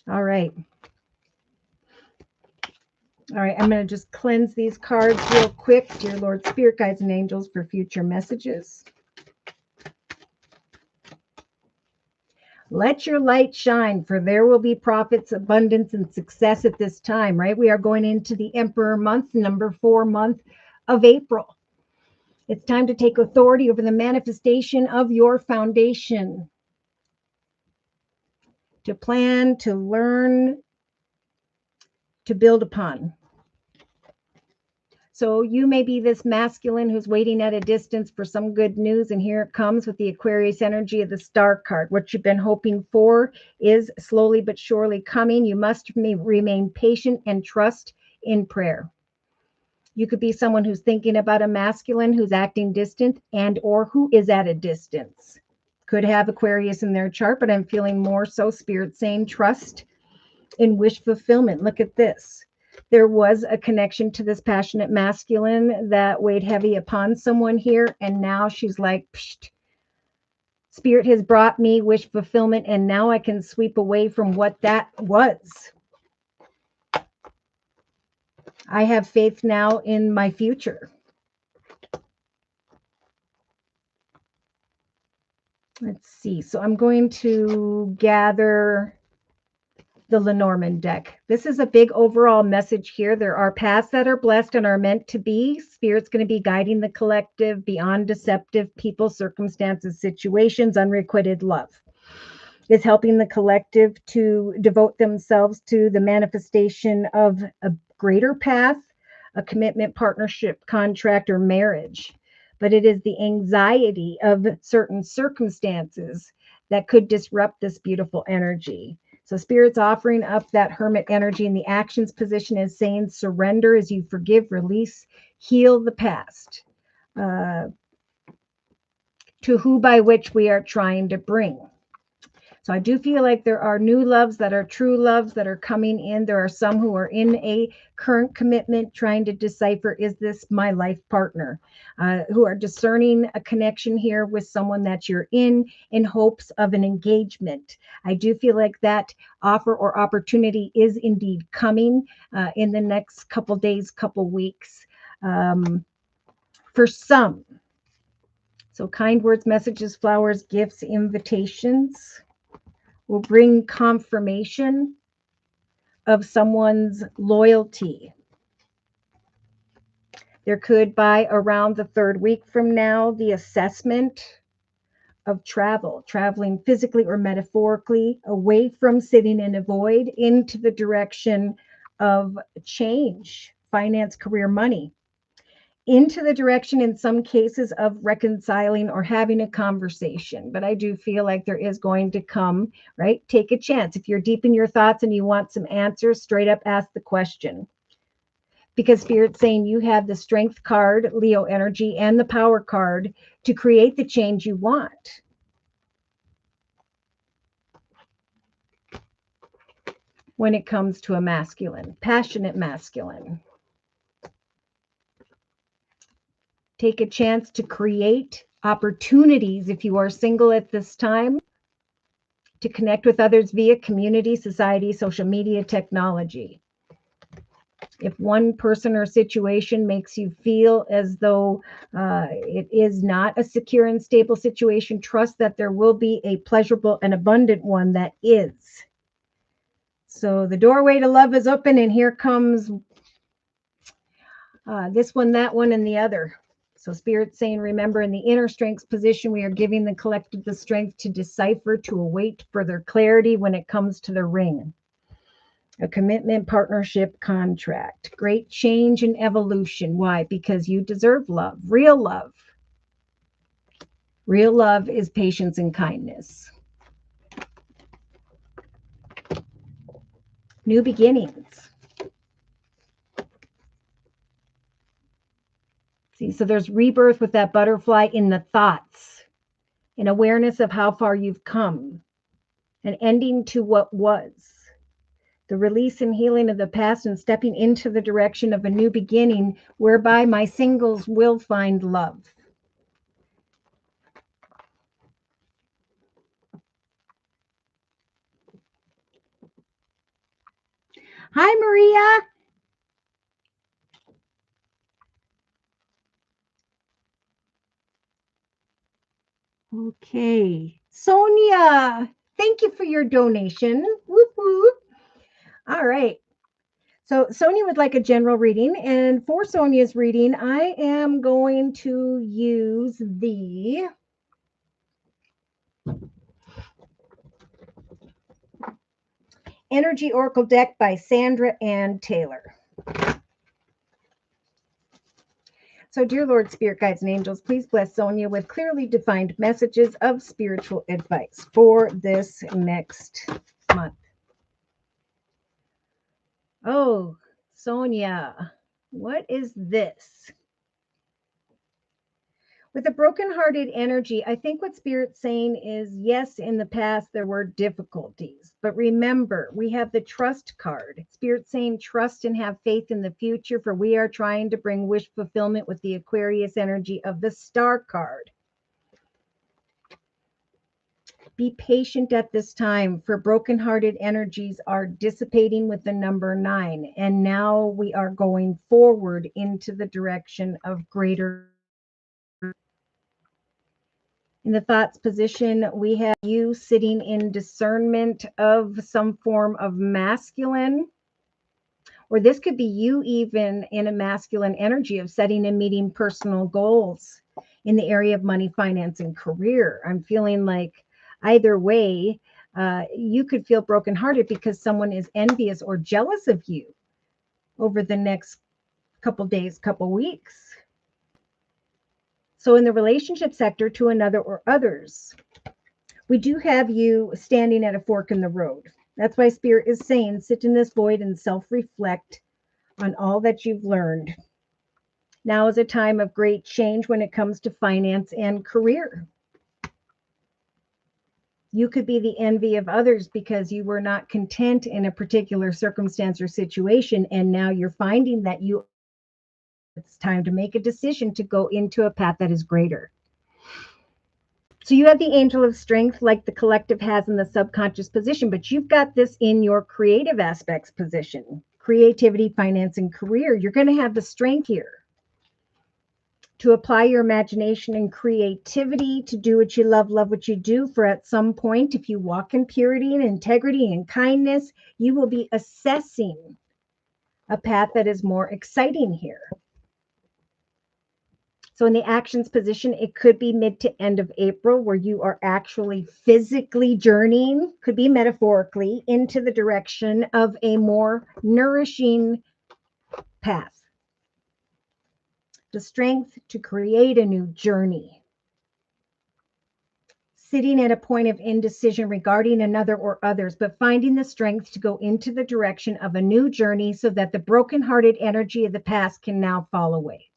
All right. All right, I'm going to just cleanse these cards real quick. Dear Lord, Spirit, Guides, and Angels, for future messages. Let your light shine, for there will be profits, abundance, and success at this time, right? We are going into the Emperor month, number 4 month of April. It's time to take authority over the manifestation of your foundation, to plan, to learn, to build upon. So you may be this masculine who's waiting at a distance for some good news, and here it comes with the Aquarius energy of the Star card. What you've been hoping for is slowly but surely coming. You must remain patient and trust in prayer. You could be someone who's thinking about a masculine who's acting distant and or who is at a distance. Could have Aquarius in their chart, but I'm feeling more so Spirit saying trust in wish fulfillment. Look at this. There was a connection to this passionate masculine that weighed heavy upon someone here, and now she's like, psht. Spirit has brought me wish fulfillment, and now I can sweep away from what that was. I have faith now in my future. Let's see. So I'm going to gather the Lenormand deck. This is a big overall message here. There are paths that are blessed and are meant to be. Spirit's going to be guiding the collective beyond deceptive people, circumstances, situations, unrequited love. Is helping the collective to devote themselves to the manifestation of a greater path, a commitment, partnership, contract, or marriage. But it is the anxiety of certain circumstances that could disrupt this beautiful energy. So Spirit's offering up that hermit energy, and the actions position is saying surrender as you forgive, release, heal the past, to who by which we are trying to bring. So I do feel like there are new loves that are true loves that are coming in. There are some who are in a current commitment trying to decipher, is this my life partner? Who are discerning a connection here with someone that you're in hopes of an engagement. I do feel like that offer or opportunity is indeed coming in the next couple days, couple weeks for some. So kind words, messages, flowers, gifts, invitations will bring confirmation of someone's loyalty. There could, by around the third week from now, the assessment of traveling physically or metaphorically away from sitting in a void into the direction of change, finance, career, money, into the direction in some cases of reconciling or having a conversation. But I do feel like there is going to come, right? Take a chance. If you're deep in your thoughts and you want some answers, straight up ask the question. Because Spirit's saying you have the Strength card, Leo energy, and the Power card to create the change you want. When it comes to a masculine, passionate masculine. Take a chance to create opportunities if you are single at this time to connect with others via community, society, social media, technology. If one person or situation makes you feel as though it is not a secure and stable situation, trust that there will be a pleasurable and abundant one that is. So the doorway to love is open, and here comes this one, that one, and the other. So Spirit's saying, remember, in the inner strengths position, we are giving the collective the strength to decipher, to await further clarity when it comes to the ring. A commitment, partnership, contract. Great change and evolution. Why? Because you deserve love. Real love. Real love is patience and kindness. New beginnings. See, so there's rebirth with that butterfly in the thoughts, an awareness of how far you've come, an ending to what was. The release and healing of the past and stepping into the direction of a new beginning whereby my singles will find love. Hi, Maria. Okay. Sonia, thank you for your donation. Whoop, whoop. All right. So Sonia would like a general reading, and for Sonia's reading, I am going to use the Energy Oracle deck by Sandra Ann Taylor. So, dear Lord, Spirit Guides and Angels, please bless Sonia with clearly defined messages of spiritual advice for this next month. Oh, Sonia, what is this? With a broken-hearted energy, I think what Spirit's saying is, yes, in the past there were difficulties, but remember, we have the trust card. Spirit's saying trust and have faith in the future, for we are trying to bring wish fulfillment with the Aquarius energy of the Star card. Be patient at this time, for broken-hearted energies are dissipating with the number 9, and now we are going forward into the direction of greater. In the thoughts position, we have you sitting in discernment of some form of masculine, or this could be you even in a masculine energy of setting and meeting personal goals in the area of money, finance, and career. I'm feeling like either way, you could feel brokenhearted because someone is envious or jealous of you over the next couple days, couple weeks. So in the relationship sector, to another or others, we do have you standing at a fork in the road. That's why Spirit is saying, sit in this void and self-reflect on all that you've learned. Now is a time of great change when it comes to finance and career. You could be the envy of others because you were not content in a particular circumstance or situation, and now you're finding that it's time to make a decision to go into a path that is greater. So you have the angel of strength like the collective has in the subconscious position, but you've got this in your creative aspects position, creativity, finance, and career. You're going to have the strength here. to apply your imagination and creativity, to do what you love what you do. For at some point, if you walk in purity and integrity and kindness, you will be assessing a path that is more exciting here. So in the actions position, it could be mid to end of April where you are actually physically journeying, could be metaphorically, into the direction of a more nourishing path. The strength to create a new journey. Sitting at a point of indecision regarding another or others, but finding the strength to go into the direction of a new journey so that the brokenhearted energy of the past can now fall away.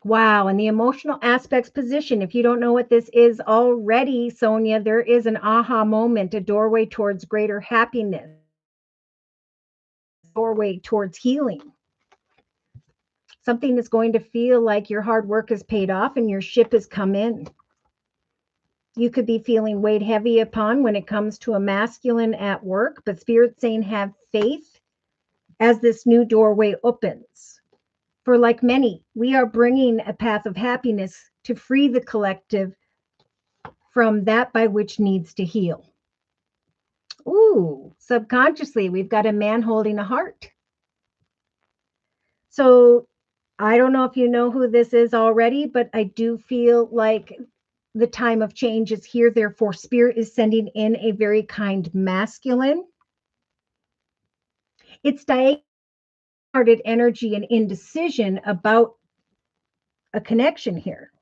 Wow, and the emotional aspects position. If you don't know what this is already, Sonia, there is an aha moment, a doorway towards greater happiness, doorway towards healing. Something that's going to feel like your hard work has paid off and your ship has come in. You could be feeling weighed heavy upon when it comes to a masculine at work, but Spirit's saying have faith as this new doorway opens. For like many, we are bringing a path of happiness to free the collective from that by which needs to heal. Ooh, subconsciously, we've got a man holding a heart. So I don't know if you know who this is already, but I do feel like the time of change is here. Therefore, Spirit is sending in a very kind masculine. It's diagonal-hearted energy and indecision about a connection here.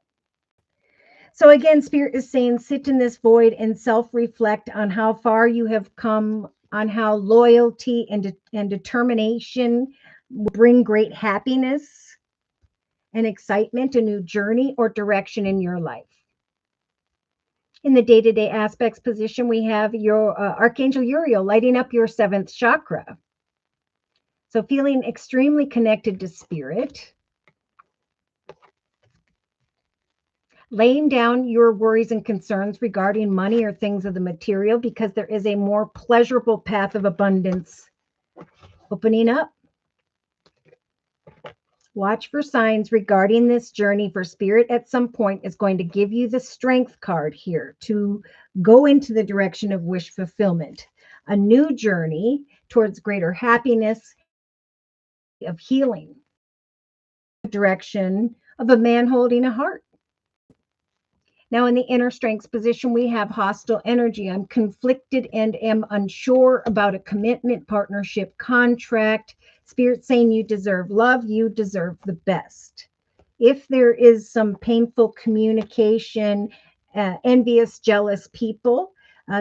So again, Spirit is saying, sit in this void and self-reflect on how far you have come, on how loyalty and determination will bring great happiness and excitement, a new journey or direction in your life. In the day-to-day aspects position, we have your Archangel Uriel lighting up your 7th chakra. So feeling extremely connected to Spirit. Laying down your worries and concerns regarding money or things of the material, because there is a more pleasurable path of abundance opening up. Watch for signs regarding this journey, for Spirit at some point is going to give you the strength card here to go into the direction of wish fulfillment, a new journey towards greater happiness, of healing, the direction of a man holding a heart. Now in the inner strengths position, we have hostile energy. I'm conflicted and am unsure about a commitment, partnership, contract. Spirit saying you deserve love, you deserve the best. If there is some painful communication, envious, jealous people,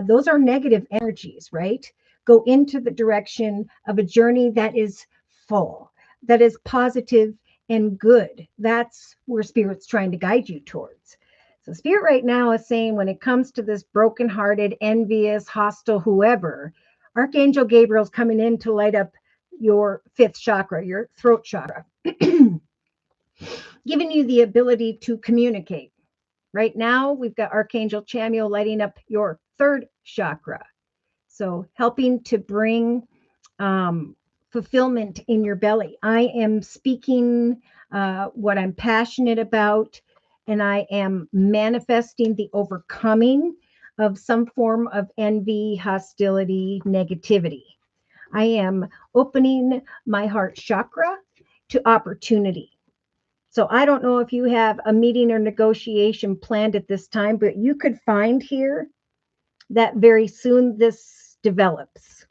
those are negative energies, right? Go into the direction of a journey that is full, that is positive and good. That's where Spirit's trying to guide you towards. So Spirit right now is saying, when it comes to this brokenhearted, envious, hostile, whoever, Archangel Gabriel's coming in to light up your 5th chakra, your throat chakra, giving you the ability to communicate. Right now, we've got Archangel Chamuel lighting up your 3rd chakra. So helping to bring fulfillment in your belly. I am speaking what I'm passionate about, and I am manifesting the overcoming of some form of envy, hostility, negativity. I am opening my heart chakra to opportunity. So I don't know if you have a meeting or negotiation planned at this time, but you could find here that very soon this develops.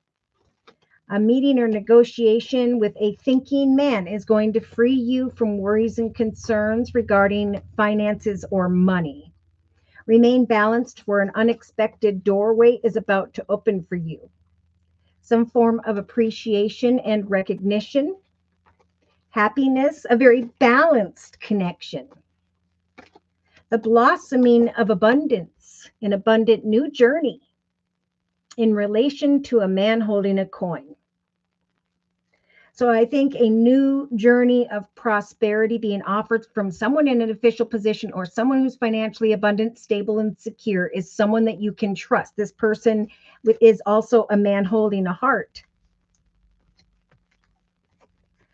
A meeting or negotiation with a thinking man is going to free you from worries and concerns regarding finances or money. Remain balanced, for an unexpected doorway is about to open for you. Some form of appreciation and recognition, happiness, a very balanced connection. The blossoming of abundance, an abundant new journey in relation to a man holding a coin. So I think a new journey of prosperity being offered from someone in an official position or someone who's financially abundant, stable, and secure is someone that you can trust. This person is also a man holding a heart.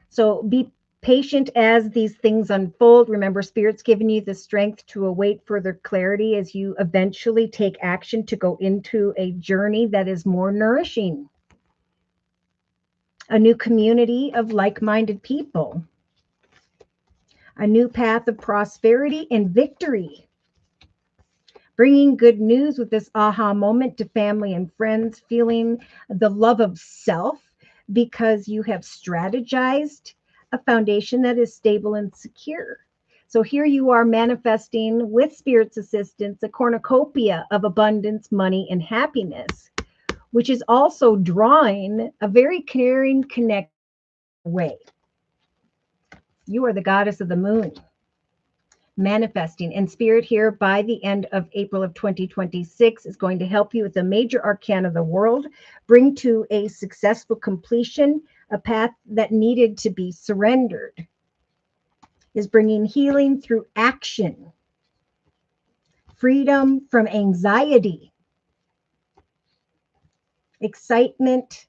So be Patient as these things unfold. Remember, Spirit's given you the strength to await further clarity as you eventually take action to go into a journey that is more nourishing. A new community of like-minded people. A new path of prosperity and victory. Bringing good news with this aha moment to family and friends, feeling the love of self because you have strategized a foundation that is stable and secure. So here you are manifesting with Spirit's assistance a cornucopia of abundance, money, and happiness, which is also drawing a very caring, connected way. You are the goddess of the moon, manifesting, and Spirit here by the end of April of 2026 is going to help you with the major arcana of the world, bring to a successful completion a path that needed to be surrendered, is bringing healing through action, freedom from anxiety, excitement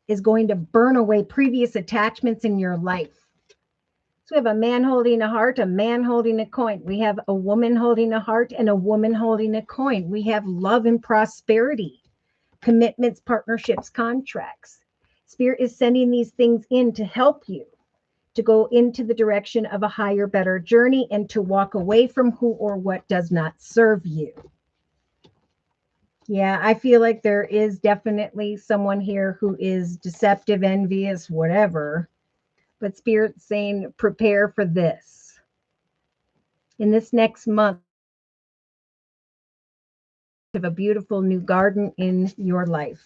is going to burn away previous attachments in your life. So we have a man holding a heart, a man holding a coin. We have a woman holding a heart and a woman holding a coin. We have love and prosperity, commitments, partnerships, contracts. Spirit is sending these things in to help you to go into the direction of a higher, better journey and to walk away from who or what does not serve you. Yeah, I feel like there is definitely someone here who is deceptive, envious, whatever. But Spirit's saying, prepare for this. In this next month, of a beautiful new garden in your life.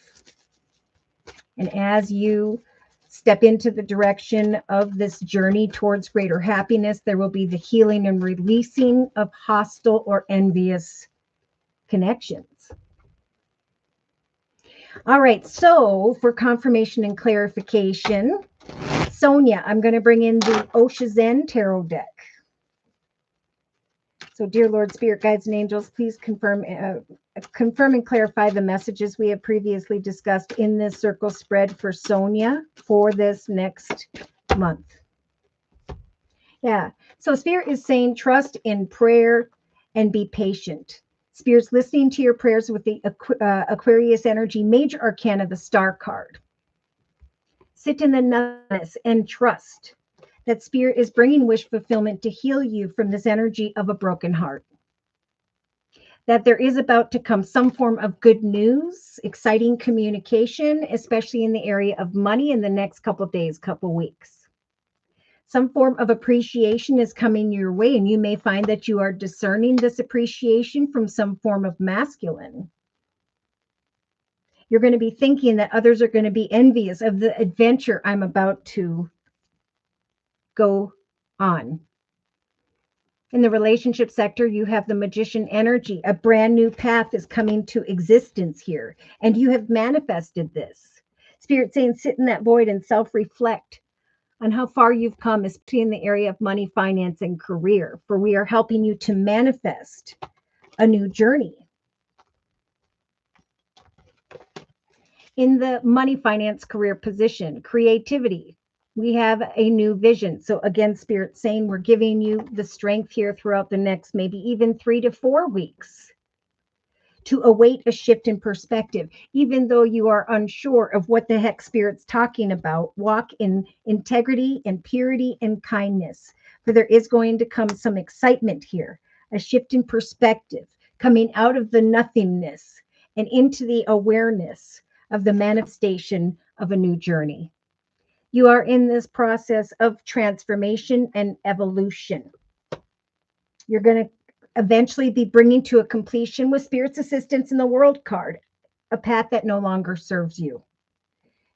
And as you step into the direction of this journey towards greater happiness, there will be the healing and releasing of hostile or envious connections. All right, so for confirmation and clarification, Sonia, I'm going to bring in the Oshizen Tarot deck. So, dear Lord, Spirit, Guides, and Angels, please confirm and clarify the messages we have previously discussed in this circle spread for Sonia for this next month. Yeah, so Spirit is saying trust in prayer and be patient. Spirit's listening to your prayers with the Aquarius energy, major arcana, the Star card. Sit in the nothingness and trust that Spirit is bringing wish fulfillment to heal you from this energy of a broken heart. That there is about to come some form of good news, exciting communication, especially in the area of money in the next couple of days, couple weeks. Some form of appreciation is coming your way, and you may find that you are discerning this appreciation from some form of masculine. You're going to be thinking that others are going to be envious of the adventure I'm about to go on. In the relationship sector, you have the magician energy. A brand new path is coming to existence here, and you have manifested this. Spirit saying, sit in that void and self-reflect on how far you've come, especially in the area of money, finance, and career, for we are helping you to manifest a new journey. In the money, finance, career position, creativity, we have a new vision. So again, Spirit saying we're giving you the strength here throughout the next maybe even 3 to 4 weeks to await a shift in perspective. Even though you are unsure of what the heck Spirit's talking about, walk in integrity and purity and kindness. For there is going to come some excitement here, a shift in perspective, coming out of the nothingness and into the awareness of the manifestation of a new journey. You are in this process of transformation and evolution. You're going to eventually be bringing to a completion with Spirit's assistance in the World card, a path that no longer serves you.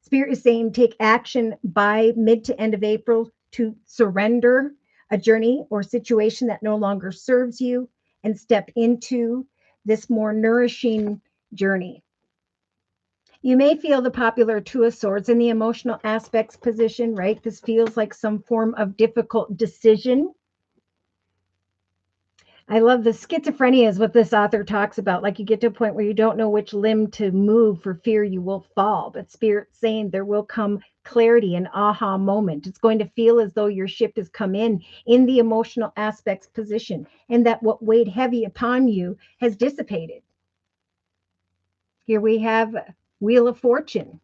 Spirit is saying take action by mid to end of April to surrender a journey or situation that no longer serves you and step into this more nourishing journey. You may feel the popular Two of Swords in the emotional aspects position, right? This feels like some form of difficult decision. I love the schizophrenia is what this author talks about. Like you get to a point where you don't know which limb to move for fear you will fall. But Spirit's saying there will come clarity, an aha moment. It's going to feel as though your ship has come in the emotional aspects position, and that what weighed heavy upon you has dissipated. Here we have Wheel of Fortune,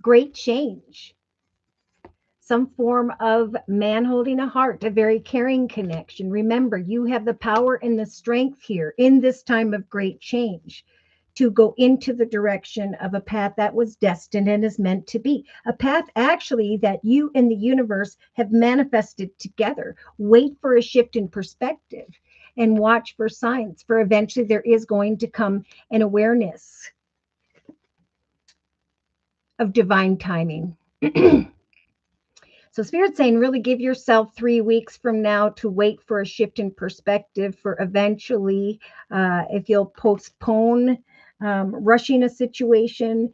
great change, some form of man holding a heart, a very caring connection. Remember, you have the power and the strength here in this time of great change to go into the direction of a path that was destined and is meant to be. A path actually that you and the universe have manifested together. Wait for a shift in perspective and watch for signs, for eventually there is going to come an awareness of divine timing. So Spirit's saying really give yourself 3 weeks from now to wait for a shift in perspective for eventually, if you'll postpone rushing a situation,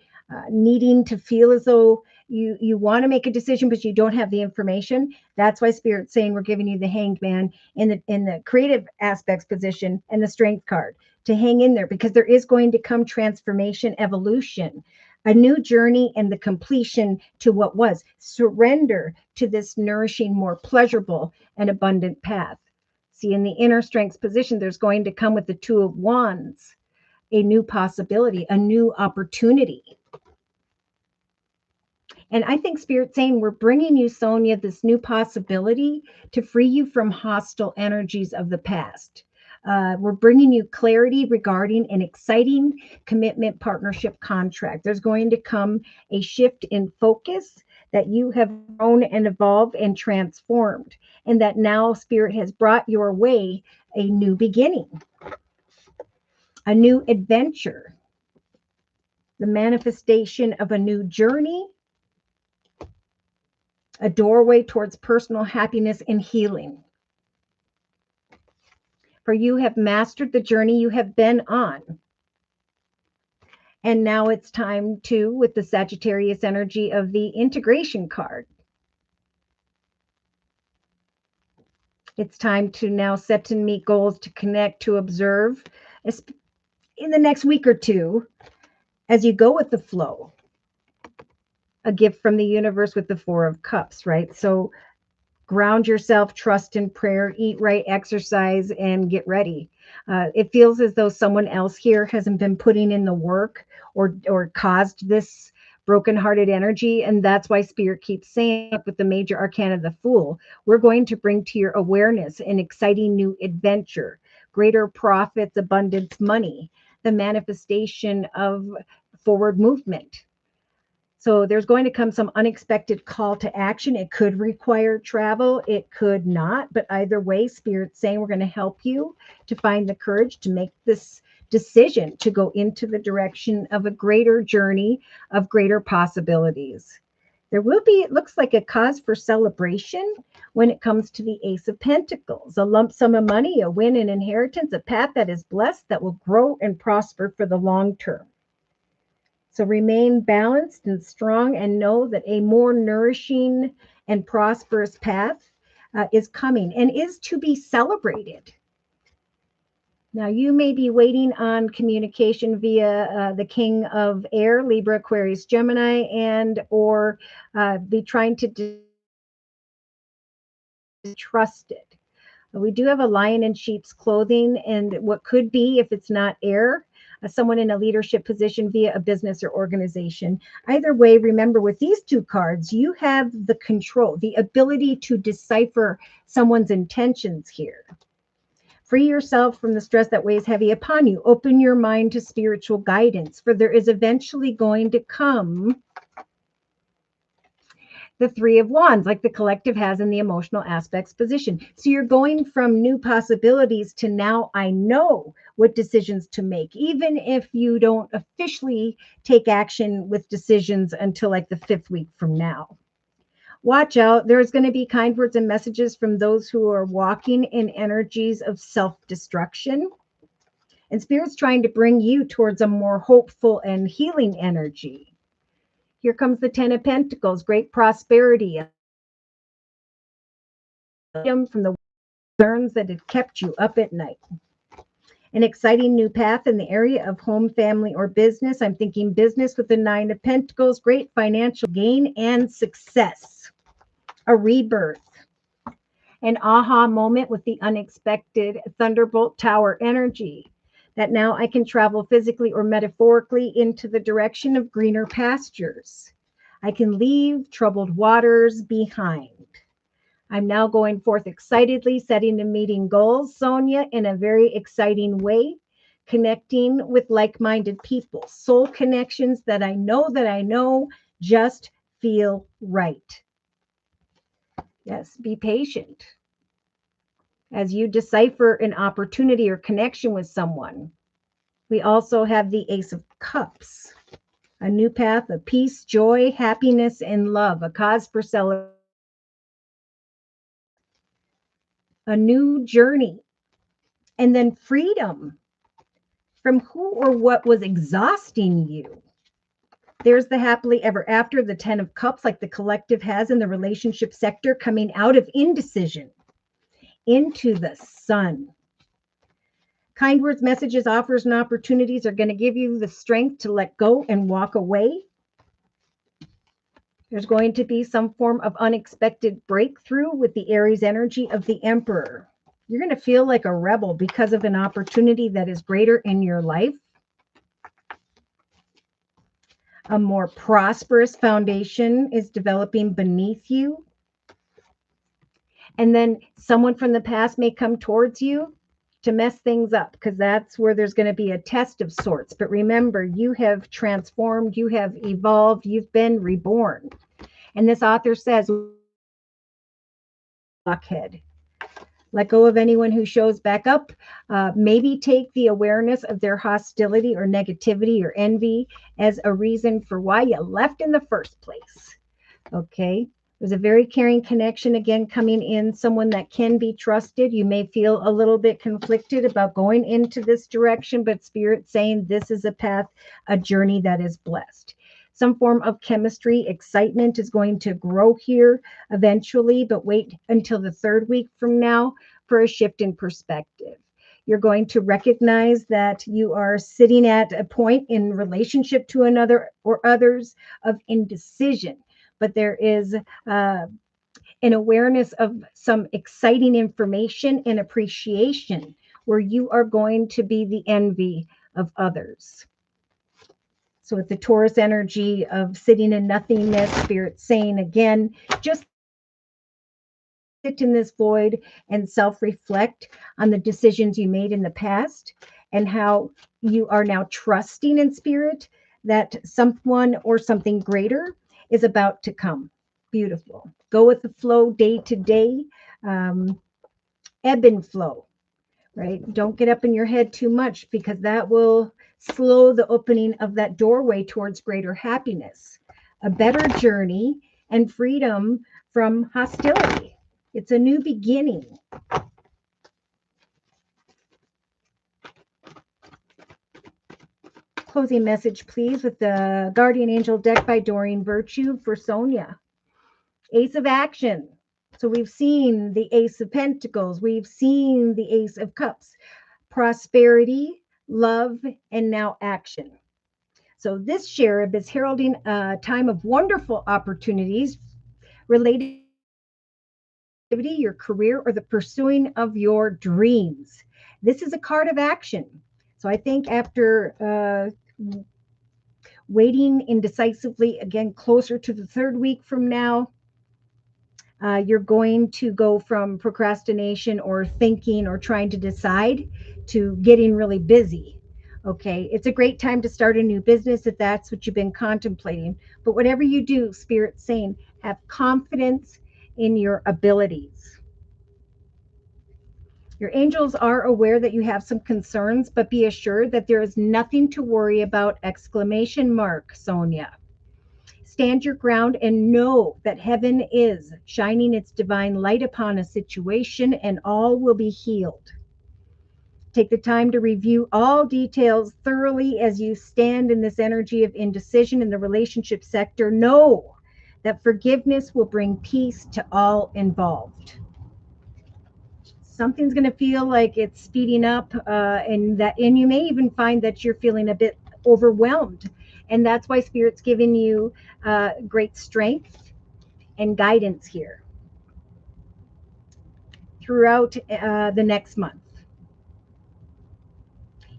needing to feel as though you want to make a decision, but you don't have the information. That's why Spirit's saying we're giving you the Hanged Man in the creative aspects position and the Strength card to hang in there, because there is going to come transformation, evolution, a new journey, and the completion to what was. Surrender to this nourishing, more pleasurable, and abundant path. See, in the inner strengths position, there's going to come with the Two of Wands a new possibility, a new opportunity. And I think Spirit's saying we're bringing you, Sonia, this new possibility to free you from hostile energies of the past. We're bringing you clarity regarding an exciting commitment partnership contract. There's going to come a shift in focus that you have grown and evolved and transformed, and that now Spirit has brought your way a new beginning, a new adventure, the manifestation of a new journey, a doorway towards personal happiness and healing. For you have mastered the journey you have been on. And now it's time to, with the Sagittarius energy of the integration card, it's time to now set and meet goals, to connect, to observe in the next week or two as you go with the flow. A gift from the universe with the Four of Cups, right? So ground yourself, trust in prayer, eat right, exercise, and get ready. It feels as though someone else here hasn't been putting in the work or caused this brokenhearted energy. And that's why Spirit keeps saying with the major arcana, the Fool, we're going to bring to your awareness an exciting new adventure, greater profits, abundance, money, the manifestation of forward movement. So there's going to come some unexpected call to action. It could require travel, it could not, but either way, Spirit's saying we're going to help you to find the courage to make this decision to go into the direction of a greater journey of greater possibilities. There will be, it looks like, a cause for celebration when it comes to the Ace of Pentacles, a lump sum of money, a win, an inheritance, a path that is blessed, that will grow and prosper for the long term. So remain balanced and strong, and know that a more nourishing and prosperous path is coming and is to be celebrated. Now, you may be waiting on communication via the King of Air, Libra, Aquarius, Gemini, and or be trying to distrust it. We do have a lion in sheep's clothing, and what could be, if it's not air, someone in a leadership position via a business or organization. Either way, remember with these two cards, you have the control, the ability to decipher someone's intentions here. Free yourself from the stress that weighs heavy upon you. Open your mind to spiritual guidance, for there is eventually going to come the Three of Wands, like the collective has in the emotional aspects position. So you're going from new possibilities to now I know what decisions to make, even if you don't officially take action with decisions until like the 5th week from now. Watch out. There's going to be kind words and messages from those who are walking in energies of self-destruction. And Spirit's trying to bring you towards a more hopeful and healing energy. Here comes the Ten of Pentacles, great prosperity from the concerns that had kept you up at night. An exciting new path in the area of home, family, or business. I'm thinking business with the Nine of Pentacles, great financial gain and success. A rebirth. An aha moment with the unexpected Thunderbolt Tower energy. That now I can travel physically or metaphorically into the direction of greener pastures. I can leave troubled waters behind. I'm now going forth excitedly, setting and meeting goals, Sonia, in a very exciting way, connecting with like-minded people, soul connections that I know just feel right. Yes, be patient as you decipher an opportunity or connection with someone. We also have the Ace of Cups, a new path of peace, joy, happiness, and love, a cause for celebration. A new journey, and then freedom from who or what was exhausting you. There's the happily ever after, the 10 of Cups, like the collective has in the relationship sector, coming out of indecision into the sun. Kind words, messages, offers, and opportunities are going to give you the strength to let go and walk away. There's going to be some form of unexpected breakthrough with the Aries energy of the Emperor. You're going to feel like a rebel because of an opportunity that is greater in your life. A more prosperous foundation is developing beneath you. And then someone from the past may come towards you to mess things up, because that's where there's going to be a test of sorts. But remember, you have transformed, you have evolved, you've been reborn. And this author says, blockhead. Let go of anyone who shows back up. Maybe take the awareness of their hostility or negativity or envy as a reason for why you left in the first place. Okay. There's a very caring connection again coming in, someone that can be trusted. You may feel a little bit conflicted about going into this direction, but Spirit saying this is a path, a journey that is blessed. Some form of chemistry, excitement is going to grow here eventually, but wait until the 3rd week from now for a shift in perspective. You're going to recognize that you are sitting at a point in relationship to another or others of indecision, but there is an awareness of some exciting information and appreciation where you are going to be the envy of others. So with the Taurus energy of sitting in nothingness, Spirit saying again, just sit in this void and self-reflect on the decisions you made in the past and how you are now trusting in Spirit that someone or something greater is about to come. Beautiful. Go with the flow day to day, ebb and flow, right? Don't get up in your head too much, because that will slow the opening of that doorway towards greater happiness, a better journey, and freedom from hostility. It's a new beginning. Closing message, please, with the Guardian Angel deck by Doreen Virtue for Sonia. Ace of Action. So we've seen the Ace of Pentacles. We've seen the Ace of Cups. Prosperity, love, and now action. So this cherub is heralding a time of wonderful opportunities related to your career or the pursuing of your dreams. This is a card of action. So I think after waiting indecisively, again, closer to the 3rd week from now, you're going to go from procrastination or thinking or trying to decide to getting really busy. Okay, it's a great time to start a new business if that's what you've been contemplating. But whatever you do, Spirit's saying, have confidence in your abilities. Your angels are aware that you have some concerns, but be assured that there is nothing to worry about! Sonia. Stand your ground and know that heaven is shining its divine light upon a situation, and all will be healed. Take the time to review all details thoroughly as you stand in this energy of indecision in the relationship sector. Know that forgiveness will bring peace to all involved. something's going to feel like it's speeding up, and you may even find that you're feeling a bit overwhelmed. And that's why Spirit's giving you great strength and guidance here throughout the next month.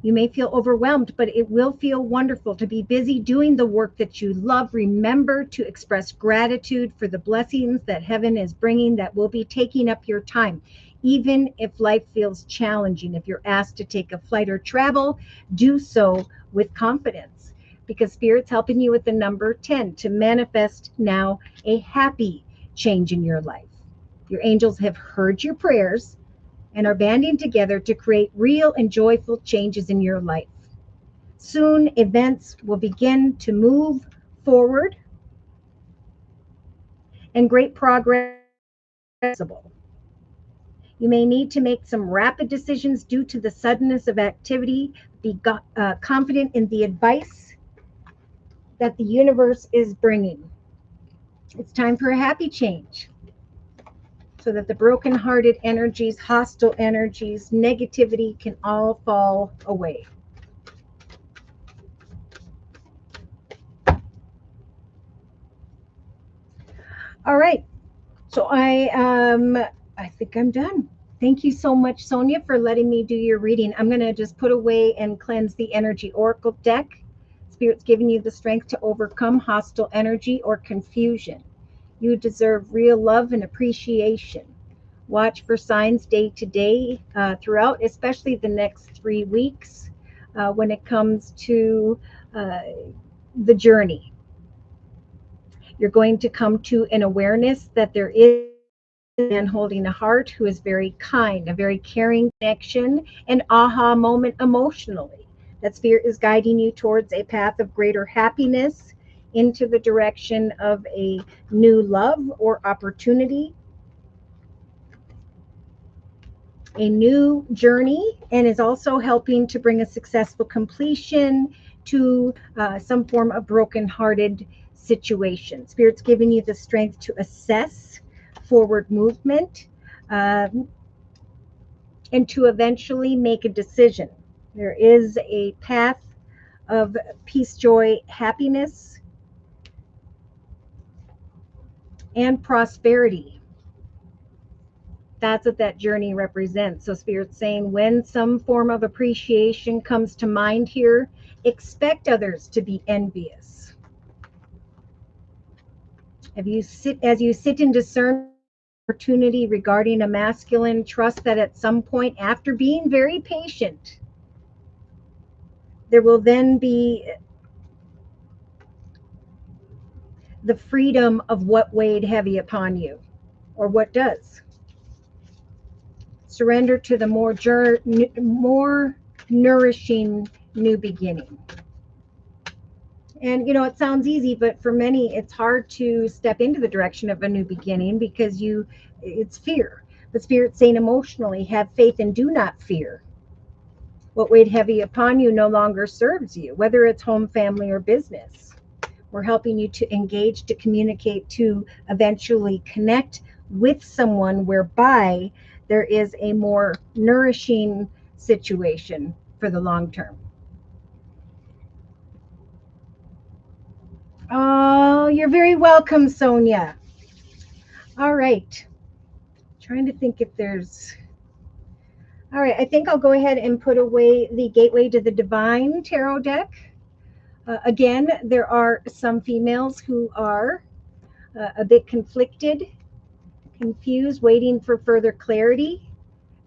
You may feel overwhelmed, but it will feel wonderful to be busy doing the work that you love. Remember to express gratitude for the blessings that heaven is bringing that will be taking up your time. Even if life feels challenging, if you're asked to take a flight or travel, do so with confidence, because Spirit's helping you with the number 10 to manifest now a happy change in your life. Your angels have heard your prayers and are banding together to create real and joyful changes in your life. Soon, events will begin to move forward and great progress is possible. You may need to make some rapid decisions due to the suddenness of activity. Be confident in the advice that the universe is bringing. It's time for a happy change, so that the broken-hearted energies, hostile energies, negativity can all fall away. All right. So I think I'm done. Thank you so much, Sonia, for letting me do your reading. I'm going to just put away and cleanse the energy oracle deck. Spirit's giving you the strength to overcome hostile energy or confusion. You deserve real love and appreciation. Watch for signs day to day throughout, especially the next 3 weeks when it comes to the journey. You're going to come to an awareness that there is a man holding a heart who is very kind, a very caring connection, an aha moment emotionally. That Spirit is guiding you towards a path of greater happiness, into the direction of a new love or opportunity, a new journey, and is also helping to bring a successful completion to some form of broken-hearted situation. Spirit's giving you the strength to assess forward movement and to eventually make a decision. There is a path of peace, joy, happiness, and prosperity. That's what that journey represents. So Spirit's saying when some form of appreciation comes to mind here, expect others to be envious. As you sit and discern opportunity regarding a masculine, trust that at some point, after being very patient, there will then be the freedom of what weighed heavy upon you, or what does. Surrender to the more nourishing new beginning. And it sounds easy, but for many it's hard to step into the direction of a new beginning because it's fear. But Spirit's saying emotionally, have faith and do not fear. What weighed heavy upon you no longer serves you, whether it's home, family, or business. We're helping you to engage, to communicate, to eventually connect with someone whereby there is a more nourishing situation for the long term. Oh, you're very welcome, Sonia. All right. Trying to think if there's... All right, I think I'll go ahead and put away the Gateway to the Divine tarot deck. Again, there are some females who are a bit conflicted, confused, waiting for further clarity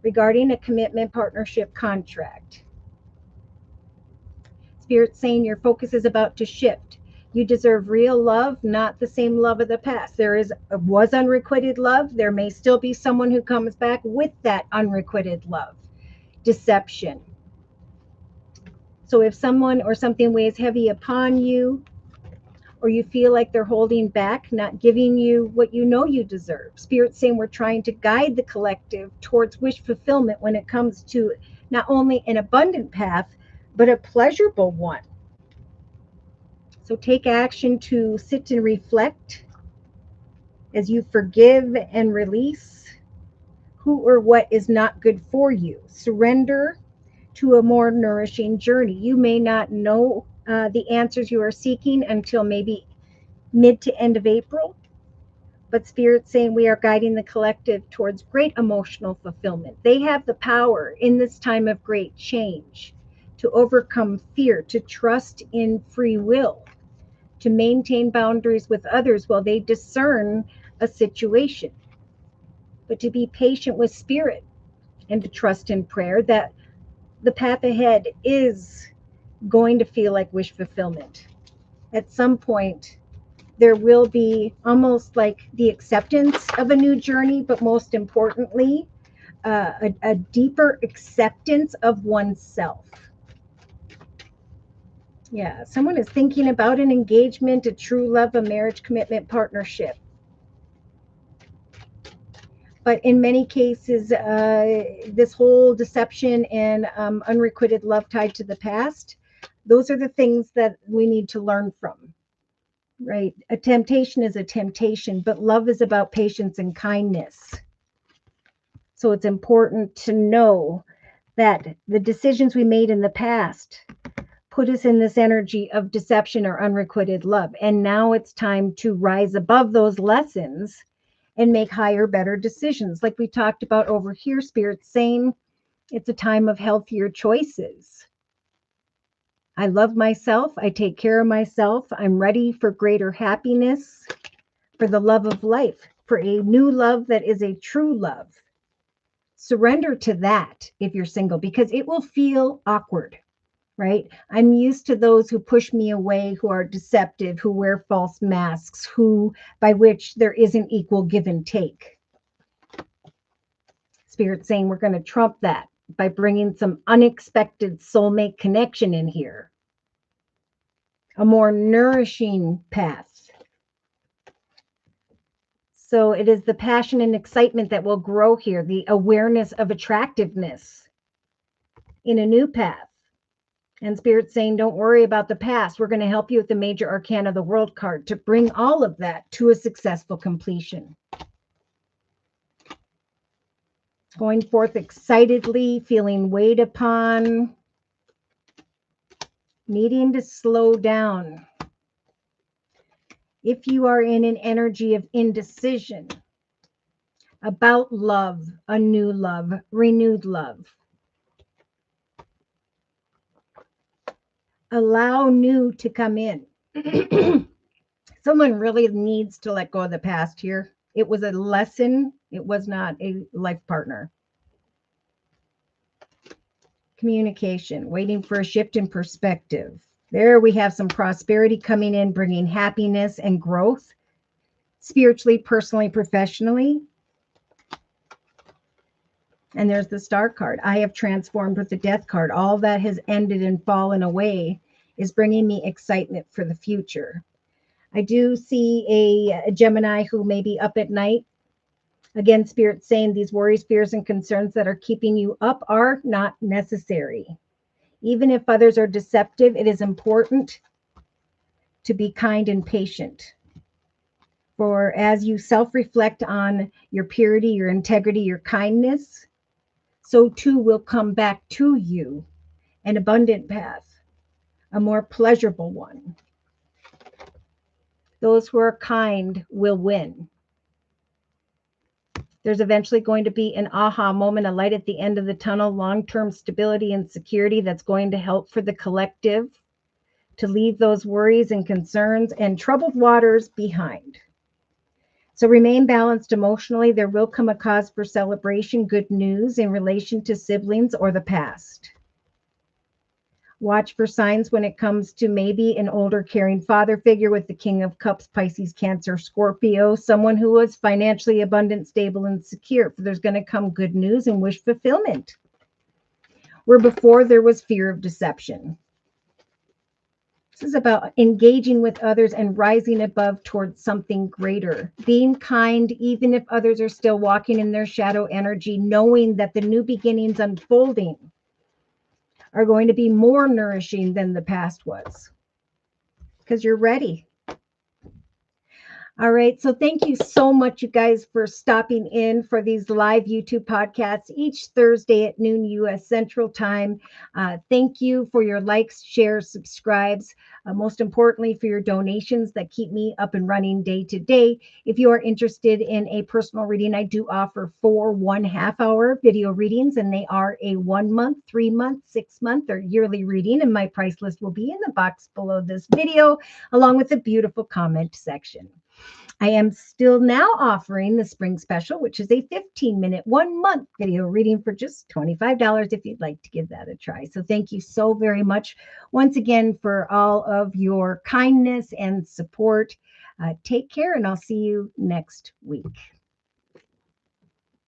regarding a commitment, partnership, contract. Spirit's saying your focus is about to shift. You deserve real love, not the same love of the past. There was unrequited love. There may still be someone who comes back with that unrequited love. Deception. So if someone or something weighs heavy upon you, or you feel like they're holding back, not giving you what you know you deserve, Spirit's saying we're trying to guide the collective towards wish fulfillment when it comes to not only an abundant path, but a pleasurable one. So take action to sit and reflect as you forgive and release who or what is not good for you. Surrender to a more nourishing journey. You may not know the answers you are seeking until maybe mid to end of April, but Spirit's saying we are guiding the collective towards great emotional fulfillment. They have the power in this time of great change to overcome fear, to trust in free will, to maintain boundaries with others while they discern a situation, but to be patient with Spirit and to trust in prayer that the path ahead is going to feel like wish fulfillment. At some point, there will be almost like the acceptance of a new journey, but most importantly, a deeper acceptance of oneself. Yeah, someone is thinking about an engagement, a true love, a marriage, commitment, partnership. But in many cases, this whole deception and unrequited love tied to the past, those are the things that we need to learn from, right? A temptation is a temptation, but love is about patience and kindness. So it's important to know that the decisions we made in the past put us in this energy of deception or unrequited love. And now it's time to rise above those lessons and make higher, better decisions. Like we talked about over here, Spirit's saying it's a time of healthier choices. I love myself. I take care of myself. I'm ready for greater happiness, for the love of life, for a new love that is a true love. Surrender to that if you're single, because it will feel awkward, right? I'm used to those who push me away, who are deceptive, who wear false masks, who by which there isn't equal give and take. Spirit's saying we're going to trump that by bringing some unexpected soulmate connection in here. A more nourishing path. So it is the passion and excitement that will grow here, the awareness of attractiveness in a new path. And Spirit's saying, don't worry about the past. We're going to help you with the major arcana of the world card to bring all of that to a successful completion. Going forth excitedly, feeling weighed upon, needing to slow down. If you are in an energy of indecision about love, a new love, renewed love, allow new to come in. Someone really needs to let go of the past here. It was a lesson. It was not a life partner. Communication, waiting for a shift in perspective. There we have some prosperity coming in, bringing happiness and growth, spiritually, personally, professionally. And there's the Star card. I have transformed with the Death card. All that has ended and fallen away is bringing me excitement for the future. I do see a Gemini who may be up at night. Again, Spirit saying these worries, fears, and concerns that are keeping you up are not necessary. Even if others are deceptive, it is important to be kind and patient. For as you self-reflect on your purity, your integrity, your kindness, so too will come back to you an abundant path, a more pleasurable one. Those who are kind will win. There's eventually going to be an aha moment, a light at the end of the tunnel, long-term stability and security that's going to help for the collective to leave those worries and concerns and troubled waters behind. So remain balanced emotionally. There will come a cause for celebration, good news in relation to siblings or the past. Watch for signs when it comes to maybe an older caring father figure with the King of Cups, Pisces, Cancer, Scorpio, someone who is financially abundant, stable, and secure. For there's going to come good news and wish fulfillment. Where before there was fear of deception. This is about engaging with others and rising above towards something greater. Being kind, even if others are still walking in their shadow energy, knowing that the new beginnings unfolding are going to be more nourishing than the past was. Because you're ready. All right. So thank you so much, you guys, for stopping in for these live YouTube podcasts each Thursday at noon U.S. Central Time. Thank you for your likes, shares, subscribes, most importantly, for your donations that keep me up and running day to day. If you are interested in a personal reading, I do offer 4 1/2 hour video readings, and they are a 1 month, 3 month, 6 month, or yearly reading. And my price list will be in the box below this video, along with a beautiful comment section. I am still now offering the spring special, which is a 15-minute, 1 month video reading for just $25 if you'd like to give that a try. So thank you so very much once again for all of your kindness and support. Take care, and I'll see you next week.